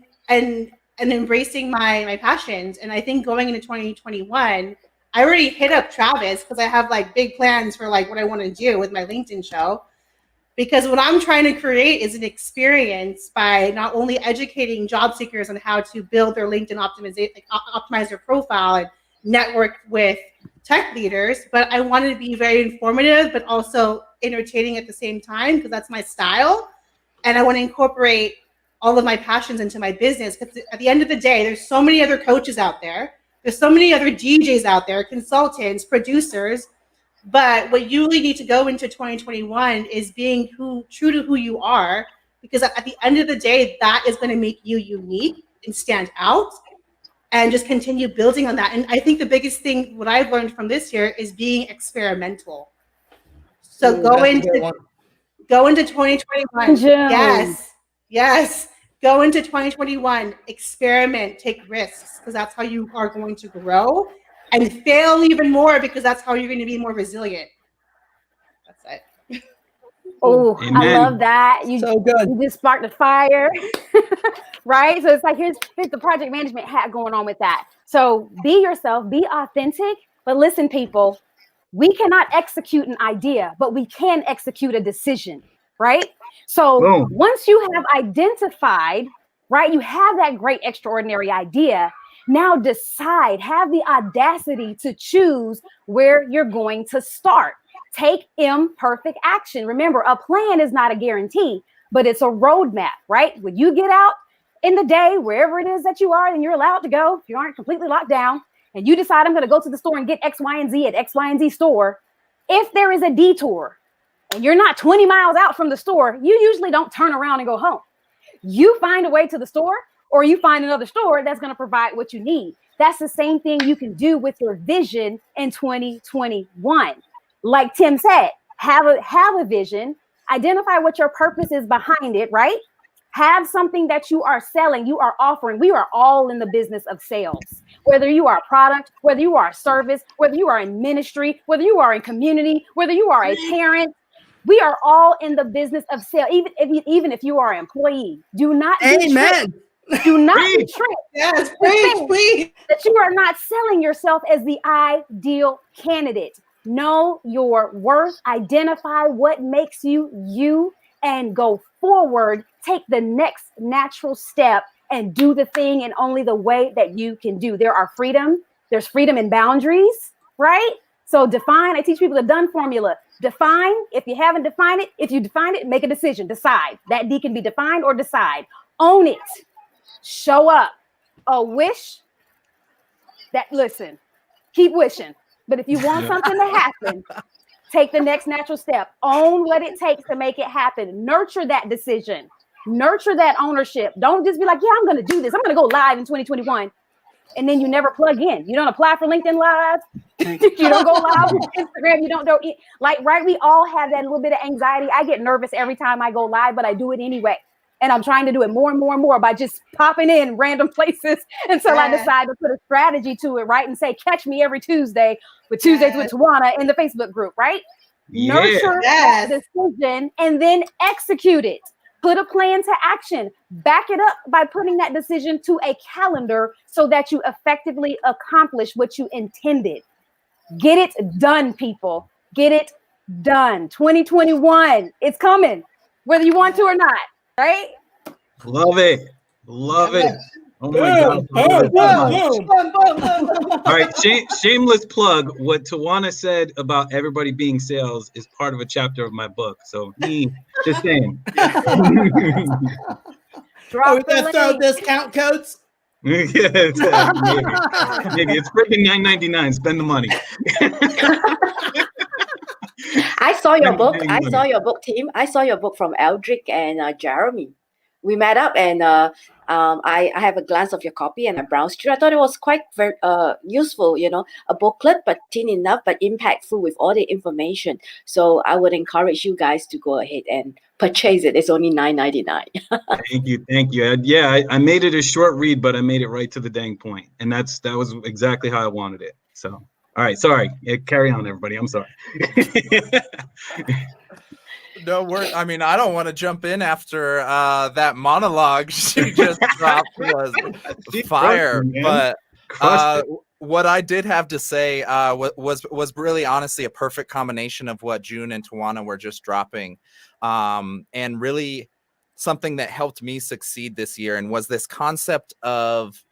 embracing my passions, and I think going into 2021. I already hit up Travis because I have like big plans for like what I want to do with my LinkedIn show. Because what I'm trying to create is an experience by not only educating job seekers on how to build their LinkedIn optimize their profile and network with tech leaders, but I wanted to be very informative, but also entertaining at the same time, because that's my style. And I want to incorporate all of my passions into my business. Because at the end of the day, there's so many other coaches out there. There's so many other DJs out there, consultants, producers. But what you really need to go into 2021 is being true to who you are, because at the end of the day, that is going to make you unique and stand out, and just continue building on that. And I think the biggest thing, what I've learned from this year, is being experimental. So go into 2021. Yes. Go into 2021, experiment, take risks, because that's how you are going to grow, and fail even more, because that's how you're going to be more resilient. That's it. Oh, I Amen. love that. You just sparked a fire. Right? So it's like, here's the project management hat going on with that. So be yourself, be authentic. But listen, people, we cannot execute an idea, but we can execute a decision, right? So once you have identified, right, you have that great extraordinary idea. Now decide, have the audacity to choose where you're going to start. Take imperfect action. Remember, a plan is not a guarantee, but it's a roadmap, right? When you get out in the day, wherever it is that you are, and you're allowed to go, if you aren't completely locked down, and you decide I'm going to go to the store and get X, Y, and Z at X, Y, and Z store, if there is a detour and you're not 20 miles out from the store, you usually don't turn around and go home. You find a way to the store, or you find another store that's going to provide what you need. That's the same thing you can do with your vision in 2021. Like Tim said, have a vision, identify what your purpose is behind it, right? Have something that you are selling, you are offering. We are all in the business of sales. Whether you are a product, whether you are a service, whether you are in ministry, whether you are in community, whether you are a parent, we are all in the business of sale. Even if you are an employee, do not be tricked. Do not be tricked. Yes, please. That you are not selling yourself as the ideal candidate. Know your worth, identify what makes you you, and go forward. Take the next natural step and do the thing in only the way that you can do. There's freedom in boundaries, right? So define, I teach people the done formula. Define, if you haven't defined it, if you define it, make a decision, decide. That D can be defined or decide. Own it, show up. A wish, listen, keep wishing. But if you want something to happen, take the next natural step. Own what it takes to make it happen. Nurture that decision. Nurture that ownership. Don't just be like, yeah, I'm going to do this. I'm going to go live in 2021. And then you never plug in. You don't apply for LinkedIn Live. You don't go live on Instagram. You don't do it. Right? We all have that little bit of anxiety. I get nervous every time I go live, but I do it anyway. And I'm trying to do it more and more and more by just popping in random places until I decide to put a strategy to it, right? And say, catch me every Tuesday with Tuesdays with Tawana in the Facebook group, right? Nurture that decision and then execute it. Put a plan to action. Back it up by putting that decision to a calendar so that you effectively accomplish what you intended. Get it done, people. Get it done. 2021, it's coming, whether you want to or not. Right? Love it. Oh my God. All right, shameless plug. What Tawana said about everybody being sales is part of a chapter of my book. So just saying. Drop the discount codes. Yeah, maybe it's freaking $9.99. Spend the money. I saw your book. I saw your book, Tim. I saw your book from Eldrick and Jeremy. We met up, and I have a glance of your copy, and I browsed through. I thought it was quite very useful. A booklet, but thin enough, but impactful with all the information. So I would encourage you guys to go ahead and purchase it. It's only $9.99. Thank you. Yeah, I made it a short read, but I made it right to the dang point, and that was exactly how I wanted it. So. All right, sorry. Yeah, carry on, everybody. I'm sorry. No worries. I mean, I don't want to jump in after that monologue she just dropped was fire. But what I did have to say was really honestly a perfect combination of what June and Tawana were just dropping, and really something that helped me succeed this year, and was this concept of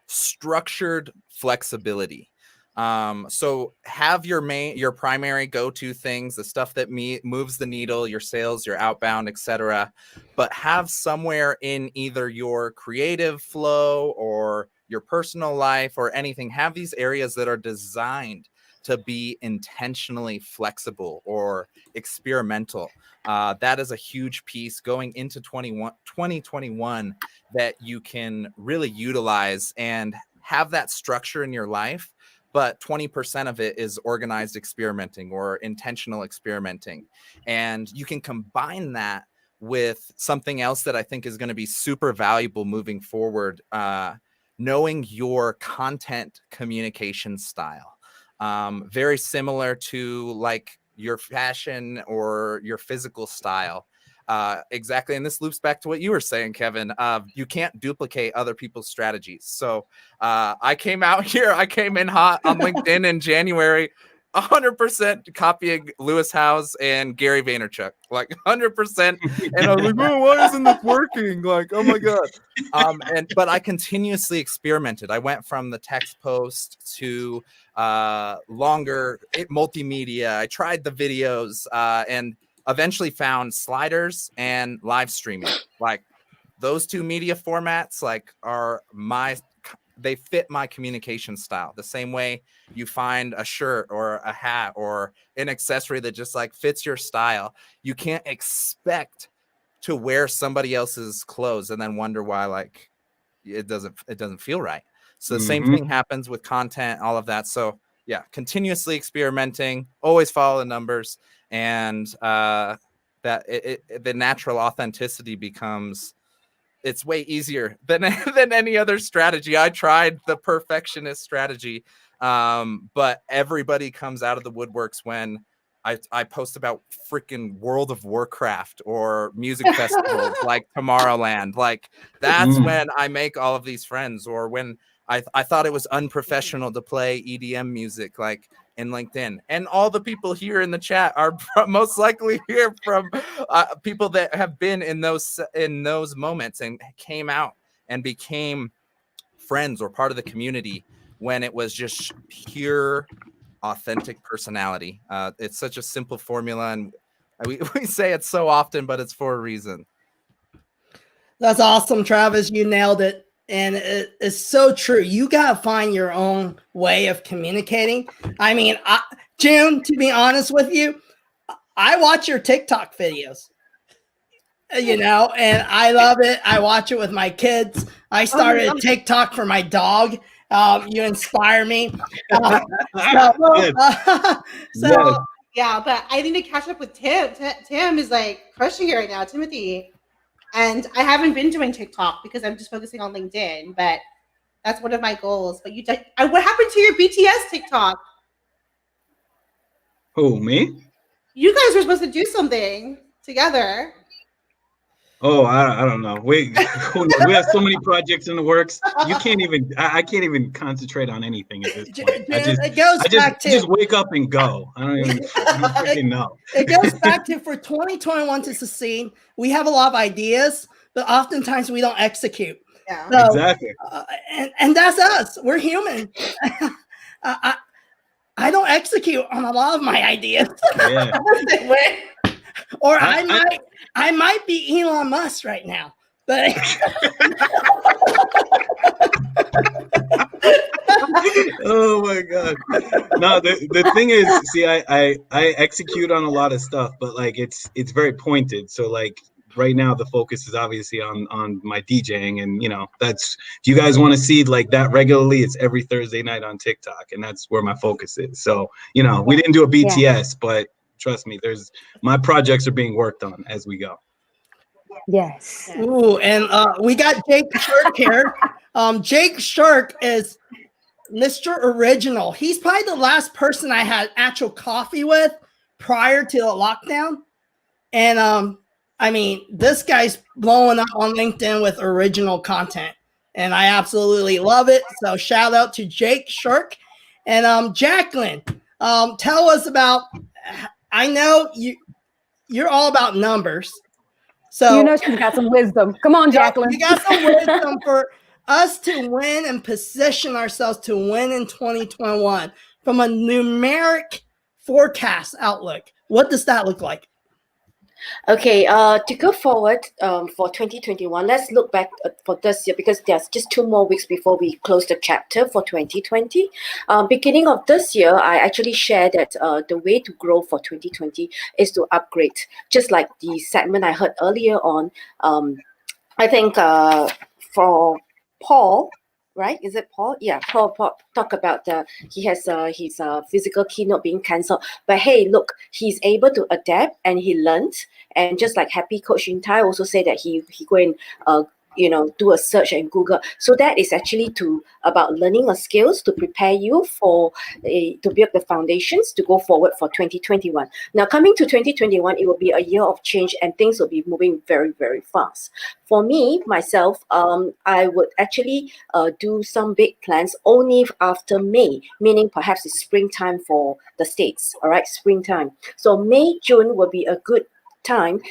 structured flexibility. So have your primary go-to things, the stuff that moves the needle, your sales, your outbound, etc. But have somewhere in either your creative flow or your personal life or anything, have these areas that are designed to be intentionally flexible or experimental. That is a huge piece going into 2021 that you can really utilize and have that structure in your life. But 20% of it is organized experimenting or intentional experimenting. And you can combine that with something else that I think is going to be super valuable moving forward, knowing your content communication style. Very similar to like your fashion or your physical style. Exactly. And this loops back to what you were saying, Kevin. You can't duplicate other people's strategies. So I came in hot on LinkedIn in January, 100% copying Lewis Howes and Gary Vaynerchuk, like 100%. And I was like, oh, why isn't this working? Like, oh my God. But I continuously experimented. I went from the text post to longer multimedia. I tried the videos and eventually found sliders and live streaming. Like those two media formats they fit my communication style the same way you find a shirt or a hat or an accessory that just like fits your style. You can't expect to wear somebody else's clothes and then wonder why like it doesn't feel right. So the same thing happens with content, all of that. So yeah, continuously experimenting, always follow the numbers, and the natural authenticity becomes, it's way easier than any other strategy. I tried the perfectionist strategy, but everybody comes out of the woodworks when I post about freaking World of Warcraft or music festivals like Tomorrowland. Like that's when I make all of these friends, or when I thought it was unprofessional to play EDM music like in LinkedIn. And all the people here in the chat are most likely here from people that have been in those moments and came out and became friends or part of the community when it was just pure authentic personality. It's such a simple formula, and we say it so often, but it's for a reason. That's awesome, Travis. You nailed it. And it's so true. You got to find your own way of communicating. I mean, Jim, to be honest with you, I watch your TikTok videos, you know, and I love it. I watch it with my kids. I started TikTok for my dog. You inspire me. Yeah, but I need to catch up with Tim. Tim is like crushing it right now, Timothy. And I haven't been doing TikTok because I'm just focusing on LinkedIn, but that's one of my goals. But what happened to your BTS TikTok? Who, me? You guys were supposed to do something together. Oh, I don't know. We have so many projects in the works. I can't even concentrate on anything at this point. I just wake up and go. I don't freaking know. It goes back to, for 2021 to succeed, we have a lot of ideas, but oftentimes we don't execute. Yeah, so, exactly. And that's us. We're human. I don't execute on a lot of my ideas. Yeah. Or I might be Elon Musk right now, but oh my God. No, the thing is, see, I execute on a lot of stuff, but like it's very pointed. So like right now the focus is obviously on my DJing, and you know, that's, if you guys want to see like that regularly, it's every Thursday night on TikTok, and that's where my focus is. So, you know, we didn't do a BTS, but trust me, my projects are being worked on as we go. Yes. Ooh, and we got Jake Shirk here. Jake Shirk is Mr. Original. He's probably the last person I had actual coffee with prior to the lockdown. And I mean, this guy's blowing up on LinkedIn with original content. and I absolutely love it. So shout out to Jake Shirk. And Jacqueline, tell us about, I know you're all about numbers. So you know she's got some wisdom. Come on, Jacqueline. You got some wisdom for us to win and position ourselves to win in 2021 from a numeric forecast outlook. What does that look like? Okay, to go forward for 2021, let's look back for this year because there's just 2 more weeks before we close the chapter for 2020. Beginning of this year, I actually shared that the way to grow for 2020 is to upgrade. Just like the segment I heard earlier on, I think for Paul, right? Is it Paul? Yeah, Paul talk about he has his physical keynote being cancelled. But hey, look, he's able to adapt and he learned. And just like Happy Coach Yun Tai also said that he go and do a search in Google. So that is actually about learning a skills to prepare you for to build the foundations to go forward for 2021. Now coming to 2021, it will be a year of change and things will be moving very, very fast. For me, myself, I would actually do some big plans only after May, meaning perhaps it's springtime for the States, all right, springtime. So May, June will be a good time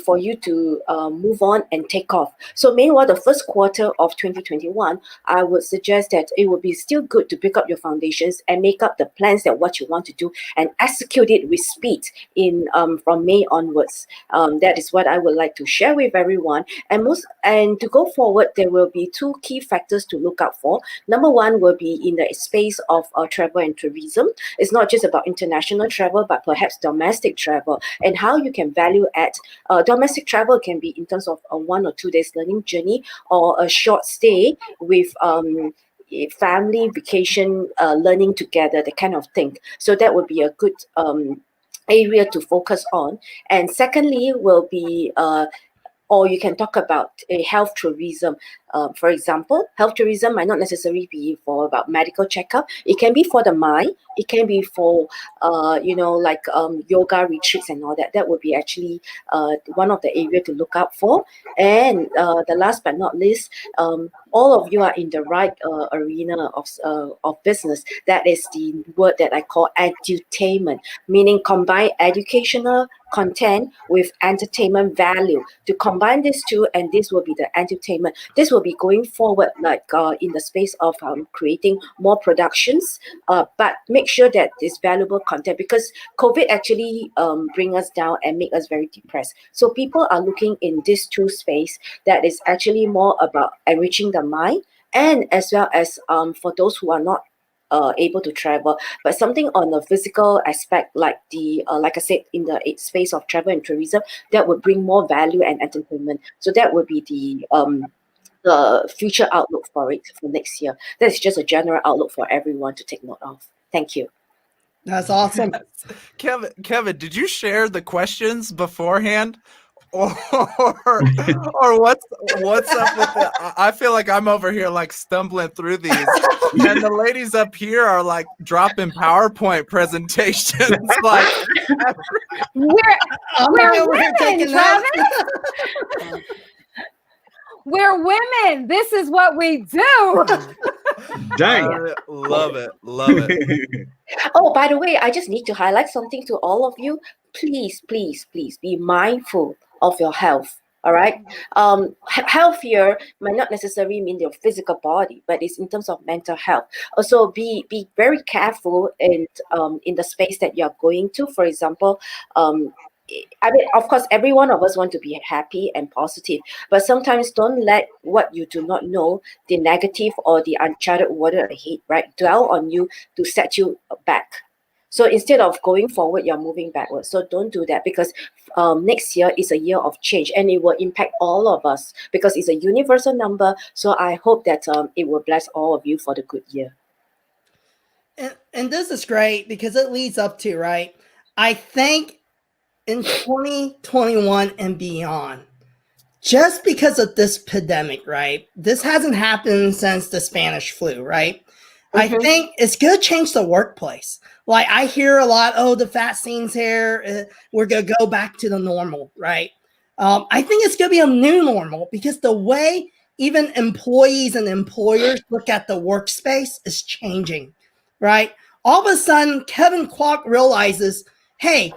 for you to move on and take off. So meanwhile, the first quarter of 2021, I would suggest that it would be still good to pick up your foundations and make up the plans that what you want to do and execute it with speed in from May onwards. That is what I would like to share with everyone. And to go forward, there will be 2 key factors to look out for. Number 1 will be in the space of travel and tourism. It's not just about international travel, but perhaps domestic travel and how you can value add. Domestic travel can be in terms of a 1 or 2 days learning journey or a short stay with family vacation, learning together, that kind of thing. So that would be a good area to focus on. And secondly will be or you can talk about a health tourism. For example, health tourism might not necessarily be for about medical checkup. It can be for the mind. It can be for, like yoga retreats and all that. That would be actually one of the areas to look out for. And the last but not least, all of you are in the right arena of business. That is the word that I call edutainment, meaning combine educational content with entertainment value. To combine these two, and this will be the entertainment. This will be going forward like in the space of creating more productions, but make sure that it's valuable content, because COVID actually bring us down and make us very depressed. So people are looking in these 2 space that is actually more about enriching the mind, and as well as for those who are not able to travel, but something on the physical aspect, like like I said, in the space of travel and tourism, that would bring more value and entertainment. So that would be the future outlook for it for next year. That's just a general outlook for everyone to take note of. Thank you. That's awesome. Kevin, did you share the questions beforehand? Or what's up with it? I feel like I'm over here like stumbling through these, and the ladies up here are like dropping PowerPoint presentations. Like we're women, Travis. We're women. This is what we do. Dang. Love it. Oh, by the way, I just need to highlight something to all of you. Please, please, please be mindful of your health. All right. Healthier might not necessarily mean your physical body, but it's in terms of mental health. Also, be very careful in the space that you're going to. For example, I mean, of course, every one of us want to be happy and positive, but sometimes don't let what you do not know, the negative or the uncharted water ahead, right, dwell on you to set you back. So instead of going forward, you're moving backwards. So don't do that, because next year is a year of change, and it will impact all of us because it's a universal number. So I hope that it will bless all of you for the good year. And this is great because it leads up to, right, I think in 2021 and beyond, just because of this pandemic, right, this hasn't happened since the Spanish flu, right? I think it's going to change the workplace. Like I hear a lot, oh, the vaccine's here, we're going to go back to the normal, right? I think it's going to be a new normal because the way even employees and employers look at the workspace is changing, right? All of a sudden, Kevin Kwok realizes, hey,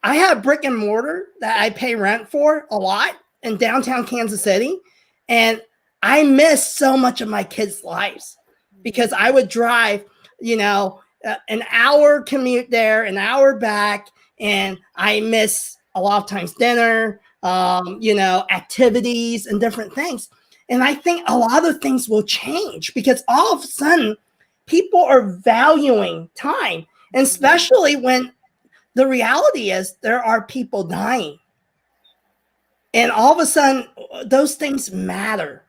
I have brick and mortar that I pay rent for a lot in downtown Kansas City, and I miss so much of my kids' lives because I would drive, an hour commute there, an hour back, and I miss a lot of times dinner, activities and different things. And I think a lot of things will change because all of a sudden people are valuing time, and especially when the reality is there are people dying. And all of a sudden those things matter.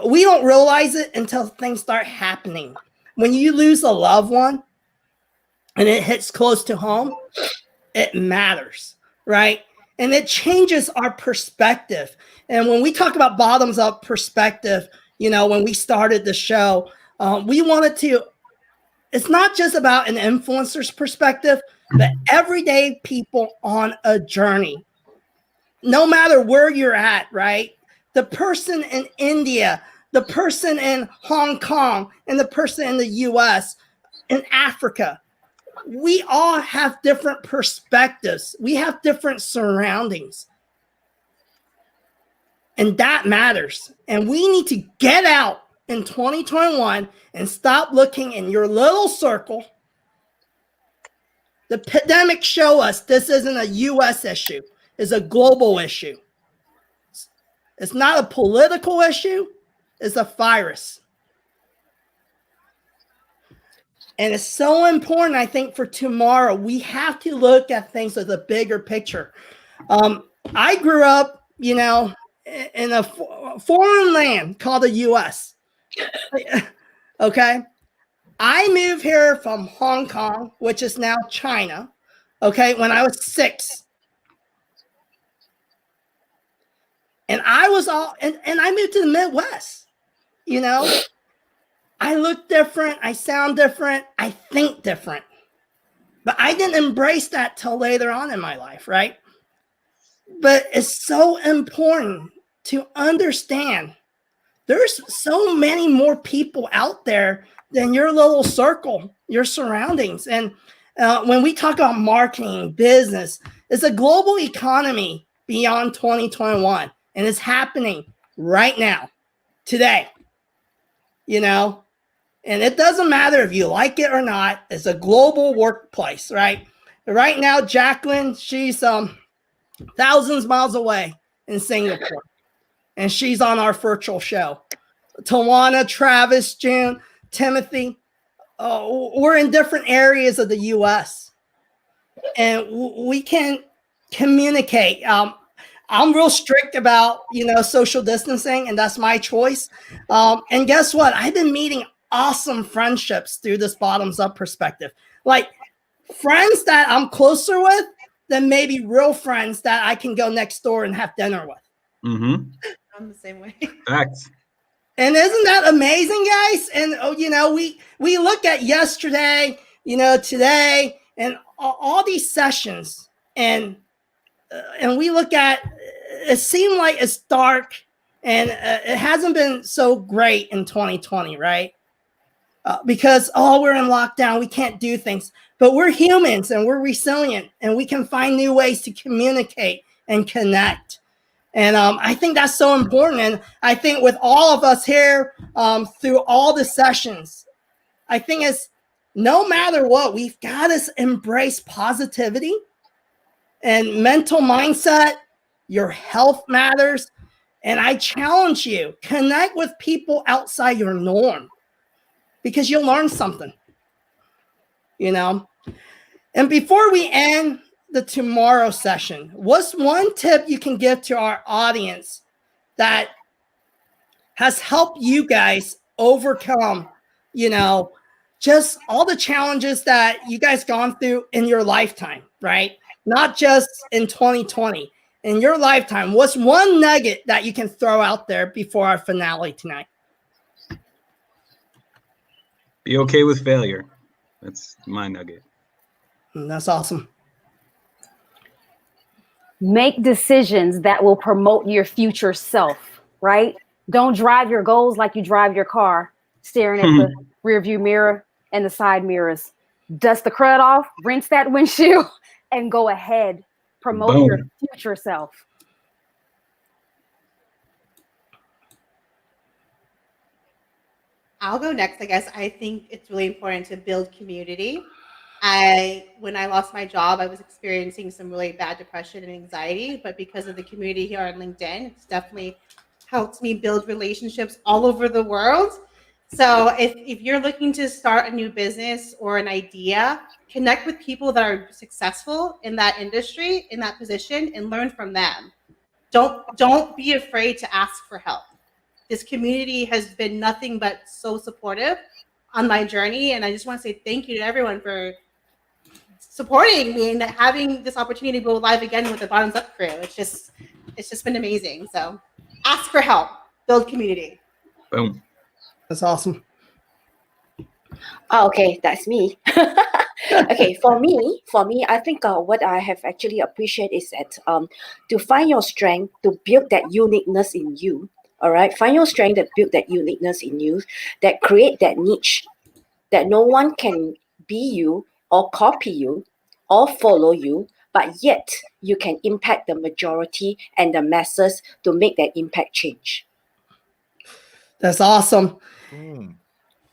We don't realize it until things start happening. When you lose a loved one and it hits close to home, it matters, right? And it changes our perspective. And when we talk about bottoms up perspective, when we started the show, we wanted to, it's not just about an influencer's perspective, but everyday people on a journey, no matter where you're at, right? The person in India, the person in Hong Kong, and the person in the US, in Africa, we all have different perspectives. We have different surroundings. And that matters. And we need to get out in 2021 and stop looking in your little circle. The pandemic show us this isn't a US issue. It's a global issue. It's not a political issue. It's a virus. And it's so important, I think, for tomorrow. We have to look at things as a bigger picture. I grew up, in a foreign land called the US. Okay. I moved here from Hong Kong, which is now China. Okay. When I was 6. And I was and I moved to the Midwest, I look different. I sound different. I think different. But I didn't embrace that till later on in my life, right? But it's so important to understand there's so many more people out there than your little circle, your surroundings. And when we talk about marketing, business, it's a global economy beyond 2021. And it's happening right now, today, And it doesn't matter if you like it or not. It's a global workplace, right? Right now, Jacqueline, she's thousands miles away in Singapore. And she's on our virtual show. Tawana, Travis, June, Timothy, we're in different areas of the U.S. And we can communicate. I'm real strict about, social distancing, and that's my choice. And guess what? I've been meeting awesome friendships through this bottoms up perspective. Like friends that I'm closer with than maybe real friends that I can go next door and have dinner with. Mm-hmm. I'm the same way. Facts. And isn't that amazing, guys? And, we look at yesterday, today, and all these sessions, and we look at, it seemed like it's dark, and it hasn't been so great in 2020, right? Because, we're in lockdown, we can't do things. But we're humans, and we're resilient, and we can find new ways to communicate and connect. And I think that's so important. And I think with all of us here through all the sessions, I think it's no matter what, we've got to embrace positivity and mental mindset. Your health matters. And I challenge you, connect with people outside your norm because you'll learn something, And before we end the tomorrow session, what's one tip you can give to our audience that has helped you guys overcome, just all the challenges that you guys gone through in your lifetime, right? Not just in 2020, in your lifetime. What's one nugget that you can throw out there before our finale tonight? Be okay with failure. That's my nugget. That's awesome. Make decisions that will promote your future self, right? Don't drive your goals like you drive your car, staring at the rear view mirror and the side mirrors. Dust the crud off, rinse that windshield, and go ahead. Promote your future self. I'll go next, I guess. I think it's really important to build community. When I lost my job, I was experiencing some really bad depression and anxiety, but because of the community here on LinkedIn, it's definitely helped me build relationships all over the world. So if you're looking to start a new business or an idea, connect with people that are successful in that industry, in that position, and learn from them. Don't be afraid to ask for help. This community has been nothing but so supportive on my journey, and I just want to say thank you to everyone for supporting me and having this opportunity to go live again with the Bottoms Up crew. It's just been amazing. So ask for help, build community. Boom. That's awesome. Oh, okay, that's me. Okay, for me, I think what I have actually appreciate is that to find your strength, to build that uniqueness in you. All right, find your strength that build that uniqueness in you, that create that niche, that no one can be you or copy you or follow you, but yet you can impact the majority and the masses to make that impact change. That's awesome.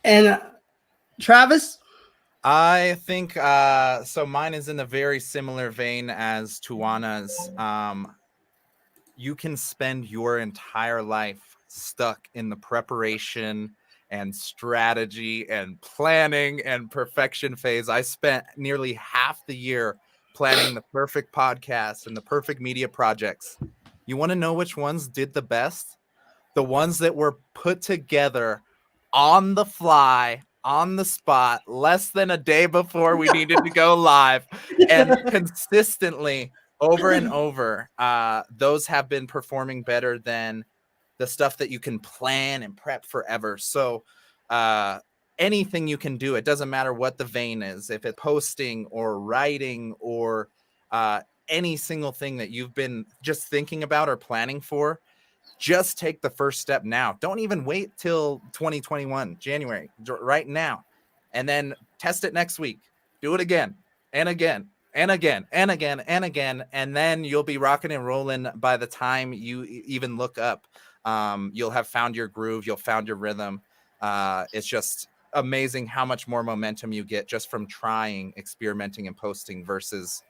And Travis? I think so. Mine is in a very similar vein as Tuana's. You can spend your entire life stuck in the preparation and strategy and planning and perfection phase. I spent nearly half the year planning the perfect podcast and the perfect media projects. You want to know which ones did the best? The ones that were put together on the fly, on the spot, less than a day before we needed to go live, and consistently over and over, those have been performing better than the stuff that you can plan and prep forever. So anything you can do, it doesn't matter what the vein is, if it's posting or writing or any single thing that you've been just thinking about or planning for, just take the first step now. Don't even wait till 2021, January, right now. And then test it next week. Do it again and again and again and again and again. And then you'll be rocking and rolling by the time you even look up. You'll have found your groove. You'll found your rhythm. It's just amazing how much more momentum you get just from trying, experimenting, and posting versus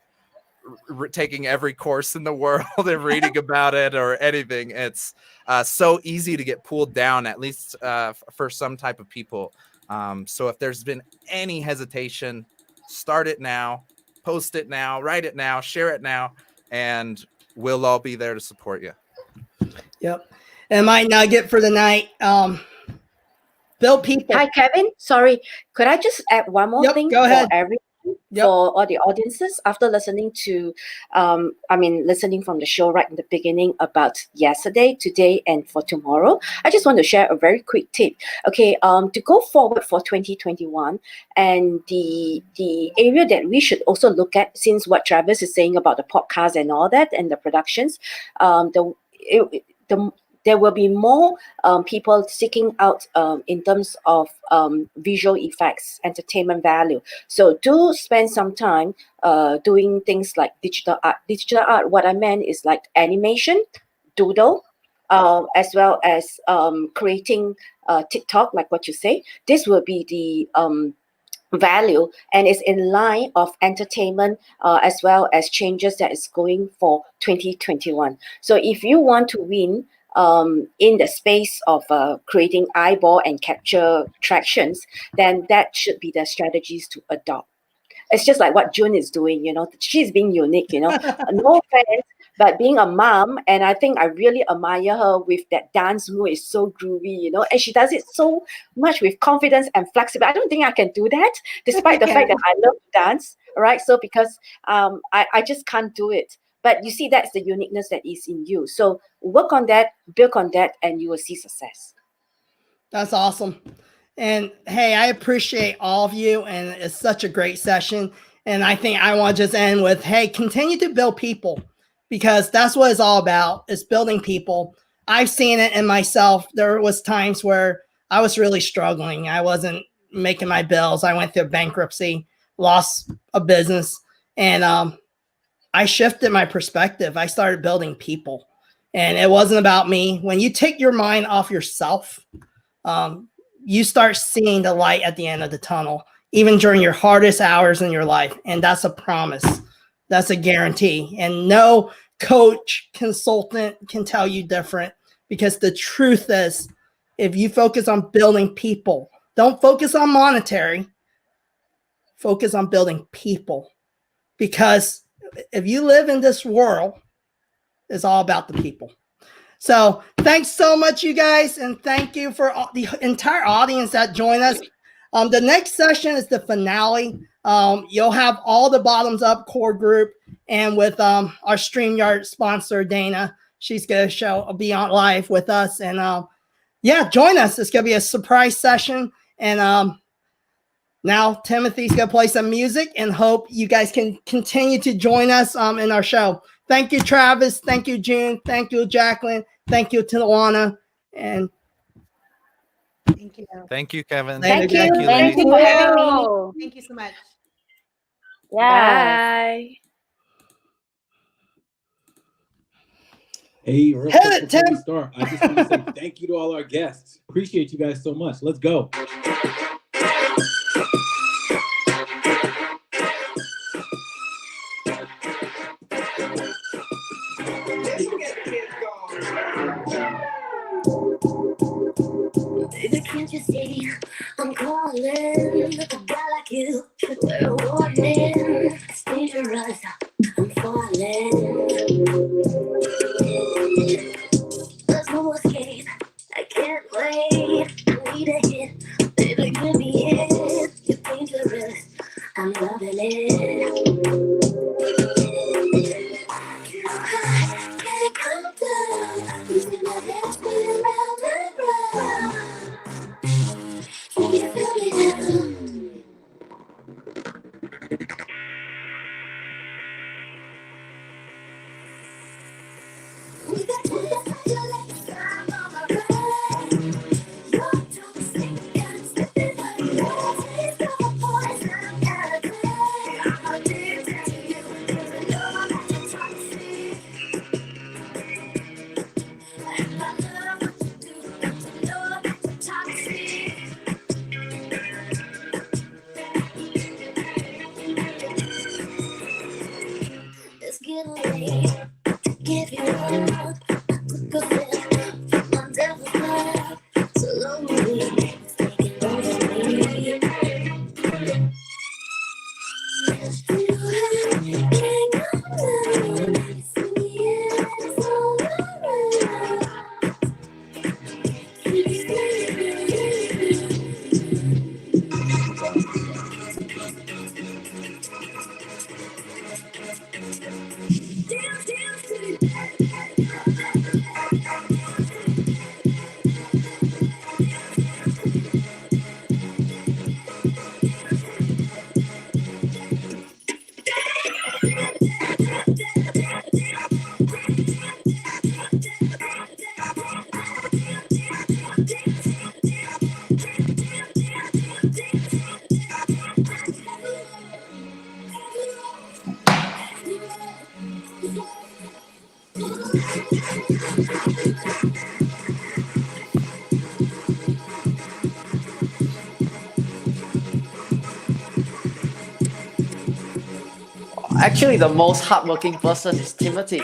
taking every course in the world and reading about it or anything. It's so easy to get pulled down, at least for some type of people. So if there's been any hesitation, start it now, post it now, write it now, share it now, and we'll all be there to support you. Yep. And my nugget for the night, build people. Hi, Kevin. Sorry, could I just add one more thing? Go ahead. For everyone, for all the audiences, after listening to, listening from the show right in the beginning about yesterday, today, and for tomorrow, I just want to share a very quick tip. Okay, to go forward for 2021, and the area that we should also look at, since what Travis is saying about the podcast and all that, and the productions, there will be more people seeking out in terms of visual effects, entertainment value. So do spend some time doing things like digital art. Digital art, what I meant is like animation, doodle, as well as creating TikTok, like what you say. This will be the value, and it's in line of entertainment as well as changes that is going for 2021. So if you want to win in the space of creating eyeball and capture tractions, then that should be the strategies to adopt. It's just like what June is doing, she's being unique, no offense, but being a mom, and I think I really admire her with that dance move. It's so groovy, and she does it so much with confidence and flexibility. I don't think I can do that, despite the fact that I love to dance, right? So because I just can't do it. But you see, that's the uniqueness that is in you. So work on that, build on that, and you will see success. That's awesome. And hey, I appreciate all of you, and it's such a great session. And I think I want to just end with, hey, continue to build people, because that's what it's all about, is building people. I've seen it in myself. There was times where I was really struggling. I wasn't making my bills. I went through bankruptcy, lost a business, and I shifted my perspective. I started building people, and it wasn't about me. When you take your mind off yourself, you start seeing the light at the end of the tunnel, even during your hardest hours in your life. And that's a promise. That's a guarantee. And no coach, consultant can tell you different, because the truth is, if you focus on building people, don't focus on monetary, focus on building people. Because if you live in this world, it's all about the people. So thanks so much, you guys. And thank you for the entire audience that joined us. The next session is the finale. You'll have all the bottoms up core group, and with our StreamYard sponsor, Dana, she's going to be on live with us. And yeah, join us. It's going to be a surprise session. And now Timothy's going to play some music, and hope you guys can continue to join us in our show. Thank you, Travis. Thank you, June. Thank you, Jacqueline. Thank you, Tawana. And thank you. Thank you, Kevin. Thank you. Thank you ladies. for having me. Thank you so much. Yeah. Bye. Hey, real quick before we start, I just want to say thank you to all our guests. Appreciate you guys so much. Let's go. Baby, can't you see I'm calling? A guy like you should wear a warning. It's dangerous, I'm falling. There's no escape, I can't wait. I need a hit, baby, give me it. You're dangerous, I'm loving it. Can't come down. You see my head spinning round and round. Can you feel me now? We got to your legs, I'm on my ride. Your tongue sticking, slipping on your taste of a poison category. I'm addicted to you, 'cause I know that you're toxic. And I love what you do, 'cause I know that you're toxic. It's getting late to give you up. Go ahead, my devil's blood. So lonely, it's taking over me. You can't go down. You see me and it's all around. Can you stay? Actually, the most hardworking person is Timothy.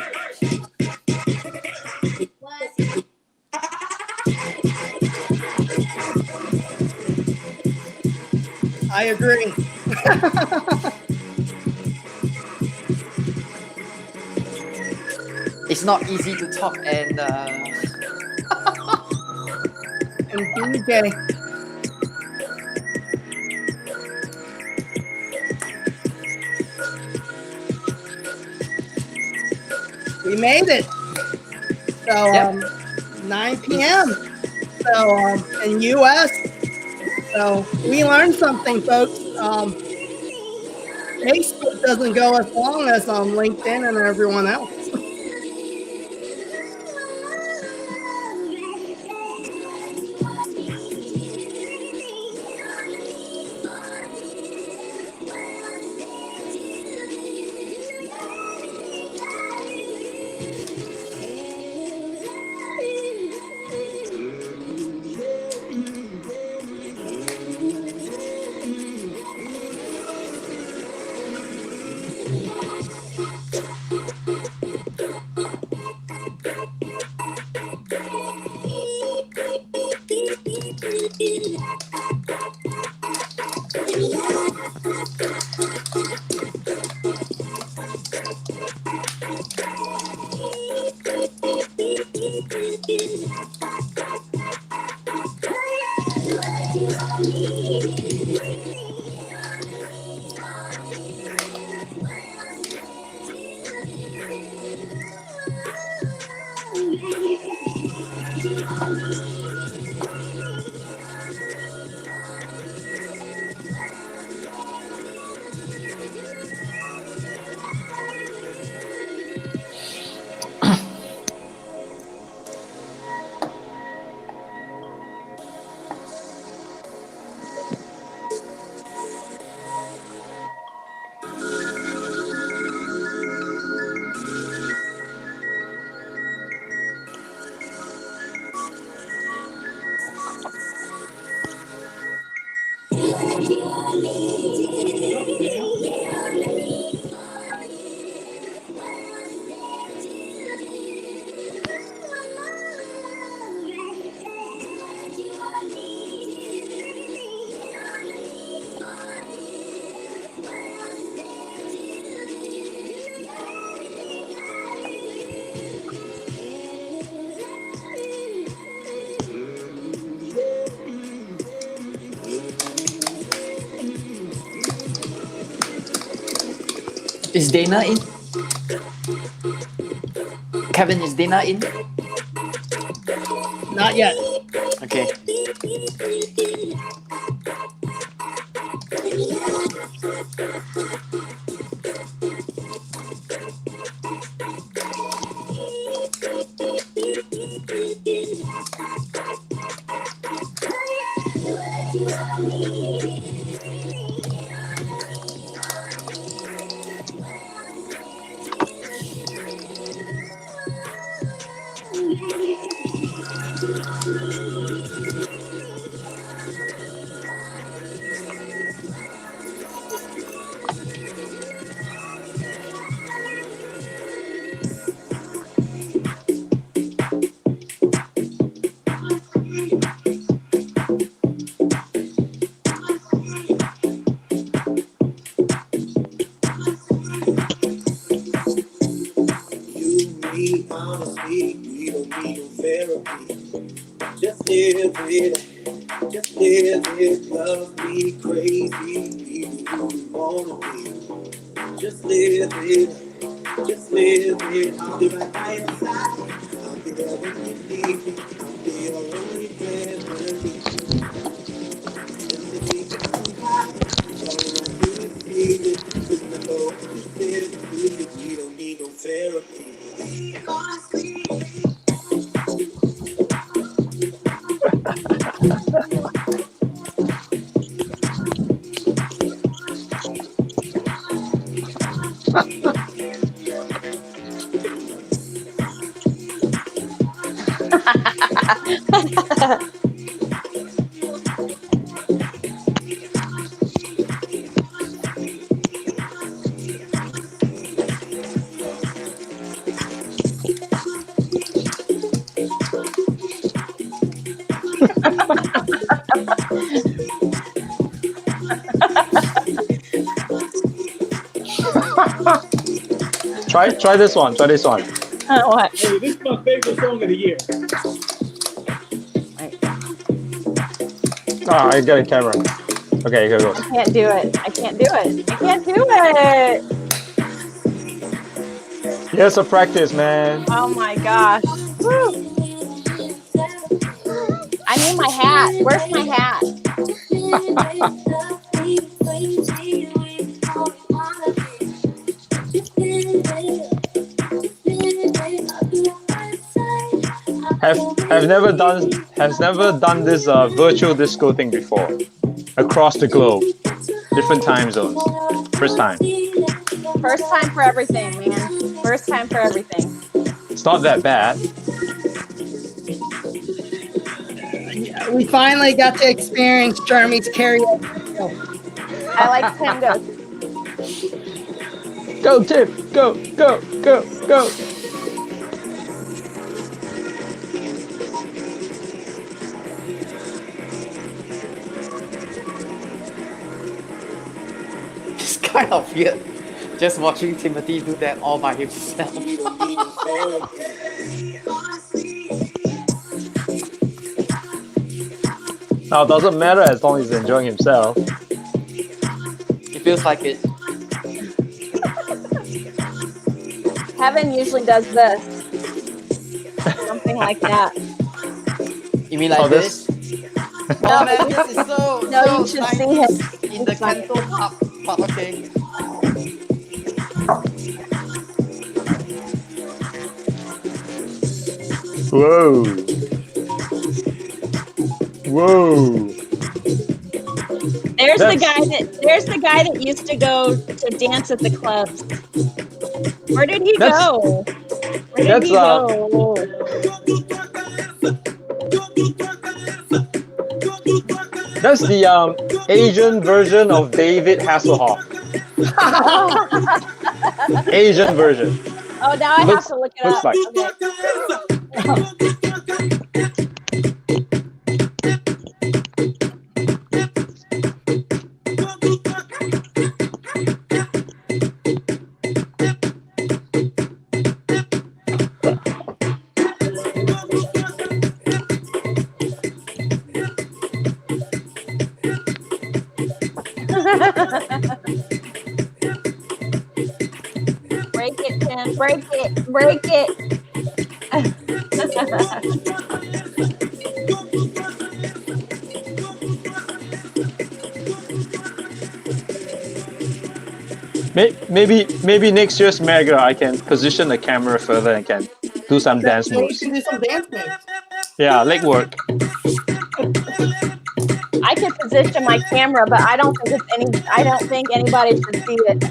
I agree. It's not easy to talk and DJ. We made it. So 9 p.m. So in US. So we learned something, folks. Facebook doesn't go as long as LinkedIn and everyone else. Is Dana in? Kevin, is Dana in? Not yet. Okay. Honestly, we don't need no therapy. Just live it, just live it. Love me crazy, be who you wanna be. Just live it, just live it. I'll be right by your side. I'll be there when you need me. I'll be your only family. Just to keep it too high, don't want you to see it. Cause I know you feel it. We don't need no therapy. Try this one. Try this one. What? Hey, this is my favorite song of the year. Ah, I got a camera. Okay, here we go. I can't do it. I can't do it. I can't do it. Years of practice, man. Oh my gosh. Woo. I need my hat. Where's my hat? Has never done this virtual disco thing before. Across the globe, different time zones. First time. First time for everything, man. First time for everything. It's not that bad. We finally got to experience Jeremy's karaoke. I like tangos. Go, Tim. Go, go, go, go. kind of weird just watching Timothy do that all by himself. Now, it doesn't matter as long as he's enjoying himself. It feels like it. Kevin usually does this. Something like that. You mean like this? Oh man, this is so No, so you should nice see him. in the Kanto pub. But okay. Whoa. Whoa. There's the guy that used to go to dance at the clubs. Where did he go? Where did he go? That's the Asian version of David Hasselhoff. Asian version. Oh, now I have to look it looks up. Break it, Tim. Break it. Break it. Maybe next year's Mega I can position the camera further and can do some dance You moves. can do some dance moves. Yeah, leg work. I can position my camera, but I don't think anybody should see it.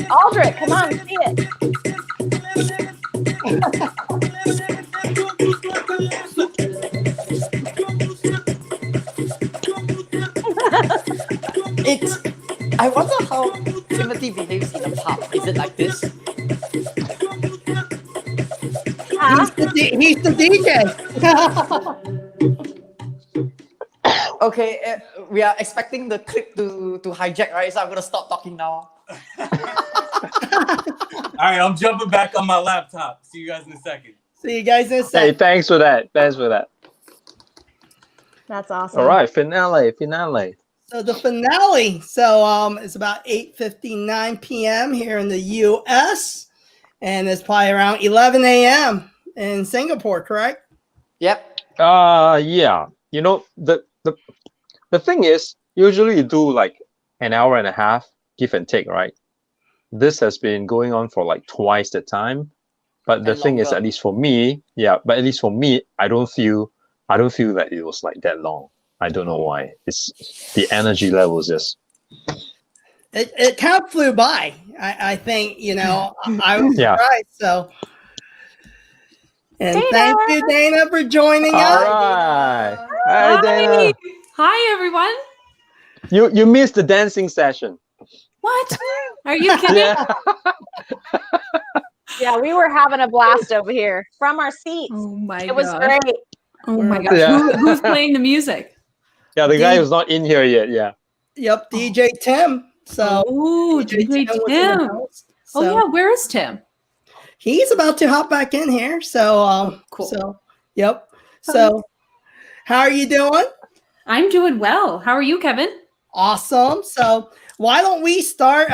Aldrich, come on, see it. I wonder how Timothy behaves in a pub. Is it like this? He's the DJ. Okay, we are expecting the clip to hijack, right? So I'm gonna stop talking now. All right, I'm jumping back on my laptop. See you guys in a second. See you guys in a Hey, second. thanks for that. Thanks for that. That's awesome. All right, finale. So the finale. So it's about 8:59 p.m. here in the U.S. and it's probably around 11 a.m. in Singapore, correct? Yep. Yeah. You know, the thing is, usually you do like an hour and a half, give and take, right? This has been going on for like twice the time. But the thing is, at least for me, I don't feel that it was like that long. I don't know why. It's the energy levels just. It kind of flew by. I think, I was Yeah. surprised. So, and Dana! thank you, Dana, for joining All us. right. Hi, Dana. Hi, everyone. You missed the dancing session. What? Are you kidding? Yeah. Yeah, we were having a blast over here from our seats. Oh my god. It was great. Oh my gosh. Yeah. Who's playing the music? Yeah, the guy who's not in here yet. Yeah. Yep, DJ Tim. So, Oh, DJ was in the Tim. house. Oh So yeah, where is Tim? he's about to hop back in here. So, cool. So, yep. So, how are you doing? I'm doing well. How are you, Kevin? Awesome. So, why don't we start?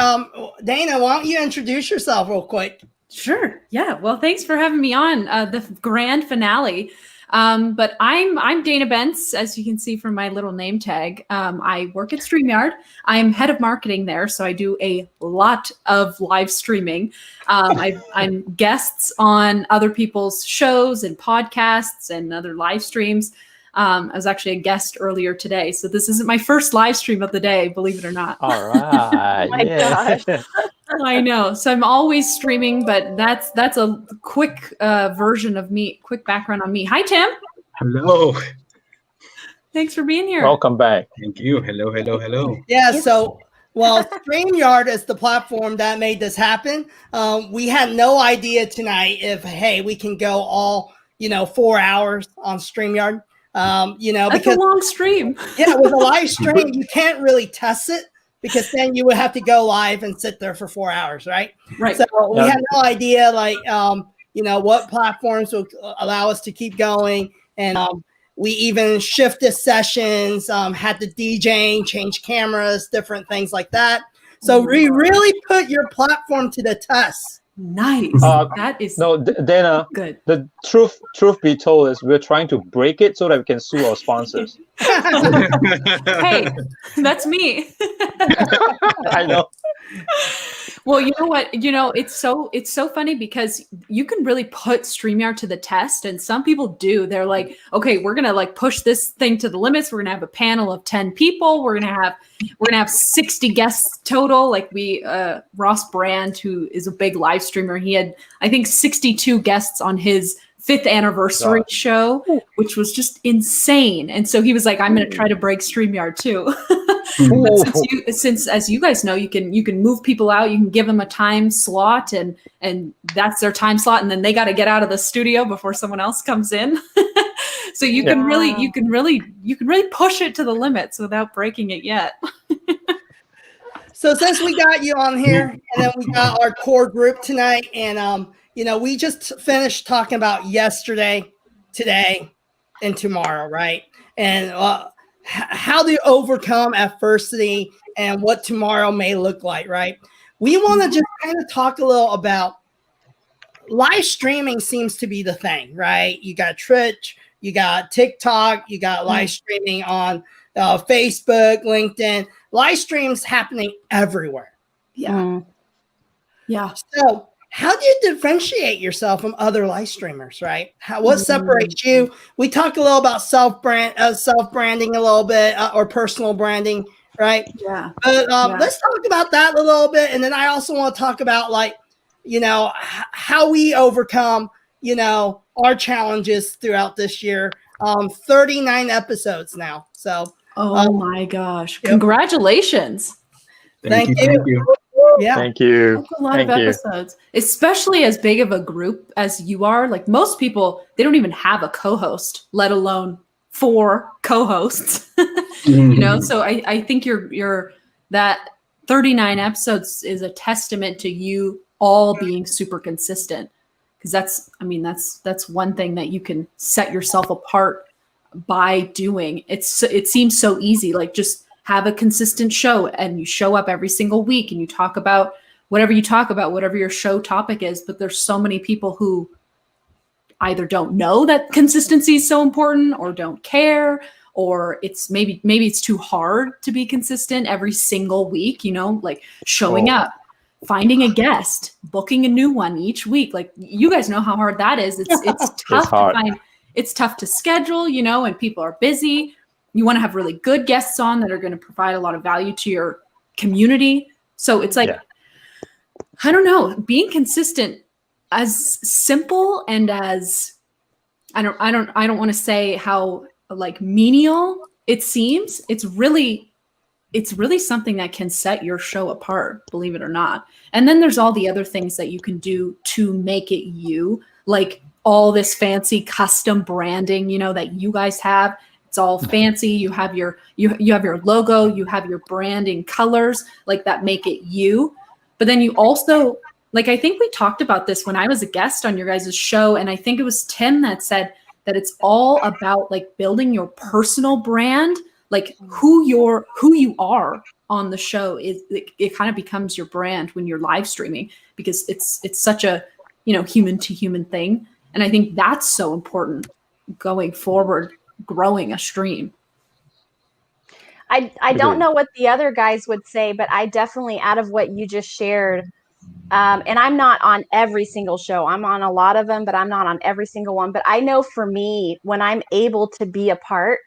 Dana, why don't you introduce yourself real quick? Sure. Yeah. Well, thanks for having me on the grand finale. But I'm Dana Bentz, as you can see from my little name tag. I work at StreamYard. I'm head of marketing there, so I do a lot of live streaming. I'm guests on other people's shows and podcasts and other live streams. I was actually a guest earlier today, so this isn't my first live stream of the day, believe it or not. All right. My gosh. I know. So I'm always streaming, but that's a quick version of me, quick background on me. Hi, Tim. Hello. Thanks for being here. Welcome back. Thank you. Hello. Yeah. So Well, StreamYard is the platform that made this happen. We had no idea tonight if, hey, we can go all, 4 hours on StreamYard. That's because a long stream. Yeah, with a live stream, you can't really test it because then you would have to go live and sit there for 4 hours, right? Right. So we had no idea, what platforms will allow us to keep going. And we even shifted sessions, had the DJing, change cameras, different things like that. So we really put your platform to the test. Nice. That is Dana. Good. The truth be told is we're trying to break it so that we can sue our sponsors. Hey, that's me. I know. Well, you know what? It's so funny because you can really put StreamYard to the test, and some people do. They're like, okay, we're gonna push this thing to the limits. We're gonna have a panel of 10 people. We're gonna have 60 guests total. Like Ross Brand, who is a big live streamer, he had, I think, 62 guests on his 5th anniversary show, which was just insane. And so he was like, I'm going to try to break StreamYard too. But since, as you guys know, you can move people out, you can give them a time slot and that's their time slot. And then they got to get out of the studio before someone else comes in. So you can really push it to the limits without breaking it yet. So since we got you on here and then we got our core group tonight and, we just finished talking about yesterday, today, and tomorrow, right? And how to overcome adversity and what tomorrow may look like, right? We want to just kind of talk a little about live streaming seems to be the thing, right? You got Twitch, you got TikTok, you got live streaming on Facebook, LinkedIn, live streams happening everywhere. Yeah. Yeah. So how do you differentiate yourself from other live streamers, right? What separates you? We talk a little about self-branding a little bit or personal branding, right? Yeah. But let's talk about that a little bit. And then I also want to talk about how we overcome, our challenges throughout this year. 39 episodes now. So. Oh my gosh. Yep. Congratulations. Thank you. Yeah. Thank you. That's a lot of episodes, especially as big of a group as you are. Like most people, they don't even have a co-host, let alone 4 co-hosts. So I think you're that 39 episodes is a testament to you all being super consistent. Because that's one thing that you can set yourself apart by doing. It seems so easy, like just have a consistent show and you show up every single week and you talk about whatever your show topic is. But there's so many people who either don't know that consistency is so important or don't care, or it's maybe it's too hard to be consistent every single week, like showing up, finding a guest, booking a new one each week. Like you guys know how hard that is. It's tough to find. It's tough to schedule, and people are busy. You want to have really good guests on that are going to provide a lot of value to your community. So it's like, I don't know, being consistent, as simple and as I don't want to say how menial it seems. It's really something that can set your show apart, believe it or not. And then there's all the other things that you can do to make it you, like all this fancy custom branding, that you guys have. It's all fancy. You have your logo, you have your branding colors like that make it you. But then you also, I think we talked about this when I was a guest on your guys' show, and I think it was Tim that said that it's all about building your personal brand, who you are on the show. It kind of becomes your brand when you're live streaming, because it's such a human to human thing. And I think that's so important going forward, growing a stream. I don't know what the other guys would say, but I definitely, out of what you just shared, and I'm not on every single show. I'm on a lot of them, but I'm not on every single one. But I know for me, when I'm able to be a part,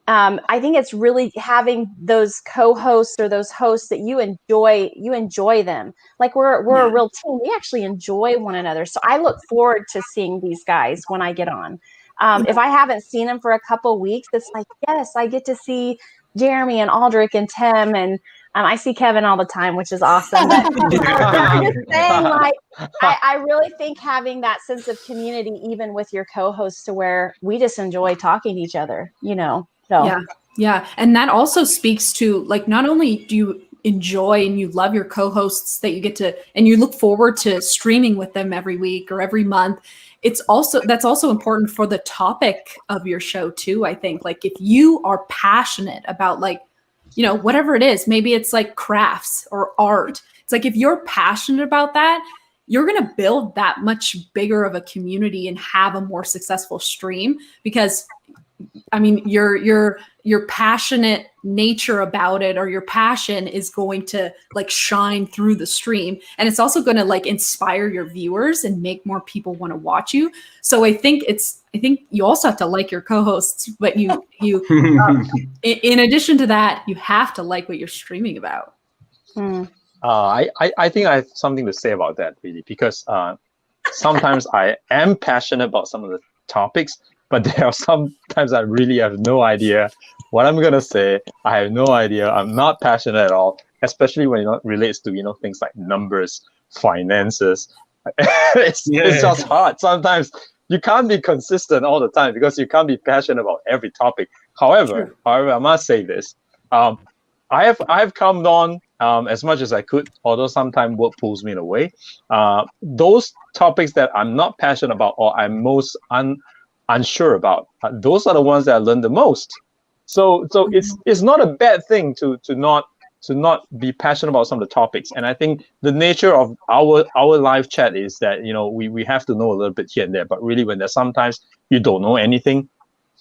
I think it's really having those co-hosts or those hosts that you enjoy them. Like we're a real team. We actually enjoy one another. So I look forward to seeing these guys when I get on. If I haven't seen them for a couple weeks, it's like, yes, I get to see Jeremy and Aldrich and Tim and I see Kevin all the time, which is awesome. But I'm just saying, like, I really think having that sense of community, even with your co-hosts, to where we just enjoy talking to each other, you know. So Yeah. And that also speaks to, like, not only do you enjoy and you love your co-hosts that you get to, and you look forward to streaming with them every week or every month, that's also important for the topic of your show too. I think, like, if you are passionate about, like, you know, whatever it is, maybe it's like crafts or art. It's like, if you're passionate about that, you're going to build that much bigger of a community and have a more successful stream, because I mean, your passionate nature about it, or your passion, is going to, like, shine through the stream, and it's also going to, like, inspire your viewers and make more people want to watch you. So I think you also have to like your co-hosts, but you in addition to that, you have to like what you're streaming about. I think I have something to say about that, really, because sometimes I am passionate about some of the topics, but there are sometimes I really have no idea what I'm gonna say. I have no idea. I'm not passionate at all, especially when it relates to, you know, things like numbers, finances. It's just hard. Sometimes you can't be consistent all the time because you can't be passionate about every topic. However, I must say this: I have come on as much as I could, although sometimes work pulls me away. Those topics that I'm not passionate about, or I'm most unsure about, those are the ones that I learn the most. So it's not a bad thing to not be passionate about some of the topics. And I think the nature of our live chat is that, you know, we have to know a little bit here and there, but really when there's sometimes you don't know anything,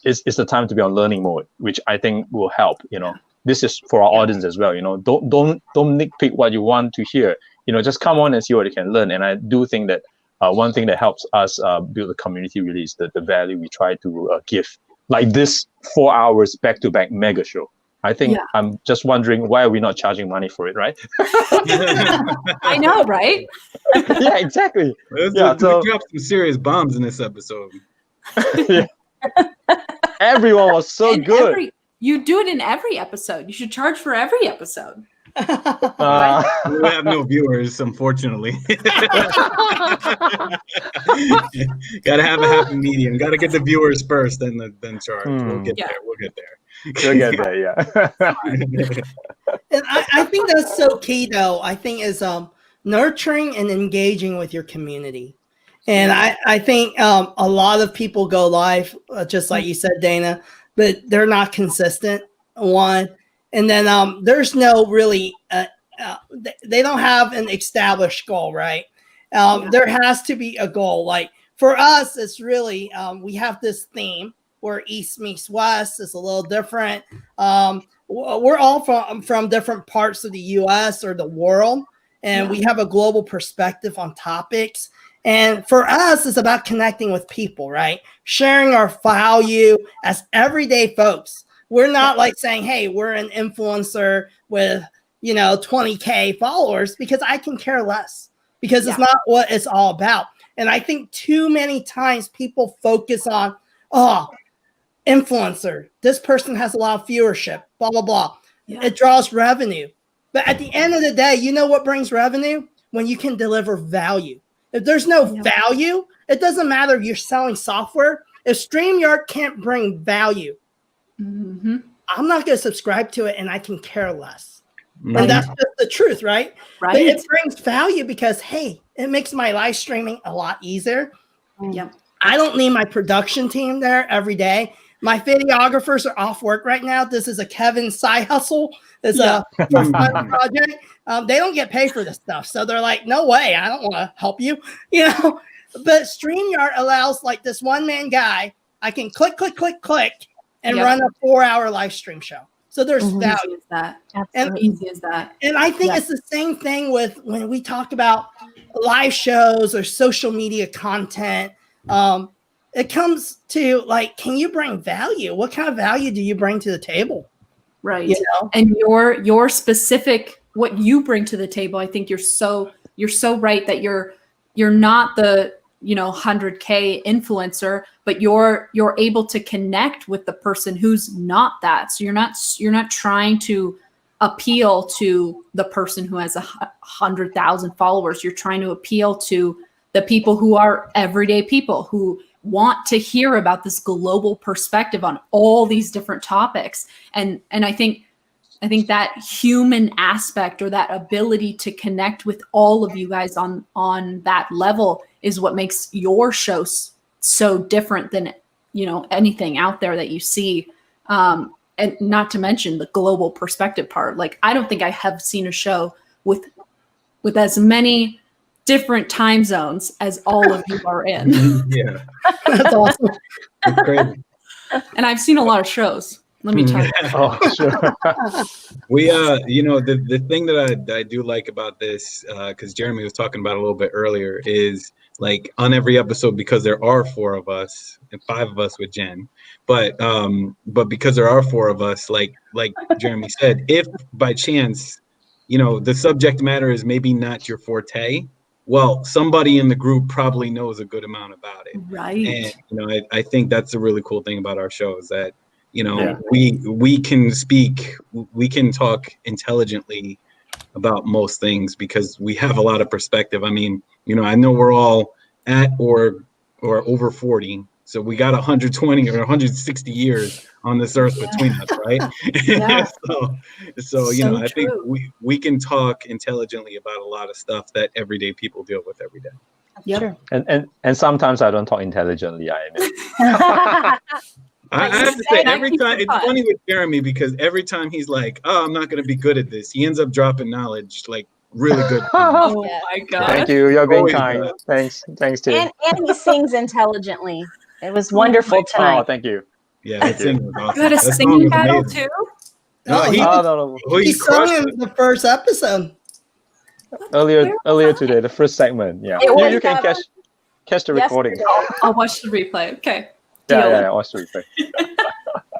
it's the time to be on learning mode, which I think will help. You know, this is for our audience as well. You know, don't nitpick what you want to hear. You know, just come on and see what you can learn. And I do think that one thing that helps us build a community really is the value we try to give. Like this 4 hours back-to-back mega show. I think I'm just wondering, why are we not charging money for it, right? I know, right? Yeah, exactly. We dropped some serious bombs in this episode. Everyone was so good. You do it in every episode. You should charge for every episode. We have no viewers, unfortunately. Gotta have a happy medium. Gotta get the viewers first, then charge. We'll get there. We'll get there. Yeah. And I think that's so key, though. I think is nurturing and engaging with your community. And I think a lot of people go live, just like you said, Dana, but they're not consistent. One. And then there's no really, they don't have an established goal, right? There has to be a goal. Like for us, it's really, we have this theme where East meets West. Is a little different. We're all from different parts of the US or the world, and we have a global perspective on topics. And for us, it's about connecting with people, right? Sharing our value as everyday folks. We're not like saying, hey, we're an influencer with, 20K followers, because I can care less, because it's not what it's all about. And I think too many times people focus on, influencer, this person has a lot of viewership, blah, blah, blah. It draws revenue. But at the end of the day, you know what brings revenue? When you can deliver value. If there's no value, it doesn't matter if you're selling software. If StreamYard can't bring value, I'm not going to subscribe to it, and I can care less. And that's just the truth, right? But it brings value because, hey, it makes my live streaming a lot easier. I don't need my production team there every day. My videographers are off work right now. This is a Kevin side hustle. It's a for fun project. They don't get paid for this stuff. So they're like, no way, I don't want to help you. But StreamYard allows like this one-man guy, I can click, and run a 4-hour live stream show. So there's value. Easy as that. Absolutely. Easy as that. And I think it's the same thing with when we talk about live shows or social media content. It comes to like, can you bring value? What kind of value do you bring to the table? Right. And your specific, what you bring to the table, I think you're so right that you're not the 100K influencer, but you're able to connect with the person who's not that. So you're not trying to appeal to the person who has 100,000 followers. You're trying to appeal to the people who are everyday people who want to hear about this global perspective on all these different topics. And I think that human aspect, or that ability to connect with all of you guys on that level, is what makes your show so different than, you know, anything out there that you see. And not to mention the global perspective part. Like, I don't think I have seen a show with as many different time zones as all of you are in. Yeah. That's awesome. It's crazy. And I've seen a lot of shows. Let me tell you. Oh, sure. We, you know, the thing that I do like about this, because Jeremy was talking about a little bit earlier, is like on every episode, because there are 4 of us and 5 of us with Jen, but because there are 4 of us, like Jeremy said, if by chance, you know, the subject matter is maybe not your forte, well, somebody in the group probably knows a good amount about it. Right. And, you know, I think that's a really cool thing about our show, is that, you know, Yeah. we can speak, we can talk intelligently about most things because we have a lot of perspective. I mean, you know, I know we're all at or over 40, so we got 120 or 160 years on this earth between us, right? Yeah. so you know, I think true. we can talk intelligently about a lot of stuff that everyday people deal with every day. Yep. And sometimes I don't talk intelligently, I admit. I have to say, every time, it's funny with Jeremy, because every time he's like, oh, I'm not going to be good at this, he ends up dropping knowledge, like really good. Oh my God. Thank you. You're being Always kind. does. Thanks, Tim. And he sings intelligently. It was wonderful tonight. Oh, thank you. Yeah, Thank that singing you. was awesome. You had a That song singing was battle amazing. too? No, he, no. He sung crushed in it. the first episode. Earlier today, the first segment. Yeah, It was, you can catch the recording. yesterday. I'll watch the replay. Okay. Yeah, watch the replay.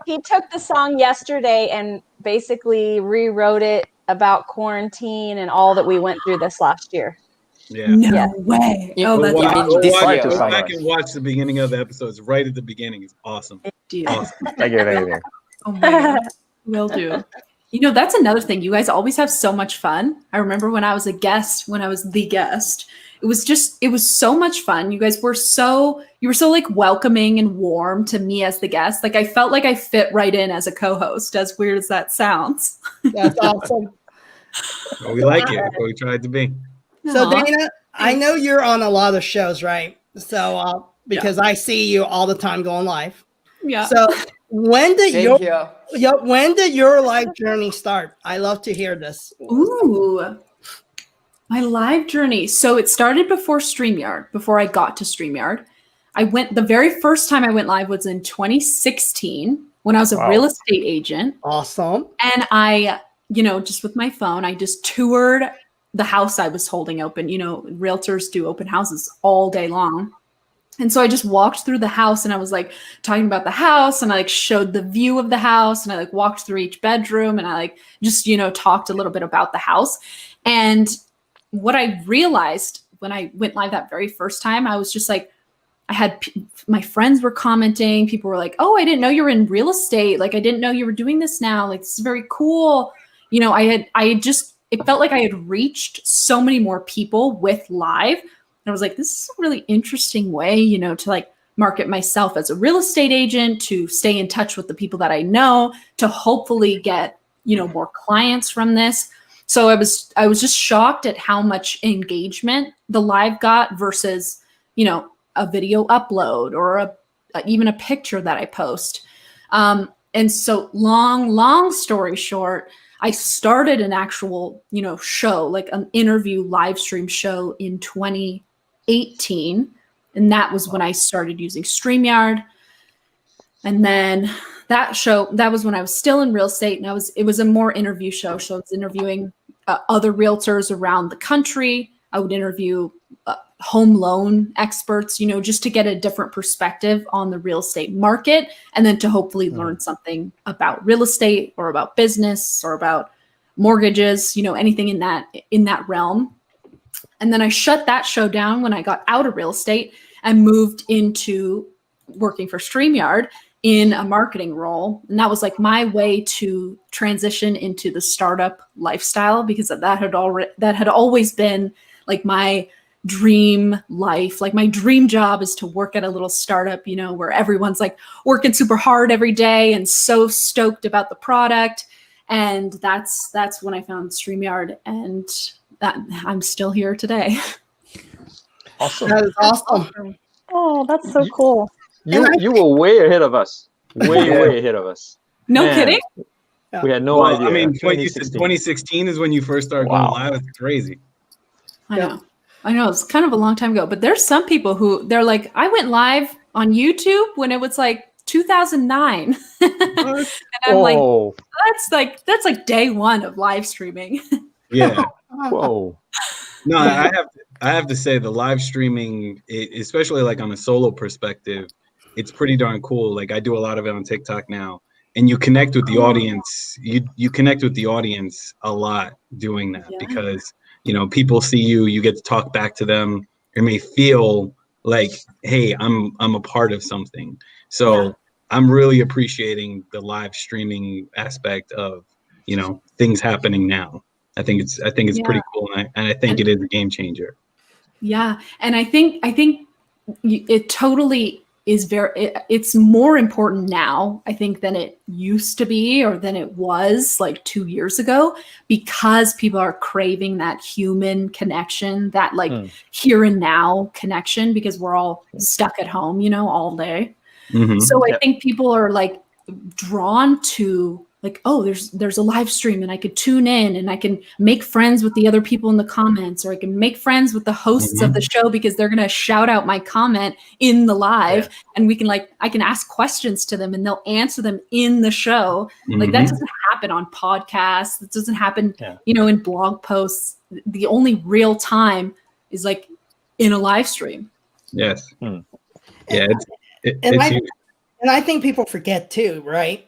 He took the song yesterday and basically rewrote it about quarantine and all that we went through this last year. Yeah. No Yeah. way. You- Oh, that's you mean awesome. this Right year, to Go right? back and watch the beginning of the episodes. Right at the beginning is awesome. Deal. Awesome. Thank you. Oh my God. Will do. You know, that's another thing. You guys always have so much fun. I remember when I was the guest, it was so much fun. You guys were so like welcoming and warm to me as the guest. Like, I felt like I fit right in as a co-host, as weird as that sounds. That's awesome. Well, we like it. That's what we tried to be. So Aw. Dana, I know you're on a lot of shows, right? So because I see you all the time going live. Yeah. So when did Same here. when did your life journey start? I love to hear this. Ooh, my live journey. So it started before StreamYard, before I got to StreamYard. The very first time I went live was in 2016 when I was a real estate agent. Awesome. And I, just with my phone, I just toured the house I was holding open. You know, realtors do open houses all day long. And so I just walked through the house and I was like talking about the house and I like showed the view of the house and I like walked through each bedroom and I like just, talked a little bit about the house. And what I realized when I went live that very first time, I was just like, my friends were commenting. People were like, oh, I didn't know you were in real estate. Like, I didn't know you were doing this now. Like, this is very cool. It felt like I had reached so many more people with live. And I was like, this is a really interesting way, to like market myself as a real estate agent, to stay in touch with the people that I know, to hopefully get, more clients from this. So I was just shocked at how much engagement the live got versus, a video upload or even a picture that I post. And so long story short, I started an actual, show, like an interview live stream show in 2018. And that was when I started using StreamYard. And then that was when I was still in real estate, and it was a more interview show. So I was interviewing other realtors around the country. I would interview home loan experts, just to get a different perspective on the real estate market, and then to hopefully learn something about real estate or about business or about mortgages, anything in that realm. And then I shut that show down when I got out of real estate and moved into working for StreamYard. in a marketing role. And that was like my way to transition into the startup lifestyle, because that had always been like my dream life. Like my dream job is to work at a little startup, you know, where everyone's like working super hard every day and so stoked about the product. And that's when I found StreamYard, and that I'm still here today. Awesome. That is awesome. Oh, that's so cool. You were way ahead of us. Way ahead of us. No Man, kidding? We had no idea. I mean, what you said, 2016 is when you first started going live. It's crazy. I know it's kind of a long time ago, but there's some people who they're like, I went live on YouTube when it was like 2009. And I'm that's like day one of live streaming. Yeah. Whoa. No, I have to say the live streaming, especially like on a solo perspective, it's pretty darn cool. Like I do a lot of it on TikTok now, and you connect with the audience. You connect with the audience a lot doing that because, you know, people see you, you get to talk back to them. It may feel like, hey, I'm a part of something. So I'm really appreciating the live streaming aspect of, you know, things happening now. I think it's pretty cool, and I think it is a game changer. Yeah, and I think it totally is it's more important now, I think, than it used to be or than it was like 2 years ago, because people are craving that human connection, that like here and now connection, because we're all stuck at home, you know, all day. So I think people are like drawn to like, oh, there's a live stream and I could tune in and I can make friends with the other people in the comments, or I can make friends with the hosts of the show because they're going to shout out my comment in the live, and we can I can ask questions to them and they'll answer them in the show. Like that doesn't happen on podcasts. It doesn't happen, you know, in blog posts. The only real time is like in a live stream. Yes. Yeah. And I think people forget too, right?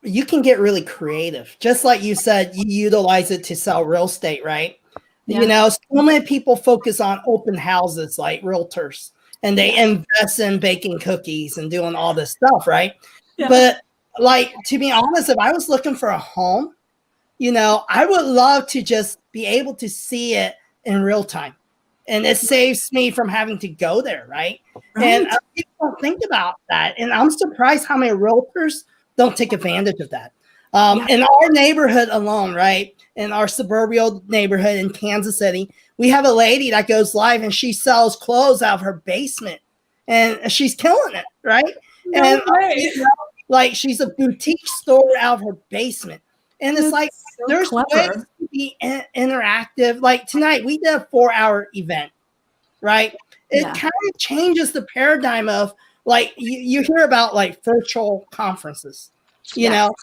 You can get really creative. Just like you said, you utilize it to sell real estate, right? You know, so many people focus on open houses like realtors, and they invest in baking cookies and doing all this stuff, right? But like, to be honest, if I was looking for a home, you know, I would love to just be able to see it in real time. And it saves me from having to go there, right? And people don't think about that. And I'm surprised how many realtors don't take advantage of that. In our neighborhood alone, right? In our suburban neighborhood in Kansas City, we have a lady that goes live and she sells clothes out of her basement, and she's killing it, right? You know, like she's a boutique store out of her basement. And it's like, so there's ways to be interactive. Like tonight, we did a 4-hour event, right? It kind of changes the paradigm of, like, you hear about like virtual conferences, you know,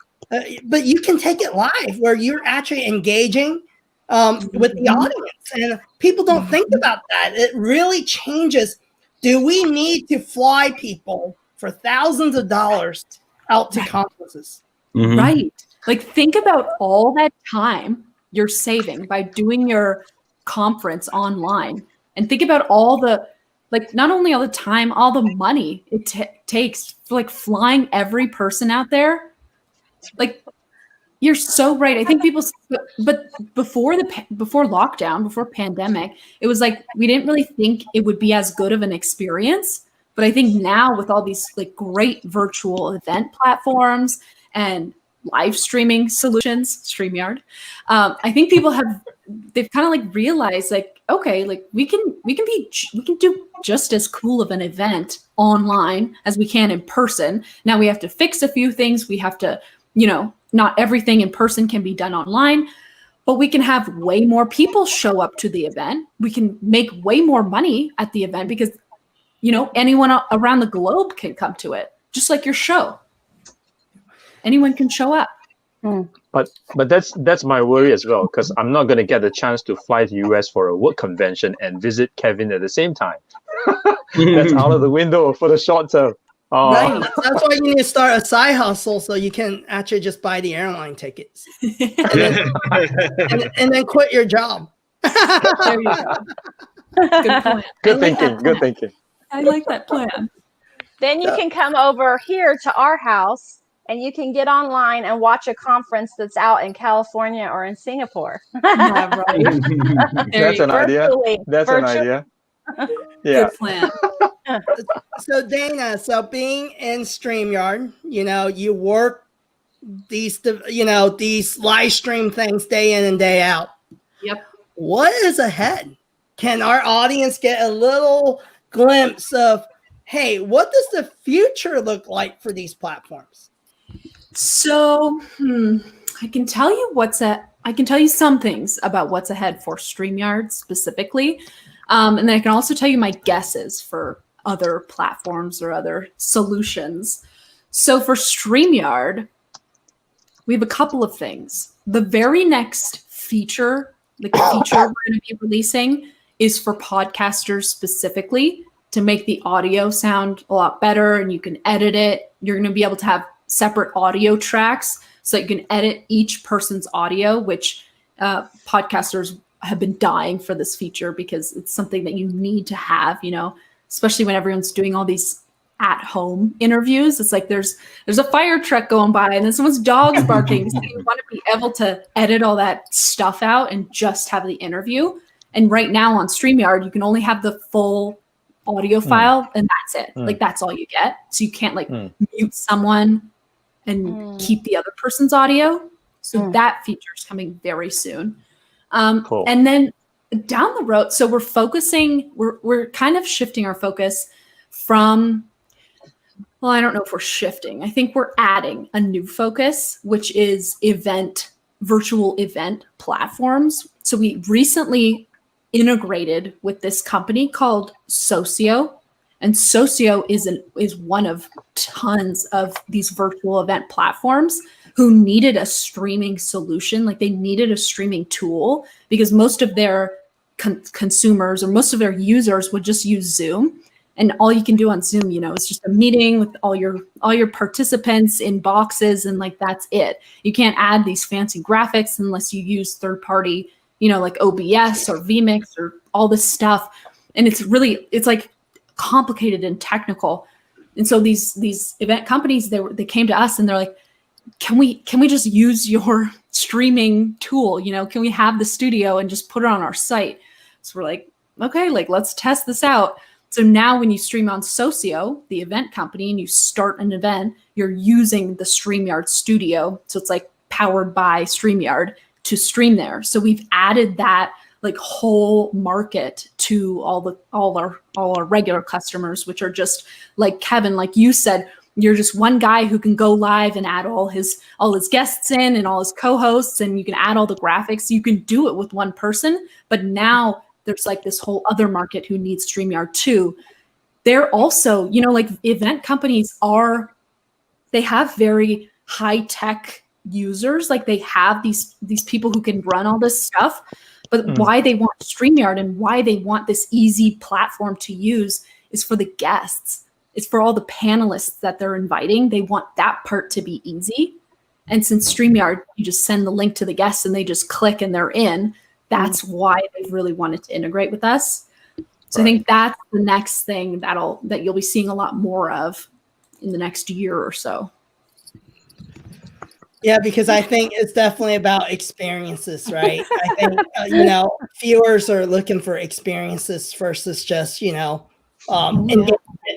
but you can take it live where you're actually engaging with the audience, and people don't think about that. It really changes. Do we need to fly people for thousands of dollars out to conferences? Right. Like, think about all that time you're saving by doing your conference online, and think about all the, like, not only all the time, all the money it takes for like flying every person out there. Like, you're so right. I think people, but before lockdown, before pandemic, it was like, we didn't really think it would be as good of an experience. But I think now with all these like great virtual event platforms and live streaming solutions, StreamYard, I think people they've kind of like realized, like, okay, like we can do just as cool of an event online as we can in person. Now we have to fix a few things. We have to, you know, not everything in person can be done online, but we can have way more people show up to the event. We can make way more money at the event because, you know, anyone around the globe can come to it, just like your show. Anyone can show up. But that's my worry as well, because I'm not going to get the chance to fly to US for a work convention and visit Kevin at the same time. That's out of the window for the short term. Right. That's why you need to start a side hustle so you can actually just buy the airline tickets and then quit your job. There you go. Good point. Good thinking. I like that plan. Then you can come over here to our house and you can get online and watch a conference that's out in California or in Singapore. Yeah, right. That's an idea. Virtually. That's an idea. Yeah. Good plan. So Dana, so being in StreamYard, you work these live stream things day in and day out. Yep. What is ahead? Can our audience get a little glimpse of, hey, what does the future look like for these platforms? So I can tell you I can tell you some things about what's ahead for StreamYard specifically. And then I can also tell you my guesses for other platforms or other solutions. So for StreamYard, we have a couple of things. The very next feature, we're going to be releasing is for podcasters specifically to make the audio sound a lot better, and you can edit it. You're going to be able to have separate audio tracks so that you can edit each person's audio, which podcasters have been dying for this feature because it's something that you need to have, especially when everyone's doing all these at-home interviews. It's like there's a fire truck going by and then someone's dog's barking. So you want to be able to edit all that stuff out and just have the interview. And right now on StreamYard, you can only have the full audio file and that's it. Like that's all you get. So you can't mute someone and keep the other person's audio. So that feature is coming very soon. Cool. And then down the road, so we're kind of shifting our focus from, well, I don't know if we're shifting. I think we're adding a new focus, which is virtual event platforms. So we recently integrated with this company called 𝐥𝐨𝐨𝐤𝐢𝐧𝑠. And 𝐥𝐥𝐨𝐫 is one of tons of these virtual event platforms who needed a streaming solution. Like they needed a streaming tool because most of their consumers or most of their users would just use Zoom. And all you can do on Zoom, is just a meeting with all your participants in boxes and that's it. You can't add these fancy graphics unless you use third party, like OBS or vMix or all this stuff. And it's like complicated and technical. And so these event companies, they came to us and they're like, can we just use your streaming tool? Can we have the studio and just put it on our site? So we're like, okay, let's test this out. So now when you stream on 𝐥𝐨𝐫, the event company, and you start an event, you're using the StreamYard studio. So it's powered by StreamYard to stream there. So we've added that whole market to all our regular customers, which are just like Kevin, like you said, you're just one guy who can go live and add all his guests in and all his co-hosts, and you can add all the graphics. You can do it with one person, but now there's this whole other market who needs StreamYard too. They're also, event companies they have very high tech users. They have these people who can run all this stuff, but why they want StreamYard and why they want this easy platform to use is for the guests. It's for all the panelists that they're inviting. They want that part to be easy. And since StreamYard, you just send the link to the guests and they just click and they're in. That's why they really wanted to integrate with us. So I think that's the next thing that you'll be seeing a lot more of in the next year or so. Yeah, because I think it's definitely about experiences, right? I think, viewers are looking for experiences versus just, engagement,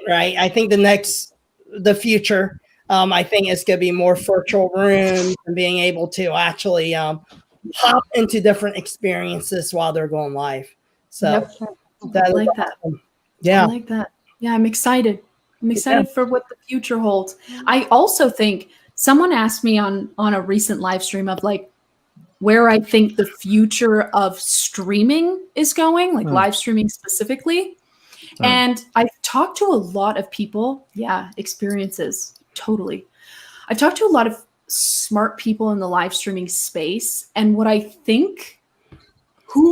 right? I think the future, I think it's going to be more virtual rooms and being able to actually hop into different experiences while they're going live. So I like that. Yeah. I like that. Yeah, I'm excited. For what the future holds. I also think someone asked me on a recent live stream of where I think the future of streaming is going, live streaming specifically. And I've talked to a lot of people. Yeah, experiences. Totally. I've talked to a lot of smart people in the live streaming space. And who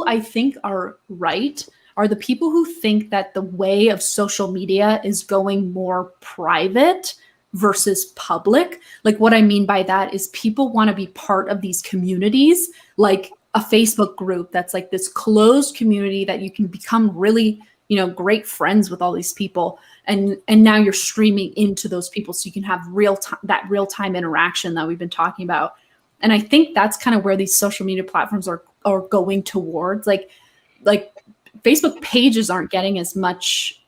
I think are right are the people who think that the way of social media is going more private versus public. What I mean by that is people want to be part of these communities, like a Facebook group that's this closed community that you can become really great friends with all these people, and now you're streaming into those people so you can have that real time interaction that we've been talking about. And I think that's kind of where these social media platforms are going towards. Like Facebook pages aren't getting as much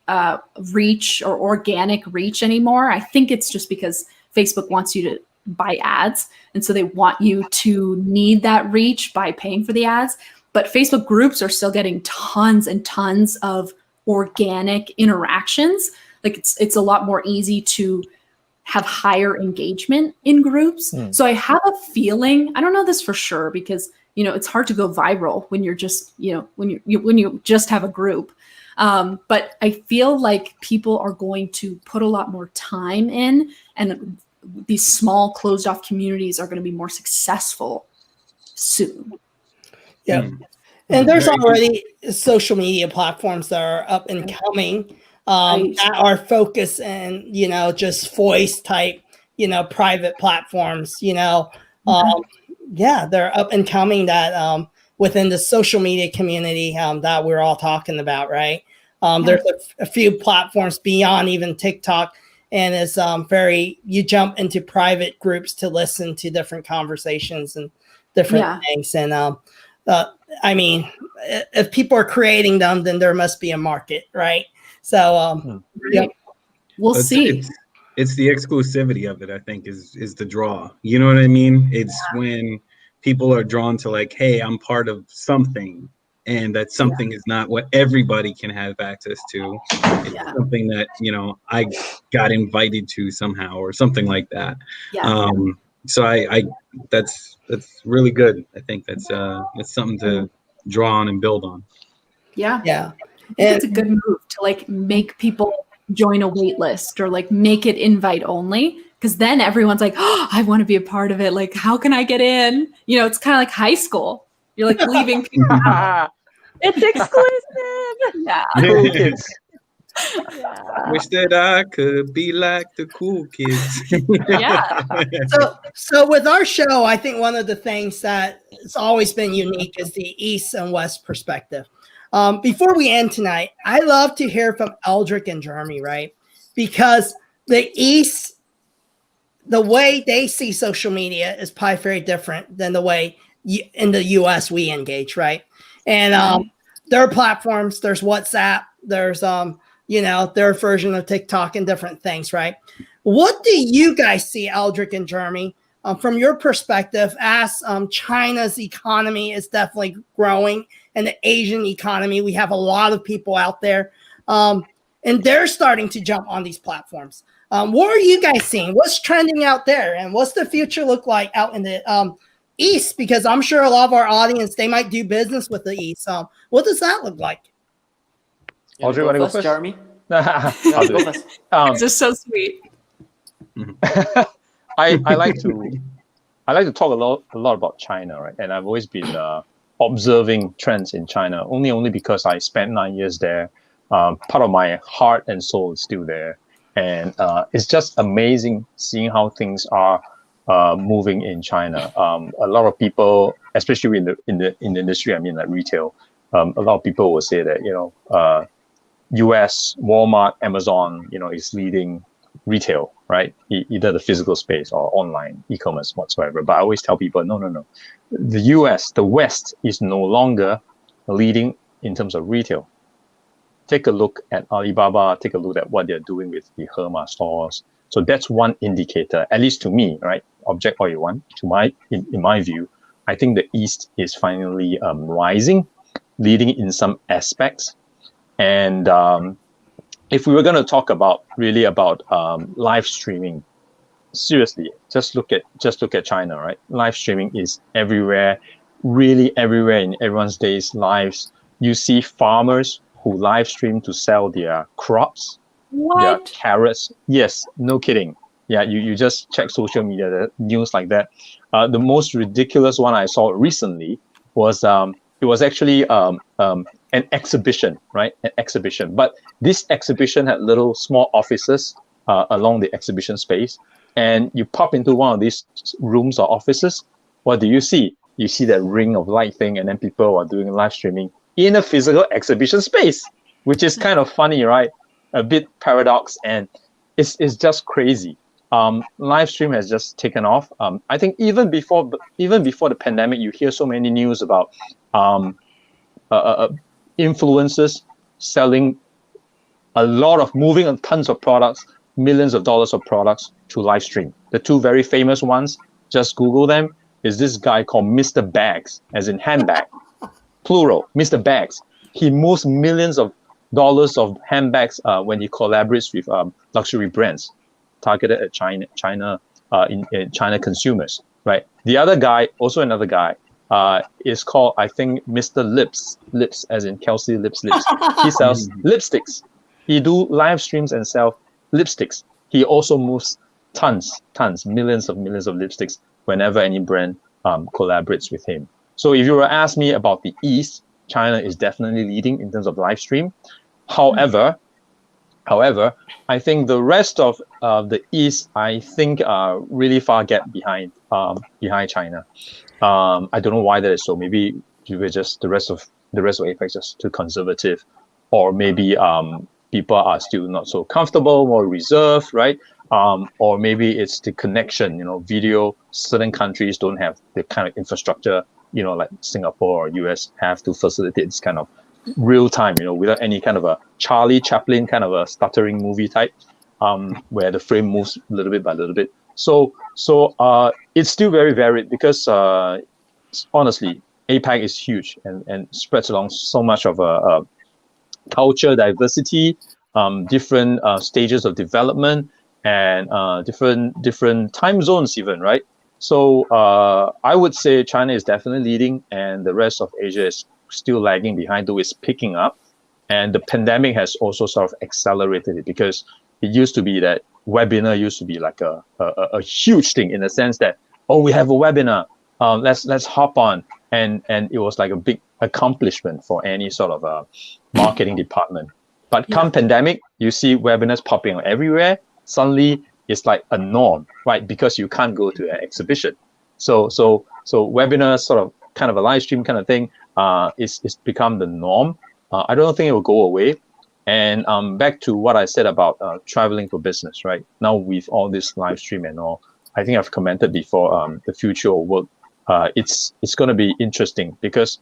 reach or organic reach anymore. I think it's just because Facebook wants you to buy ads, and so they want you to need that reach by paying for the ads. But Facebook groups are still getting tons and tons of organic interactions. Like it's a lot more easy to have higher engagement in groups. So I have a feeling, I don't know this for sure, because it's hard to go viral when you're just when you just have a group. But I feel like people are going to put a lot more time in, and these small closed off communities are going to be more successful soon. Yeah. And there's already social media platforms that are up and coming that are focused in, just voice type, private platforms, yeah, they're up and coming that within the social media community that we're all talking about, right? There's a few platforms beyond even TikTok, and it's you jump into private groups to listen to different conversations and different things. And I mean, if people are creating them, then there must be a market, right? So yeah, we'll see. It's the exclusivity of it, I think, is the draw. You know what I mean? It's when people are drawn to like, hey, I'm part of something, and that something is not what everybody can have access to. It's something that, I got invited to somehow or something like that. So I that's really good. I think that's something to draw on and build on. Yeah. It's a good move to like make people join a wait list or like make it invite only, because then everyone's like, oh, I want to be a part of it. Like, how can I get in? It's kind of like high school. You're like leaving people out. It's exclusive. Yeah. Cool kids. Wish that I could be like the cool kids. So with our show, I think one of the things that has always been unique is the East and West perspective. Before we end tonight, I love to hear from Eldrick and Jeremy, right? Because the East, the way they see social media is probably very different than the way in the US we engage, right? And there are platforms, there's WhatsApp, there's their version of TikTok and different things, right? What do you guys see, Eldrick and Jeremy, from your perspective, as China's economy is definitely growing, and the Asian economy, we have a lot of people out there, and they're starting to jump on these platforms. What are you guys seeing? What's trending out there, and what's the future look like out in the East? Because I'm sure a lot of our audience, they might do business with the East. What does that look like? Audrey, want to go first? Jeremy? I'll do it. It's just so sweet. I like to talk a lot about China, right? And I've always been observing trends in China only because I spent 9 years there. Part of my heart and soul is still there, and it's just amazing seeing how things are moving in China. A lot of people, especially in the industry, I mean like retail, a lot of people will say that US, Walmart, Amazon, is leading retail, right? Either the physical space or online e-commerce whatsoever. But I always tell people, no. The US, the West is no longer leading in terms of retail. Take a look at Alibaba, take a look at what they're doing with the Hema stores. So that's one indicator, at least to me, right? Object all you want. In my view, I think the East is finally rising, leading in some aspects. And if we were going to talk about live streaming, seriously, just look at China, right? Live streaming is everywhere, really everywhere in everyone's lives. You see farmers who live stream to sell their crops, their carrots. Yes, no kidding. Yeah, you just check social media, the news like that. The most ridiculous one I saw recently was it was actually an exhibition, right? An exhibition. But this exhibition had little small offices along the exhibition space. And you pop into one of these rooms or offices, what do you see? You see that ring of light thing, and then people are doing live streaming in a physical exhibition space. which is kind of funny, right? A bit paradox, and it's just crazy. Live stream has just taken off. I think even before the pandemic, you hear so many news about influencers selling moving tons of products, millions of dollars of products to live stream. The two very famous ones, just Google them, is this guy called Mr. Bags, as in handbag, plural, Mr. Bags. He moves millions of dollars of handbags when he collaborates with luxury brands targeted at China consumers, right? The other guy, also another guy, is called, I think, Mr. Lips, as in 𝐥𝐶 Lips. He sells lipsticks. He do live streams and sell lipsticks. He also moves millions of lipsticks whenever any brand collaborates with him. So if you were to ask me about the East, China is definitely leading in terms of live stream. However, I think the rest of the East, I think, are really far gap behind China. I don't know why that is so. Maybe we're just the rest of APEC is just too conservative, or maybe people are still not so comfortable, more reserved, right? Or maybe it's the connection. Video. Certain countries don't have the kind of infrastructure, like Singapore or US have to facilitate this kind of real time, without any kind of a Charlie Chaplin kind of a stuttering movie type, where the frame moves little bit by little bit. So it's still very varied because honestly, APAC is huge and spreads along so much of a culture diversity, different stages of development, and different time zones even, right? So I would say China is definitely leading, and the rest of Asia is still lagging behind, though it's picking up. And the pandemic has also sort of accelerated it, because it used to be that webinar used to be like a huge thing, in the sense that, oh, we have a webinar, let's hop on, and it was like a big accomplishment for any sort of a marketing department. But come pandemic, you see webinars popping up everywhere. Suddenly it's like a norm, right? Because you can't go to an exhibition. So webinars, sort of kind of a live stream kind of thing, is become the norm. I don't think it will go away. And back to what I said about traveling for business, right? Now with all this live stream and all, I think I've commented before, the future of work, it's going to be interesting, because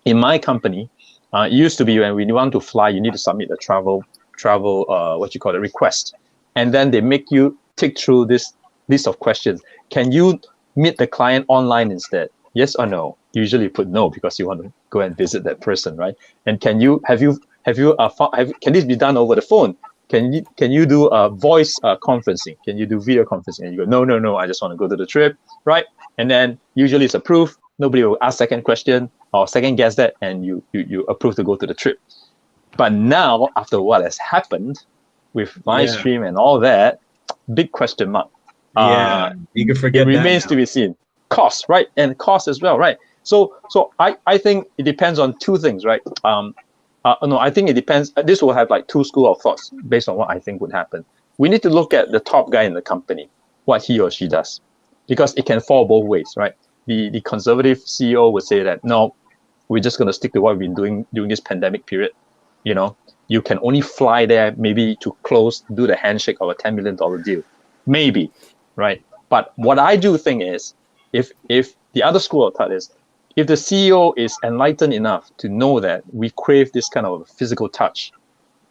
in my company, it used to be when we want to fly, you need to submit a travel request. And then they make you tick through this list of questions. Can you meet the client online instead? Yes or no? Usually you put no, because you want to go and visit that person, right? And can this be done over the phone? Can you do voice conferencing? Can you do video conferencing? And you go, no, I just want to go to the trip, right? And then usually it's approved. Nobody will ask second question or second guess that, and you approve to go to the trip. But now, after what has happened with live stream and all that, big question mark. You can forget. It remains to be seen. Cost, right? And cost as well, right? So I think it depends on two things, right? I think it depends. This will have like two schools of thoughts based on what I think would happen. We need to look at the top guy in the company, what he or she does, because it can fall both ways, right? The conservative CEO would say that, no, we're just going to stick to what we've been doing during this pandemic period. You can only fly there maybe to do the handshake of a $10 million deal, maybe, right? But what I do think is, if the other school of thought is, if the CEO is enlightened enough to know that we crave this kind of physical touch,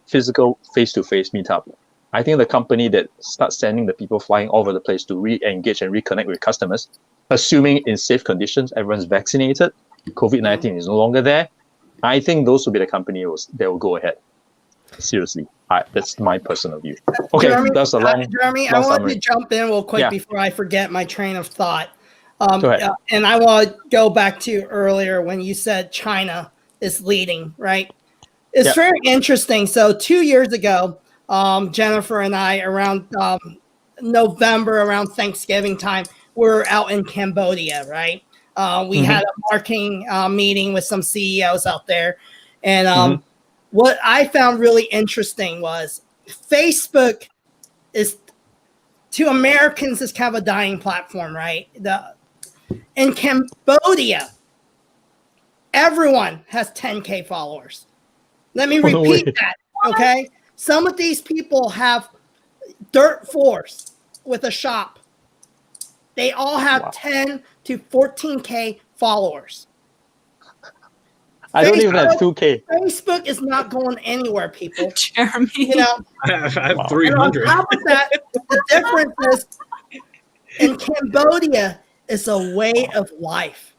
physical face-to-face meetup, I think the company that starts sending the people flying all over the place to re-engage and reconnect with customers, assuming in safe conditions, everyone's vaccinated, COVID-19 is no longer there, I think those will be the company that will go ahead. Seriously, that's my personal view. Okay, Jeremy, that's a long Jeremy, I want to jump in real quick before I forget my train of thought. Go ahead. And I want to go back to earlier when you said China is leading, right? It's very interesting. So 2 years ago, Jennifer and I, around November, around Thanksgiving time, we're out in Cambodia, right? We had a marketing meeting with some CEOs out there. And what I found really interesting was Facebook is, to Americans, is kind of a dying platform, right? In Cambodia, everyone has 10K followers. Let me Oh, no repeat way. that. Okay. Some of these people have dirt floors with a shop. They all have 10 to 14K followers. I don't even have 2K. Facebook is not going anywhere, people. Jeremy. You know, I have and on 300. top of that, the difference is in Cambodia is a way of life.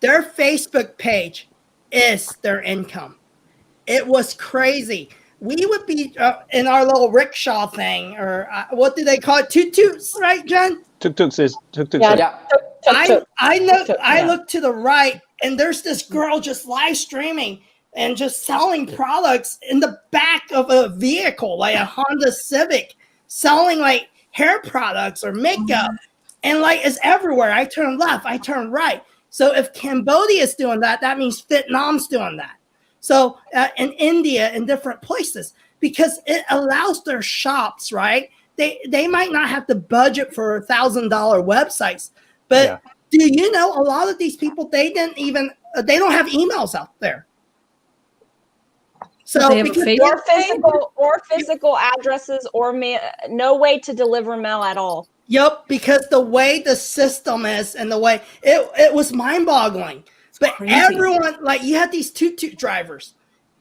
Their Facebook page is their income. It was crazy. We would be in our little rickshaw thing, or what do they call it? Tuk-tuks, right, John? Tuk-tuks is tuk-tuks. Yeah. I know. I look to the right, and there's this girl just live streaming and just selling products in the back of a vehicle, like a Honda Civic, selling like hair products or makeup, and like it's everywhere. I turn left, I turn right. So if Cambodia is doing that, that means Vietnam's doing that. So in India, in different places, because it allows their shops, right? They might not have the budget for $1,000 websites, but do you know a lot of these people, they don't have emails out there. So or physical addresses or no way to deliver mail at all. Yep, because the way the system is and the way it was mind-boggling. But everyone, like you had these tuk-tuk drivers,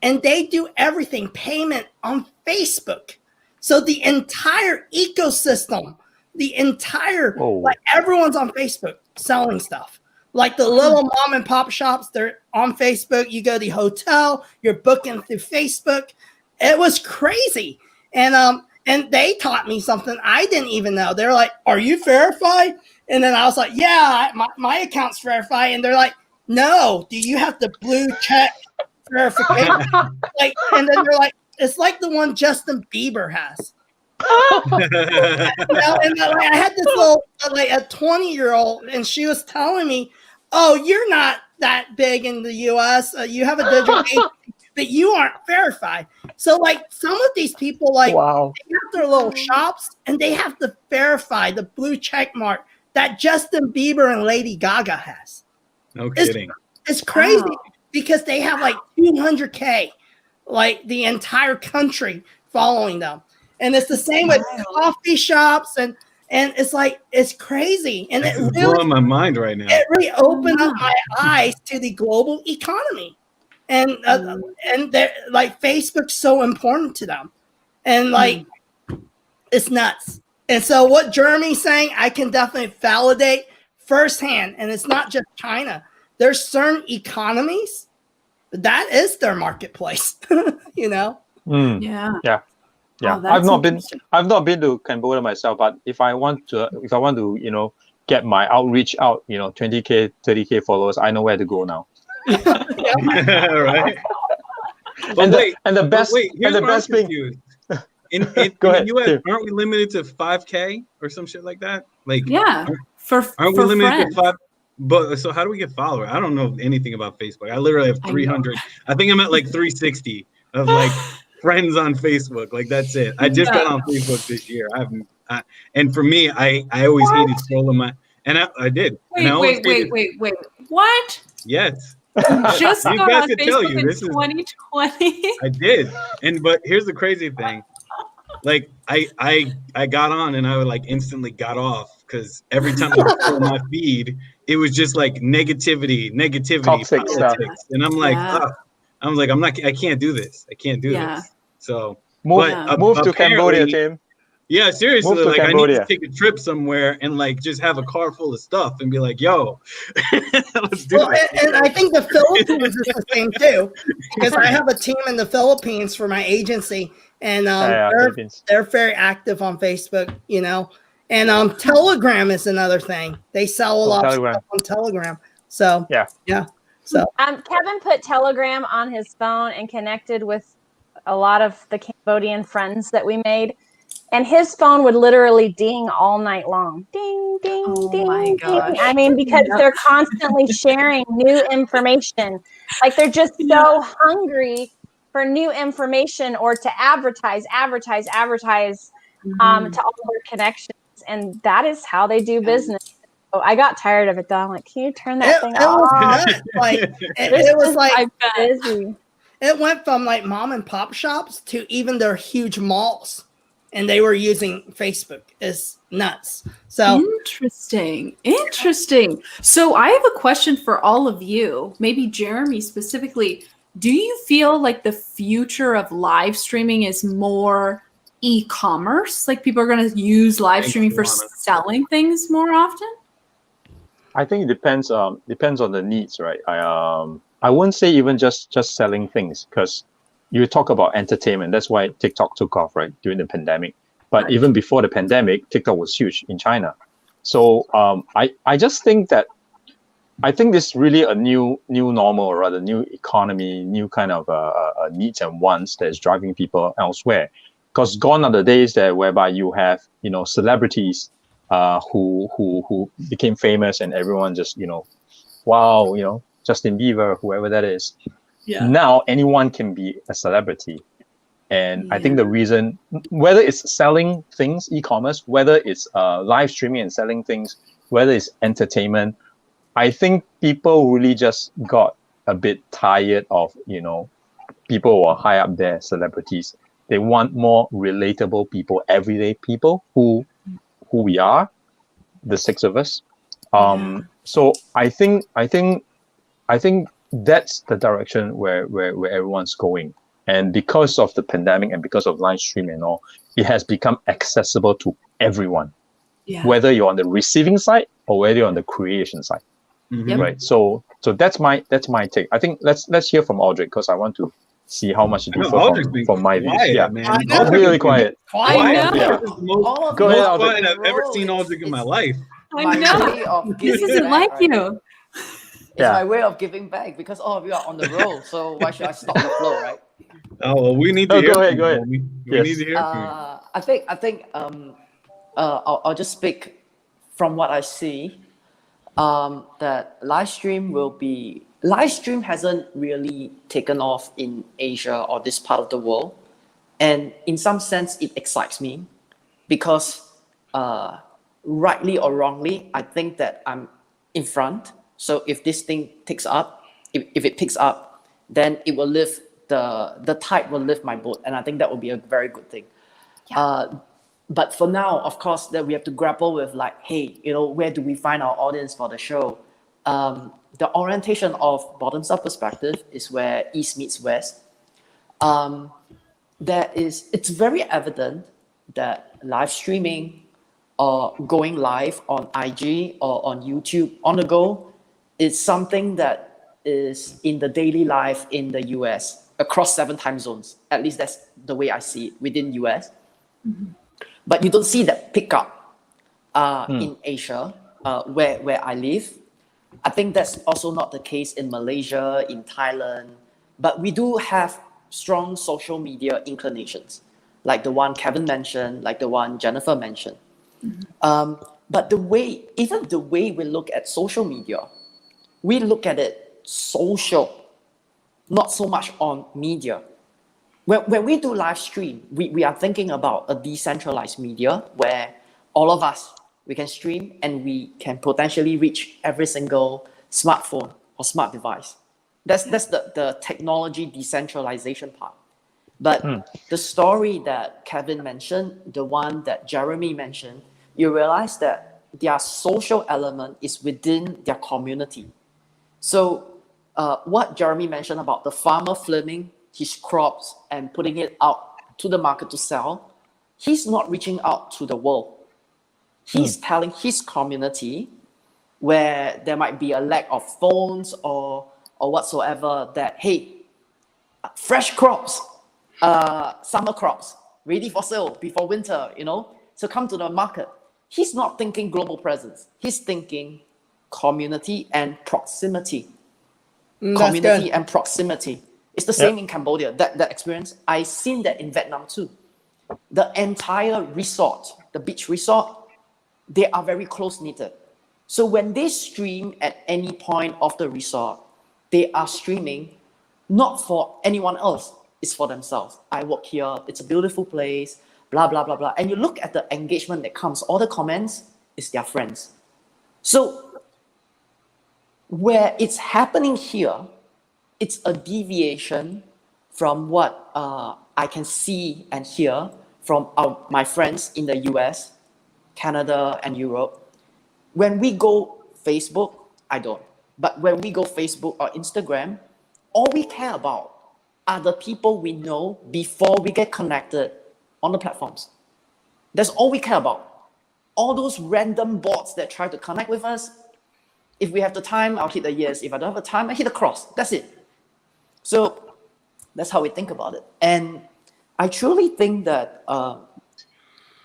and they do everything payment on Facebook. So the entire ecosystem, like everyone's on Facebook selling stuff. Like the little mom and pop shops, they're on Facebook. You go to the hotel, you're booking through Facebook. It was crazy. And they taught me something I didn't even know. They're like, "Are you verified?" And then I was like, "Yeah, my account's verified." And they're like, "No, do you have the blue check verification?" And then they're like, "It's like the one Justin Bieber has." I had this little, like a 20-year-old, and she was telling me, "Oh, you're not that big in the U.S. You have a digital agency, but you aren't verified." So, like some of these people, like they have their little shops, and they have to verify the blue check mark that Justin Bieber and Lady Gaga has. No kidding. It's crazy because they have like 200K, like the entire country following them. And it's the same with coffee shops and it's like, it's crazy. And it really blowing my mind right now. It really opened up my eyes to the global economy. And they're like, Facebook's so important to them. And like, it's nuts. And so what Jeremy's saying, I can definitely validate firsthand. And it's not just China. There's certain economies that is their marketplace, you know? Yeah. Yeah, Oh, I've not been to Cambodia myself, but if I want to, you know, get my outreach out, you know, 20K, 30K followers, I know where to go now. Right. And the best thing. In the US, aren't we limited to 5K or some shit like that? Like, aren't we limited to 5? But so how do we get followers? I don't know anything about Facebook. I literally have 300. I think I'm at like 360 of like friends on Facebook. Like that's it. I just got on Facebook this year. And for me, I always hated scrolling my, and I did. Wait. What? Yes. Just you got guys on could tell Facebook you in this 2020. I did. But here's the crazy thing. Like I got on and I would like instantly got off because every time I scroll my feed, it was just like negativity, toxic politics. stuff. And I'm like, I can't do this. I can't do this. So move to Cambodia, Tim. Yeah, seriously. Move to Like Cambodia. I need to take a trip somewhere and like just have a car full of stuff and be like, yo, let's do it. And I think the Philippines is the same too, because I have a team in the Philippines for my agency, and they're very active on Facebook, you know. And Telegram is another thing. They sell a lot of stuff on Telegram. So yeah. So Kevin put Telegram on his phone and connected with a lot of the Cambodian friends that we made. And his phone would literally ding all night long. Ding, ding, ding, ding. I mean, because they're constantly sharing new information. Like they're just so hungry for new information or to advertise to all their connections. And that is how they do business. So I got tired of it though. I'm like, can you turn that thing off? It was like It went from like mom and pop shops to even their huge malls, and they were using Facebook. It's nuts. So interesting. So I have a question for all of you, maybe Jeremy specifically. Do you feel like the future of live streaming is more e-commerce? Like people are going to use live streaming for selling things more often? I think it depends on the needs, right? I wouldn't say even just selling things, because you talk about entertainment. That's why TikTok took off, right, during the pandemic. But even before the pandemic, TikTok was huge in China. So I just think that this is really a new normal, or rather new economy, new kind of needs and wants that is driving people elsewhere. Because gone are the days whereby you have celebrities who became famous and everyone just wow, Justin Bieber, whoever that is. Yeah. Now anyone can be a celebrity. And I think the reason, whether it's selling things, e-commerce, whether it's live streaming and selling things, whether it's entertainment, I think people really just got a bit tired of, people who are high up there, celebrities. They want more relatable people, everyday people who we are, the six of us. So I think that's the direction where everyone's going. And because of the pandemic and because of live stream and all, it has become accessible to everyone, whether you're on the receiving side or whether you're on the creation side, right? So that's my take. I think let's hear from Audrey, because I want to see how much it differs from my views. Yeah, man. Really quiet. Quiet. Yeah. Go ahead, Quiet I've ever seen Audrey in my life. I know. This isn't like you. It's my way of giving back, because all of you are on the roll. So why should I stop the flow, right? Oh, well, we need to hear go from ahead. you. We need to hear from you. I think I'll just speak from what I see. That live stream hasn't really taken off in Asia or this part of the world, and in some sense it excites me, because rightly or wrongly, I think that I'm in front. So if this thing takes up, if it picks up, then it will lift the tide will lift my boat, and I think that will be a very good thing. But for now, of course, that we have to grapple with, like, hey, where do we find our audience for the show? The orientation of bottoms-up perspective is where East meets West. It's very evident that live streaming or going live on IG or on YouTube on the go is something that is in the daily life in the US across 7 time zones. At least that's the way I see it within US. But you don't see that pick up in Asia, where I live. I think that's also not the case in Malaysia, in Thailand. But we do have strong social media inclinations, like the one Kevin mentioned, like the one Jennifer mentioned. But the way we look at social media, we look at it social, not so much on media. When we do live stream, we are thinking about a decentralized media where all of us, we can stream and we can potentially reach every single smartphone or smart device. That's the technology decentralization part. But the story that Kevin mentioned, the one that Jeremy mentioned, you realize that their social element is within their community. So what Jeremy mentioned about the farmer filming his crops and putting it out to the market to sell, he's not reaching out to the world. He's telling his community, where there might be a lack of phones or whatsoever, that, hey, fresh crops, summer crops, ready for sale before winter, so come to the market. He's not thinking global presence. He's thinking community and proximity. Community and proximity. It's the same in Cambodia, that experience. I've seen that in Vietnam too. The entire resort, the beach resort, they are very close-knitted. So when they stream at any point of the resort, they are streaming not for anyone else, it's for themselves. I work here, it's a beautiful place, blah, blah, blah, blah. And you look at the engagement that comes, all the comments, it's their friends. So where it's happening here, it's a deviation from what I can see and hear from my friends in the US, Canada, and Europe, when we go Facebook, I don't, but when we go Facebook or Instagram, all we care about are the people we know before we get connected on the platforms. That's all we care about. All those random bots that try to connect with us, if we have the time, I'll hit the yes. If I don't have the time, I hit the cross. That's it. So that's how we think about it. And I truly think that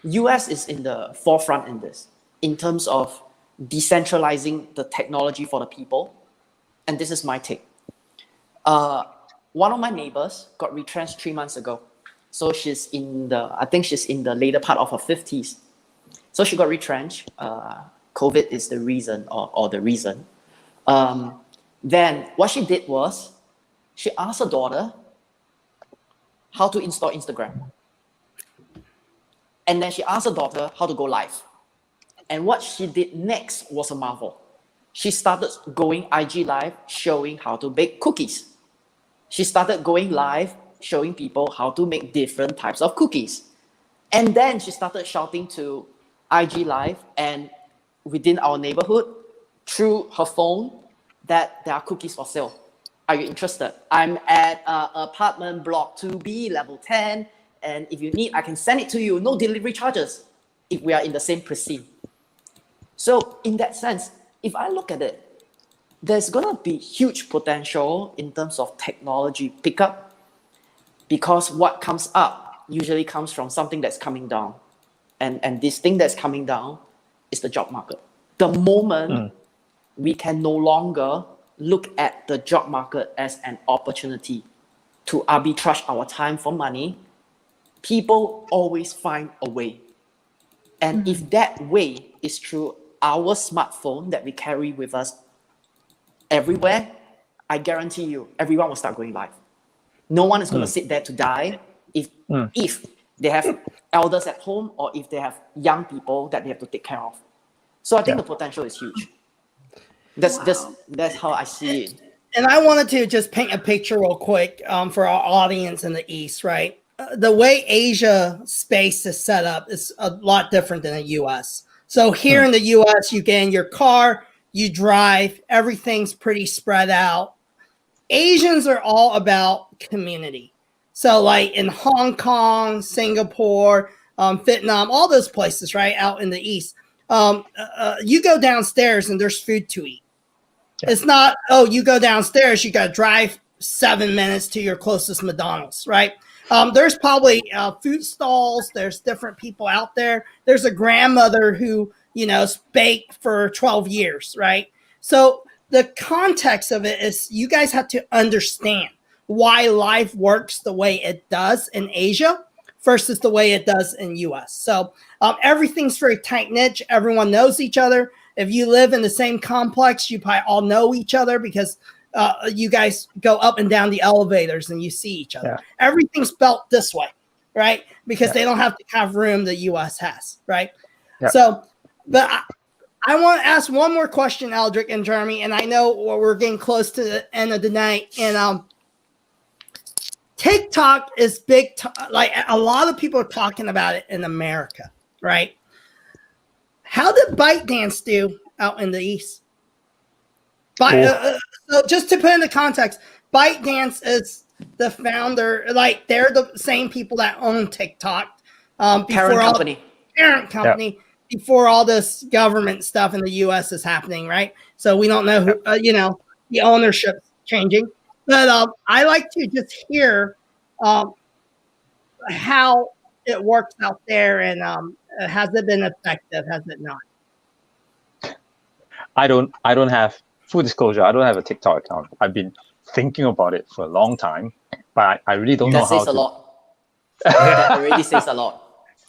US is in the forefront in this, in terms of decentralizing the technology for the people. And this is my take. One of my neighbors got retrenched 3 months ago. So she's in I think she's in the later part of her 50s. So she got retrenched. COVID is the reason, or the reason. Then what she did was, she asked her daughter how to install Instagram. And then she asked her daughter how to go live. And what she did next was a marvel. She started going IG live, showing how to bake cookies. She started going live, showing people how to make different types of cookies. And then she started shouting to IG live and within our neighborhood through her phone that there are cookies for sale. Are you interested? I'm at apartment block 2B, level 10. And if you need, I can send it to you. No delivery charges if we are in the same precinct. So in that sense, if I look at it, there's going to be huge potential in terms of technology pickup, because what comes up usually comes from something that's coming down. And this thing that's coming down is the job market. The moment we can no longer look at the job market as an opportunity to arbitrage our time for money, people always find a way. And if that way is through our smartphone that we carry with us everywhere, I guarantee you, everyone will start going live. No one is going to sit there to die if they have elders at home or if they have young people that they have to take care of. So I think the potential is huge. That's how I see it. And I wanted to just paint a picture real quick for our audience in the East, right? The way Asia space is set up is a lot different than the US. So here in the US, you get in your car, you drive, everything's pretty spread out. Asians are all about community. So like in Hong Kong, Singapore, Vietnam, all those places, right, out in the East, you go downstairs and there's food to eat. It's not, oh, you go downstairs, you got to drive 7 minutes to your closest McDonald's, right? There's probably food stalls. There's different people out there. There's a grandmother who, baked for 12 years, right? So the context of it is you guys have to understand why life works the way it does in Asia versus the way it does in US. So everything's very tight-knit. Everyone knows each other. If you live in the same complex, you probably all know each other because you guys go up and down the elevators and you see each other. Yeah. Everything's built this way, right? Because they don't have the kind of room the US has, right? Yeah. So, but I want to ask one more question, Aldrich and Jeremy, and I know we're getting close to the end of the night. And TikTok is big. Like a lot of people are talking about it in America, right? How did ByteDance do out in the East? So just to put in the context, ByteDance is the founder, like they're the same people that own TikTok. Parent company. Before all this government stuff in the U.S. is happening, right? So we don't know who, the ownership's changing. But I like to just hear how it works out there, and has it been effective? Has it not? I don't have, full disclosure, I don't have a TikTok account. I've been thinking about it for a long time, but I really don't know how to. That says a lot. That already says a lot.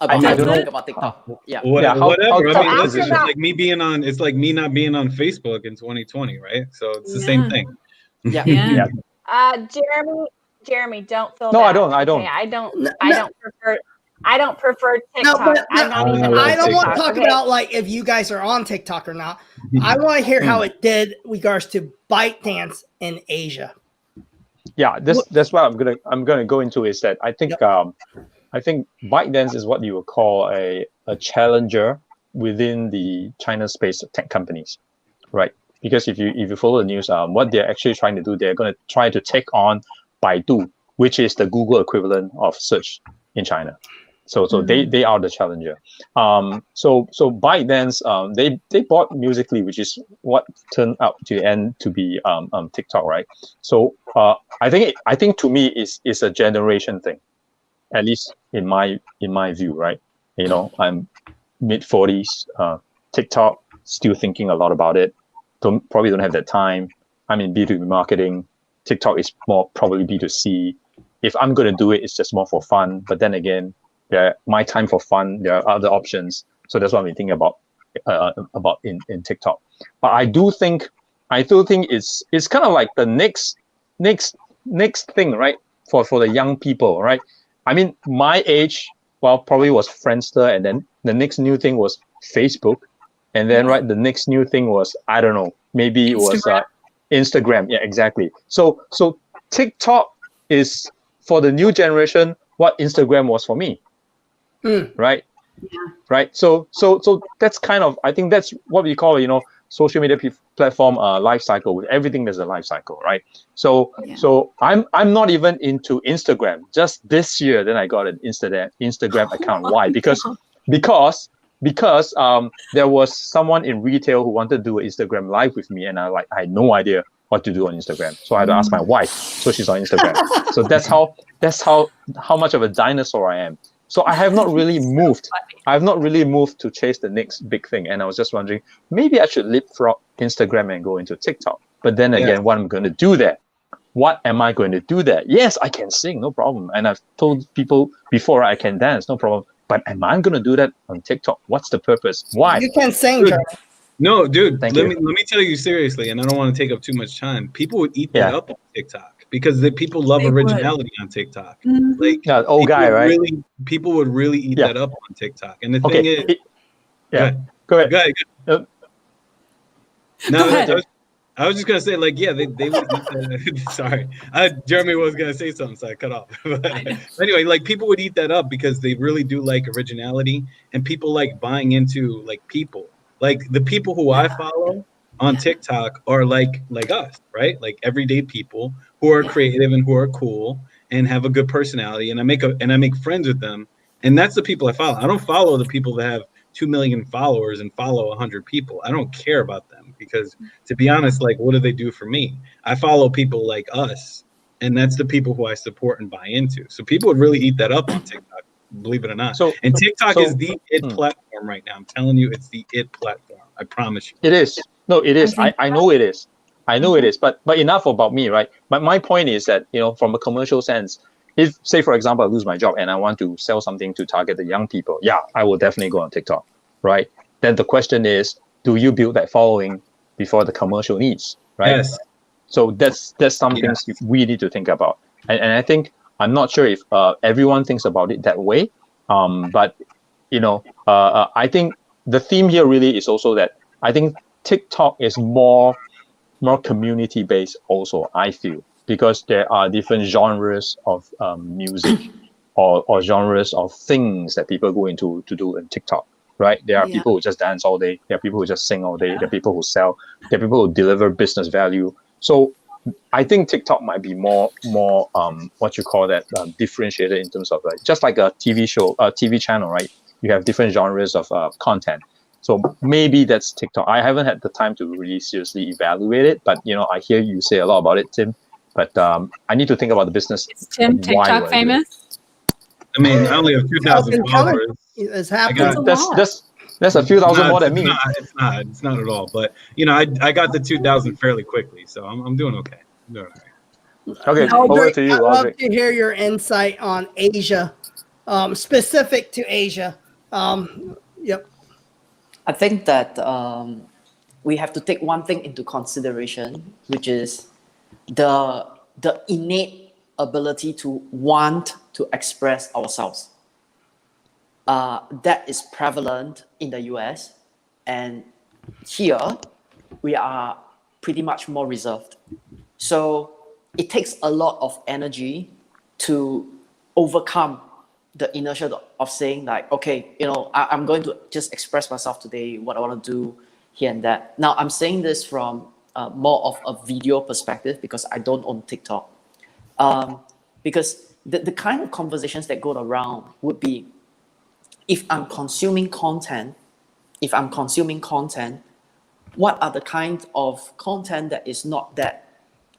I don't know about TikTok. Whatever. I mean, listen, it's like me being on. It's like me not being on Facebook in 2020. Right? So it's the same thing. Yeah. Jeremy, don't feel No, bad. I don't. Okay, I don't prefer TikTok. No, but I'm not even. I don't want to talk about like if you guys are on TikTok or not. I want to hear how it did regards to ByteDance in Asia. Yeah, that's what I'm gonna go into is that I think ByteDance is what you would call a challenger within the China space of tech companies, right? Because if you follow the news, what they're actually trying to do, they're going to try to take on Baidu, which is the Google equivalent of search in China. So they are the challenger. So ByteDance, they bought Musical.ly, which is what turned out to end to be TikTok, right? So I think to me is a generation thing, at least in my view, right? You know, I'm mid-40s, TikTok, still thinking a lot about it. Probably don't have that time. I'm in B2B marketing. TikTok is more probably B2C. If I'm going to do it, it's just more for fun. But then again, my time for fun, there are other options. So that's what I'm thinking about in TikTok. But I do think it's kind of like the next thing, right? For the young people, right? I mean, my age, well, probably was Friendster, and then the next new thing was Facebook, and then the next new thing was, I don't know, maybe it was Instagram. Yeah, exactly. So TikTok is for the new generation what Instagram was for me, right? Yeah. Right. So that's kind of, I think that's what we call, you know, social media platform life cycle. With everything, there's a life cycle, right? So I'm not even into Instagram. Just this year, then I got an Instagram account. Why? Because there was someone in retail who wanted to do an Instagram live with me, and I had no idea what to do on Instagram. So I had to ask my wife. So she's on Instagram. So that's how much of a dinosaur I am. So I have not really moved. I have not really moved to chase the next big thing. And I was just wondering, maybe I should leapfrog Instagram and go into TikTok. But then again, what am I going to do there? What am I going to do there? Yes, I can sing, no problem. And I've told people before, I can dance, no problem. But am I going to do that on TikTok? What's the purpose? Why? You can sing, Charlie. No, dude, let me tell you seriously, and I don't want to take up too much time. People would eat that up on TikTok because people love originality on TikTok. Like, old guy, right? People would really eat that up on TikTok. And the thing is, go ahead. No, I was just gonna say, like, they would eat that. Sorry, Jeremy was gonna say something, so I cut off. But anyway, like, people would eat that up because they really do like originality, and people like buying into like people. Like the people who I follow on TikTok are like us, right? Like everyday people who are creative and who are cool and have a good personality, and I make friends with them, and that's the people I follow. I don't follow the people that have 2 million followers and follow 100 people. I don't care about them because, to be honest, like, what do they do for me? I follow people like us, and that's the people who I support and buy into. So people would really eat that up on TikTok, believe it or not. And TikTok is the it platform right now. I'm telling you, it's the it platform. I promise you. It is. No, it is. I know it is. I know it is. But enough about me, right? My point is that, you know, from a commercial sense, if, say, for example, I lose my job and I want to sell something to target the young people, I will definitely go on TikTok, right? Then the question is, do you build that following before the commercial needs, right? Yes. So that's something we need to think about. And I think, I'm not sure if everyone thinks about it that way, but, you know, I think the theme here really is also that I think TikTok is more community-based also, I feel. Because there are different genres of music or genres of things that people go into to do in TikTok, right? There are people who just dance all day. There are people who just sing all day. There are people who sell. There are people who deliver business value. So I think TikTok might be more what you call that, differentiated in terms of like, just like a TV show, a TV channel, right? You have different genres of content. So maybe that's TikTok. I haven't had the time to really seriously evaluate it, but, you know, I hear you say a lot about it, Tim. But I need to think about the business. Is Tim TikTok famous? I mean, I only have 2,000 followers. It's happening. That's a few thousand more than me. It's not at all. But, you know, I got the 2,000 fairly quickly, so I'm doing okay. Okay, over to you, I'd love to hear your insight on Asia, specific to Asia. Yep. I think that we have to take one thing into consideration, which is the innate ability to want to express ourselves. That is prevalent in the US, and here we are pretty much more reserved. So it takes a lot of energy to overcome the inertia of saying like, okay, you know, I'm going to just express myself today, what I want to do here and that. Now, I'm saying this from more of a video perspective because I don't own TikTok. Because the kind of conversations that go around would be, if I'm consuming content, what are the kind of content that is not that,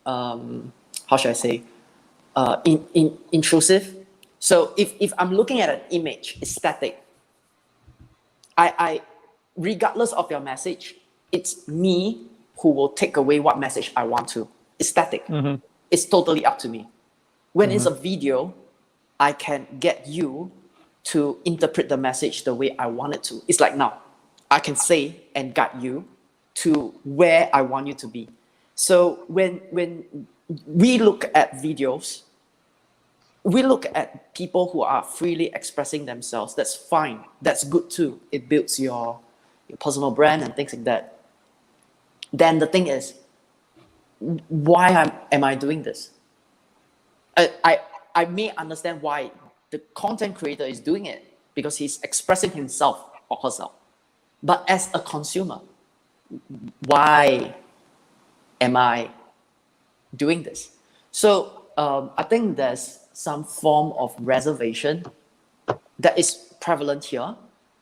how should I say, intrusive? So if I'm looking at an image, it's static. I regardless of your message, it's me who will take away what message I want to. It's static. It's totally up to me. When it's a video, I can get you to interpret the message the way I want it to. It's like now, I can say and guide you to where I want you to be. So when we look at videos, we look at people who are freely expressing themselves. That's fine. That's good too. It builds your personal brand and things like that. Then the thing is, why am I doing this? I may understand why the content creator is doing it, because he's expressing himself or herself. But as a consumer, why am I doing this? So I think there's some form of reservation that is prevalent here,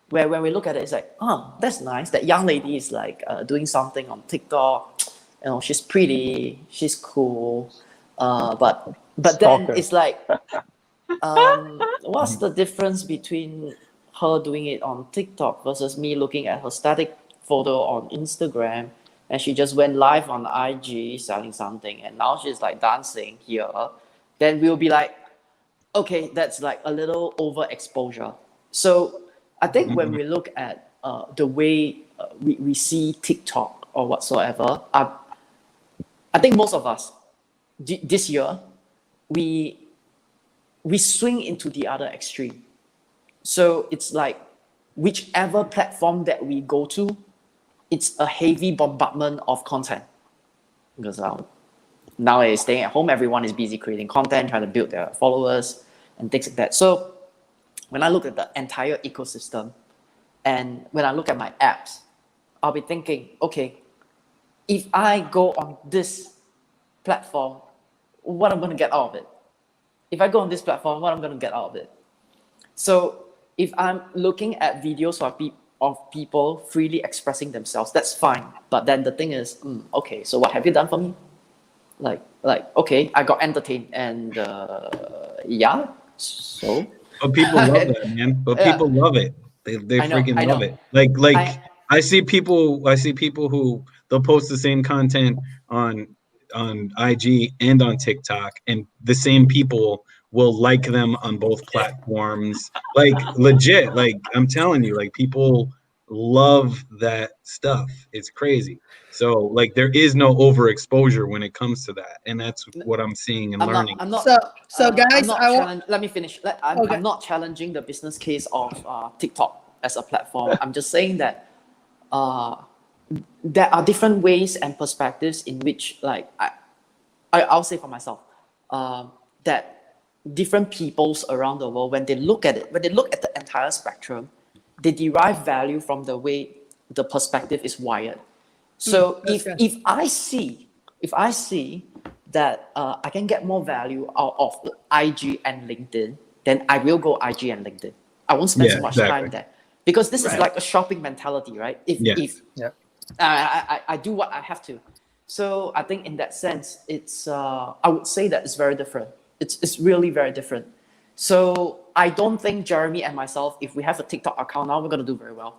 where when we look at it, it's like, oh, that's nice. That young lady is like doing something on TikTok. You know, she's pretty, she's cool. But then it's like, what's the difference between her doing it on TikTok versus me looking at her static photo on Instagram, and she just went live on IG selling something, and now she's like dancing here? Then we'll be like, okay, that's like a little overexposure. So I think when we look at the way we see TikTok or whatsoever, I think most of us this year, we swing into the other extreme. So it's like whichever platform that we go to, it's a heavy bombardment of content. Because nowadays, staying at home, everyone is busy creating content, trying to build their followers and things like that. So when I look at the entire ecosystem, and when I look at my apps, I'll be thinking, okay, if I go on this platform, what I'm going to get out of it? If I go on this platform, what I'm going to get out of it? So if I'm looking at videos of people freely expressing themselves, that's fine. But then the thing is, okay, so what have you done for me? Like, okay, I got entertained, and yeah, so. But people love that, man. But people love it. They freaking love it. Like I see people who they'll post the same content on IG and on TikTok, and the same people will like them on both platforms. Like legit, like I'm telling you, like people love that stuff. It's crazy. So like there is no overexposure when it comes to that, and that's what I'm seeing and learning. So guys, let me finish. I'm not challenging the business case of TikTok as a platform. I'm just saying that there are different ways and perspectives in which, like, I'll say for myself, that different peoples around the world, when they look at it, when they look at the entire spectrum, they derive value from the way the perspective is wired. So if I see that I can get more value out of IG and LinkedIn, then I will go IG and LinkedIn. I won't spend so much time there, because this is like a shopping mentality, right? I do what I have to. So I think in that sense, it's I would say that it's very different. It's really very different. So I don't think Jeremy and myself, if we have a TikTok account now, we're gonna do very well.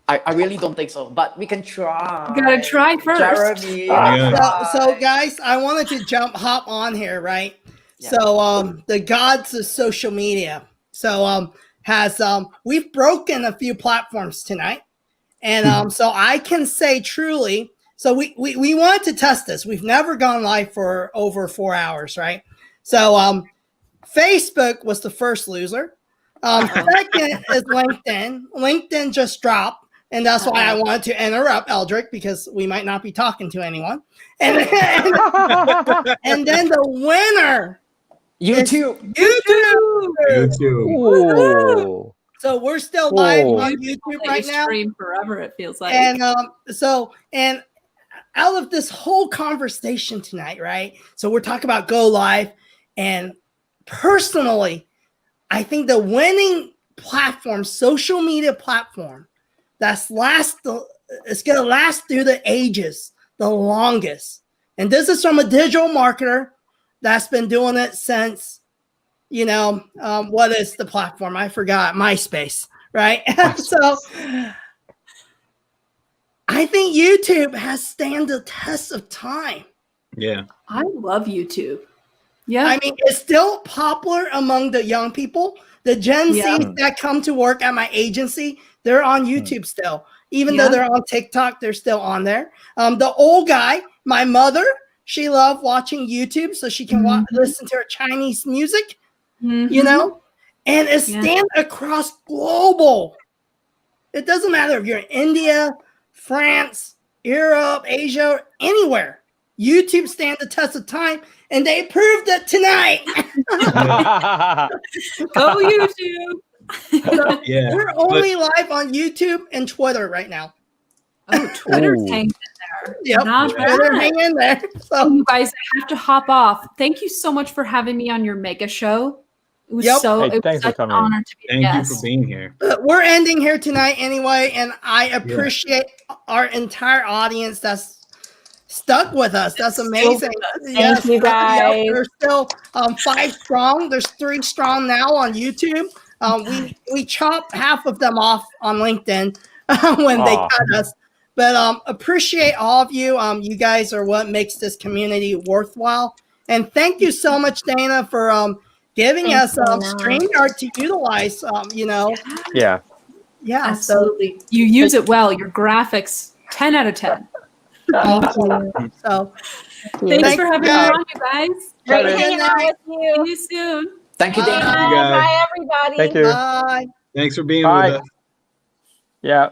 I really don't think so, but we can try. You gotta try first. Jeremy. So guys, I wanted to hop on here, right? Yeah. So the gods of social media. So we've broken a few platforms tonight, and so I can say truly. So we wanted to test this. We've never gone live for over 4 hours, right? So Facebook was the first loser. Second is LinkedIn. LinkedIn just dropped. And that's why I wanted to interrupt Eldrick, because we might not be talking to anyone. And then the winner, YouTube. Ooh. So we're still live on YouTube right now. Stream forever, it feels like. And out of this whole conversation tonight, right? So we're talking about Go Live, and personally, I think the winning platform, social media platform, it's gonna last through the ages the longest. And this is from a digital marketer that's been doing it since, what is the platform? I forgot. MySpace, right? So I think YouTube has stand the test of time. Yeah. I love YouTube. Yeah. I mean, it's still popular among the young people. The Gen Z that come to work at my agency, they're on YouTube still. Even though they're on TikTok, they're still on there. The old guy, my mother, she loved watching YouTube so she can listen to her Chinese music, and it stands across global. It doesn't matter if you're in India, France, Europe, Asia, anywhere. YouTube stands the test of time, and they proved it tonight. Go YouTube. So we're only live on YouTube and Twitter right now. Oh, Twitter's hanging in there. Yep, Twitter hanging in there. So you guys, I have to hop off. Thank you so much for having me on your mega show. It was it was such an honor to be a guest. Thank you for being here. We're ending here tonight anyway, and I appreciate our entire audience that's stuck with us. That's amazing. Thank you guys. There's still 5 strong. There's 3 strong now on YouTube. We chop half of them off on LinkedIn when they cut us. But appreciate all of you. You guys are what makes this community worthwhile. And thank you so much, Dana, for giving us StreamYard to utilize. Yeah. Yeah. Absolutely. You use it well. Your graphics, 10 out of 10. So thanks for having me on, you guys. Great hanging out with you. See you soon. Thank you, Dana. Thank you, guys. Bye, everybody. Thank you. Bye. Thanks for being with us. Yeah.